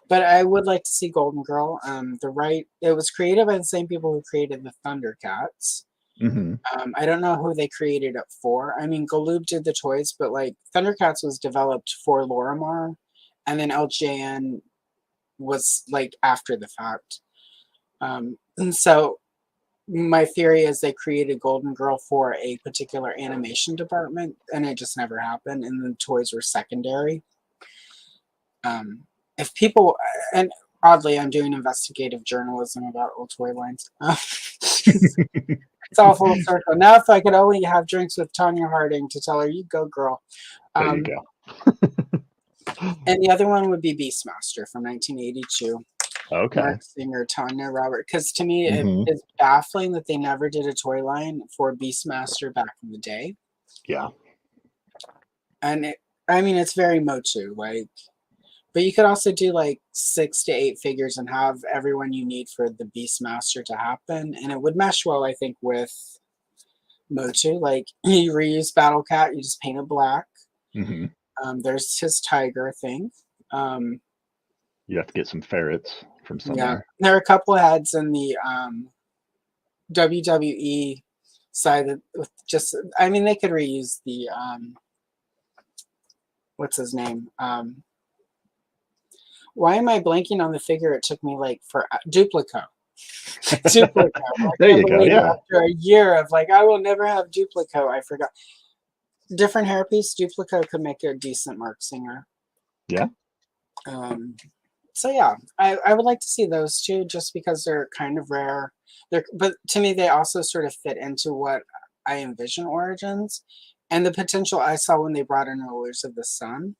but I would like to see Golden Girl. It was created by the same people who created the Thundercats. I don't know who they created it for. I mean, Galoob did the toys, but like Thundercats was developed for Lorimar, and then LJN was like after the fact. And so my theory is they created Golden Girl for a particular animation department, and it just never happened, and the toys were secondary. If people, and oddly, I'm doing investigative journalism about old toy lines. It's all full circle. Now, if I could only have drinks with Tanya Harding to tell her, "You go, girl." There you go. And the other one would be Beastmaster from 1982. Okay. Mark Singer, Tanya Robert. Because to me, it Hmm. is baffling that they never did a toy line for Beastmaster back in the day. Yeah. And I mean, it's very MOTU. Like, but you could also do like 6 to 8 figures and have everyone you need for the Beastmaster to happen, and it would mesh well, I think, with MOTU. Like, you reuse Battle Cat, you just paint it black. Hmm. There's his tiger thing. Um, You have to get some ferrets from yeah, somewhere. there are a couple heads in the WWE side that with just, I mean, they could reuse the what's his name? Why am I blanking on the figure? It took me like for Duplico. Duplico. I There can't you go. believe Yeah. after a year of like, I will never have Duplico. I forgot. Different hairpiece. Duplico could make a decent Mark Singer. Yeah. Um, so yeah, I would like to see those two just because they're kind of rare. But to me, they also sort of fit into what I envision Origins and the potential I saw when they brought in Rulers of the Sun,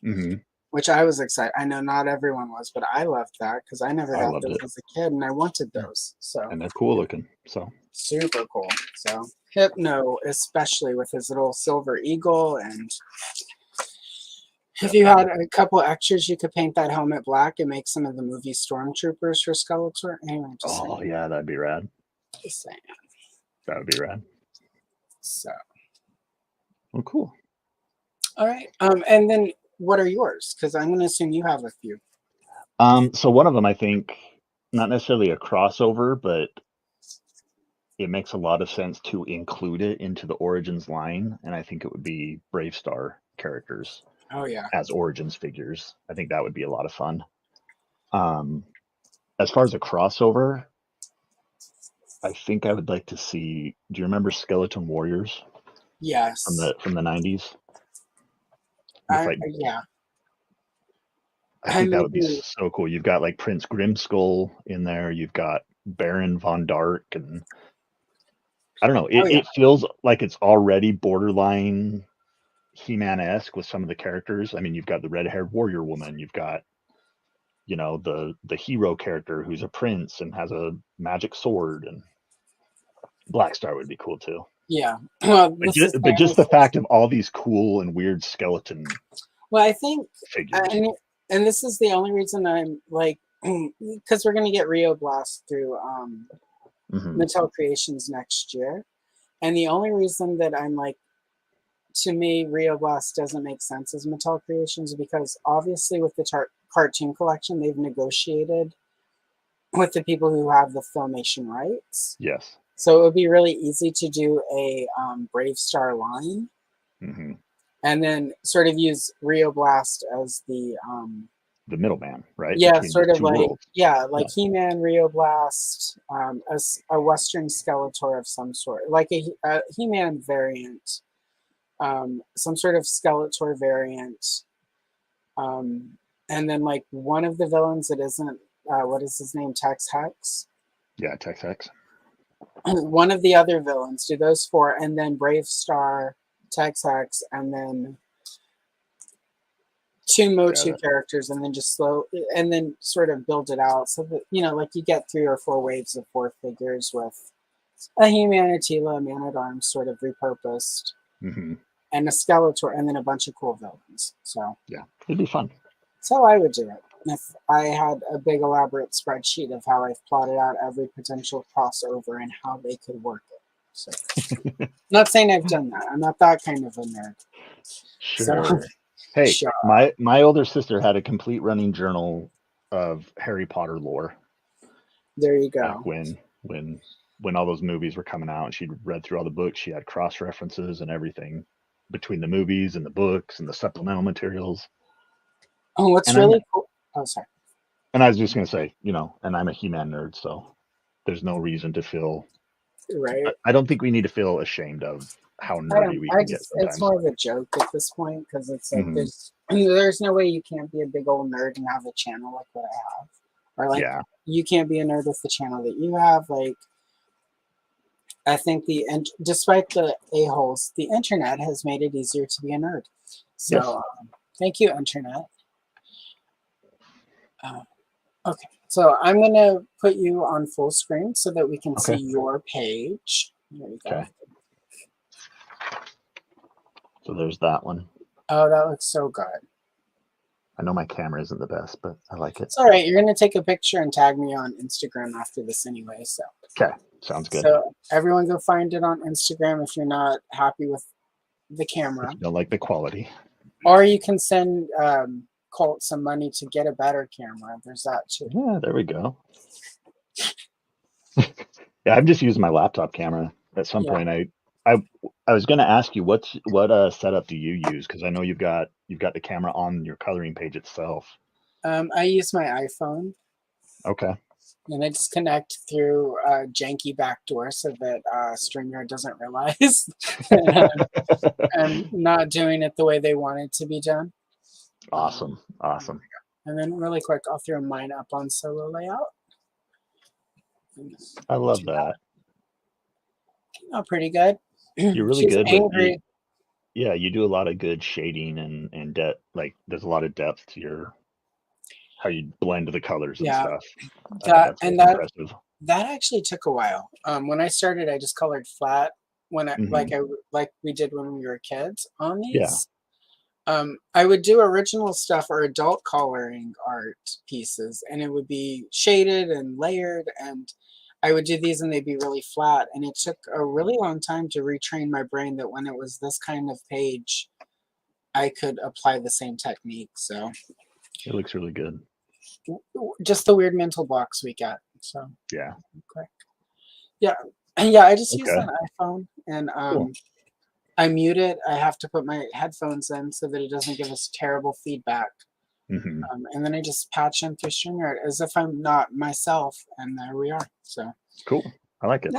Hmm. which I was excited. I know not everyone was, but I loved that because I never I got loved those it. as a kid and I wanted Yeah. those. So And they're cool looking. So super cool. So Hypno, especially with his little silver eagle, and if you had a couple extras, you could paint that helmet black and make some of the movie stormtroopers for Skeletor. Anyway, oh yeah, that'd be rad. just saying. That would be rad. So, Well, cool. all right. And then what are yours? Because I'm going to assume you have a few. So one of them, I think, not necessarily a crossover, but it makes a lot of sense to include it into the Origins line, and I think it would be Brave Star characters Oh yeah. as Origins figures. I think that would be a lot of fun. Um, as far as a crossover, I think I would like to see. Do you remember Skeleton Warriors Yes. from the 90s? With like, Yeah. I I think that mean, would be so cool. You've got like Prince Grimskull in there. You've got Baron von Dark, and I don't know. oh yeah. It feels like it's already borderline He-Man-esque with some of the characters. I mean, you've got the red-haired warrior woman. You've got, you know, the hero character who's a prince and has a magic sword, and Black Star would be cool too. Yeah. Well, this is But just the fact of all these cool and weird skeleton well, I think, figures. and this is the only reason I'm like, because we're going to get Rio Blast through Hmm. Mattel Creations next year. And the only reason that I'm like, to me, Rio Blast doesn't make sense as Mattel Creations because obviously with the cartoon collection, they've negotiated with the people who have the filmation rights. Yes. So it would be really easy to do a Brave Star line Hmm. and then sort of use Rio Blast as The middleman, right? yeah, Between the sort of two like, worlds. yeah, Yeah. like He-Man, Rio Blast, a Western Skeletor of some sort, like a He-Man variant, some sort of Skeletor variant, and then like one of the villains that isn't, what is his name, Tex Hex? Yeah, Tex Hex. One of the other villains, do those four, and then Brave Star, Tex Hex, and then two Yeah, MOTU characters, and then just and then sort of build it out so that, you know, like you get 3 or 4 waves of 4 figures with a He-Man, a Tila, a Man-at-Arms sort of repurposed, hmm and a Skeletor, and then a bunch of cool villains. So yeah, it'd be fun. that's how I would do it. If I had a big elaborate spreadsheet of how I've plotted out every potential crossover and how they could work it. So, not saying I've done that. I'm not that kind of a nerd. So, Sure. Hey, sure. my older sister had a complete running journal of Harry Potter lore There you back go. when all those movies were coming out. She'd read through all the books. She had cross references and everything between the movies and the books and the supplemental materials. Oh, what's And I'm really cool. Oh, sorry. and I was just gonna say, you know, and I'm a He-Man nerd, so there's no reason to feel. Right. I don't think we need to feel ashamed of how I nerdy don't. we I can get just. It's sometimes. more of a joke at this point because it's like Hmm. there's no way you can't be a big old nerd and have a channel like what I have, or like Yeah. you can't be a nerd with the channel that you have. Like I think despite the a holes, the internet has made it easier to be a nerd. Yes. So Thank you, internet. Okay, so I'm gonna put you on full screen so that we can see Okay. your page. There we go. Okay. So there's that one. Oh, that looks so good. I know my camera isn't the best, but I like it. It's all right. You're gonna take a picture and tag me on Instagram after this anyway. So. Okay. Sounds good. So everyone go find it on Instagram if you're not happy with the camera. If you don't like the quality. Or you can send Colt some money to get a better camera. There's that too. Yeah, there we go. Yeah, I'm just using my laptop camera. At some point, I was going to ask you what setup do you use? Because I know you've got the camera on your coloring page itself. I use my iPhone. Okay. And I just connect through a janky backdoor so that StreamYard doesn't realize I'm not doing it the way they want it to be done. Awesome. Awesome. And then really quick, I'll throw mine up on solo layout. I love that. Oh, pretty good. You're really She's good. Angry. You do a lot of good shading and depth. Like there's a lot of depth to how you blend the colors and stuff. That's impressive. That actually took a while. When I started, I just colored flat when like we did when we were kids on these. Yeah. I would do original stuff or adult coloring art pieces, and it would be shaded and layered, and I would do these and they'd be really flat. And it took a really long time to retrain my brain that when it was this kind of page, I could apply the same technique. So it looks really good. Just the weird mental blocks we get. So yeah. Quick. Yeah. I just use an iPhone, and cool. I mute it. I have to put my headphones in so that it doesn't give us terrible feedback. And then I just patch in through StreamYard as if I'm not myself, and there we are. So cool. I like it.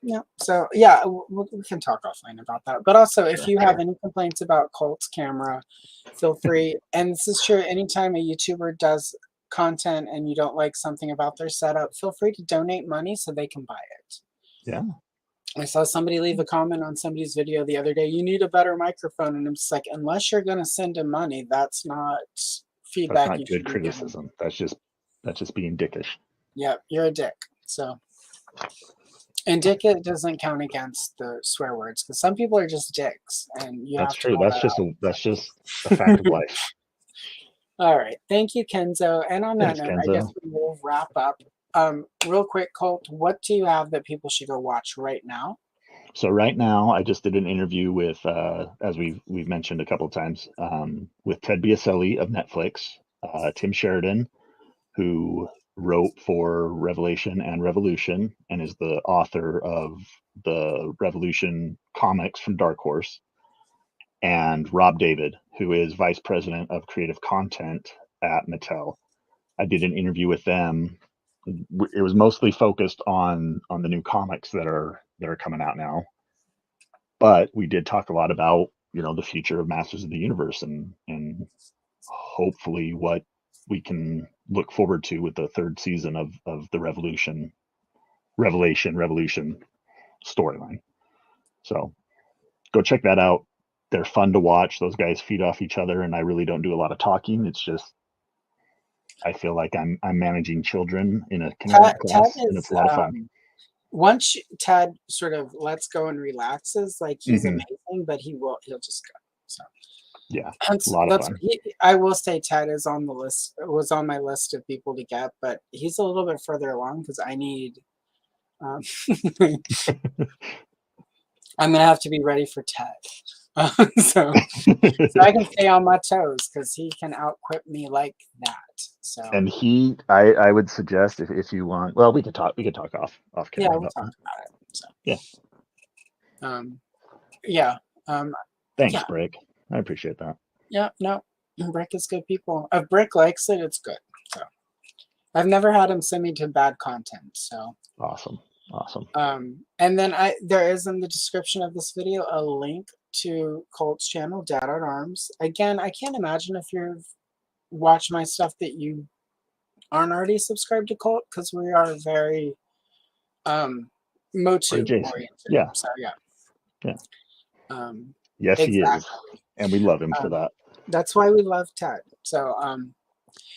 Yeah. So yeah, we can talk offline about that. But also, if you have any complaints about Colt's camera, feel free. And this is true. Anytime a YouTuber does content and you don't like something about their setup, feel free to donate money so they can buy it. Yeah. I saw somebody leave a comment on somebody's video the other day. You need a better microphone, and I'm just like, unless you're going to send him money, that's not feedback. That's not good criticism. That's just being dickish. Yeah, you're a dick. So, and dick, it doesn't count against the swear words because some people are just dicks, and you that's have true. To that's just a fact of life. All right, thank you, Kenzo. And on that note, I guess we will wrap up. Real quick, Colt, what do you have that people should go watch right now? So right now, I just did an interview with, as we've mentioned a couple of times, with Ted Biaselli of Netflix, Tim Sheridan, who wrote for Revelation and Revolution and is the author of the Revolution comics from Dark Horse, and Rob David, who is vice president of creative content at Mattel. I did an interview with them. It was mostly focused on the new comics that are coming out now, but we did talk a lot about the future of Masters of the Universe and hopefully what we can look forward to with the third season of the Revelation storyline. So go check that out. They're fun to watch. Those guys feed off each other, and I really don't do a lot of talking. It's just I feel like I'm managing children in a kindergarten class, and it's a lot of fun. Once Ted sort of lets go and relaxes, like he's amazing, but he'll just go. So yeah, a lot of fun. I will say Ted is on the list. Was on my list of people to get, but he's a little bit further along because I need. I'm gonna have to be ready for Ted, so I can stay on my toes because he can outquip me like that. So and I would suggest if you want. Well, we could talk off camera. Yeah, we'll talk about it. So yeah. Thanks, yeah. Brick. I appreciate that. Yeah, no, Brick is good people. If Brick likes it, it's good. So I've never had him send me to bad content. So awesome. And then there is in the description of this video a link to Colt's channel, Dad at Arms. Again, I can't imagine if you've watched my stuff that you aren't already subscribed to Colt because we are very MOTU oriented. Yeah. So yeah. Yes, exactly. He is, and we love him for that. That's why we love Ted. So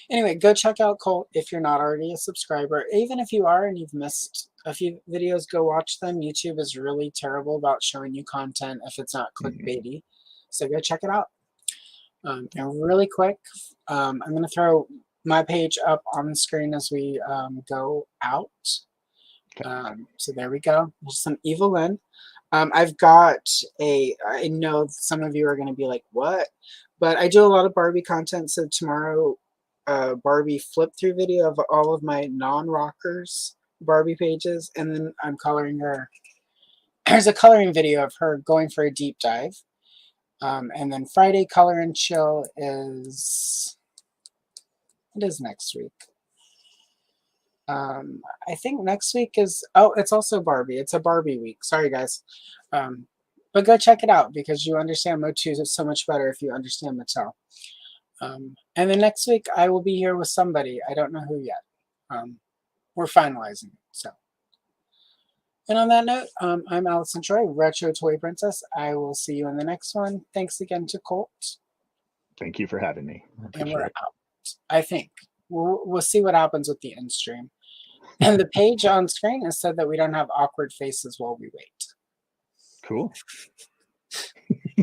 anyway, go check out Colt if you're not already a subscriber. Even if you are and you've missed a few videos, go watch them. YouTube is really terrible about showing you content if it's not Mhm. clickbaity. So go check it out. And really quick, I'm going to throw my page up on the screen as we go out. Okay. So there we go. There's some Evil Lynn. I've got I know some of you are going to be like, what? But I do a lot of Barbie content. So tomorrow, Barbie flip through video of all of my non-rockers Barbie pages. And then I'm coloring her. There's a coloring video of her going for a deep dive. And then Friday color and chill is, it is next week. I think next week is, oh, it's also Barbie. It's a Barbie week. Sorry, guys. Um, but go check it out because you understand MOTU so much better if you understand Mattel. And then next week I will be here with somebody. I don't know who yet. We're finalizing it. So, and on that note, I'm Allison Troy, Retro Toy Princess. I will see you in the next one. Thanks again to Colt, Thank you for having me. I and appreciate we're it. out. I think we'll see what happens with the end stream. And the page on screen is said that we don't have awkward faces while we wait. Cool.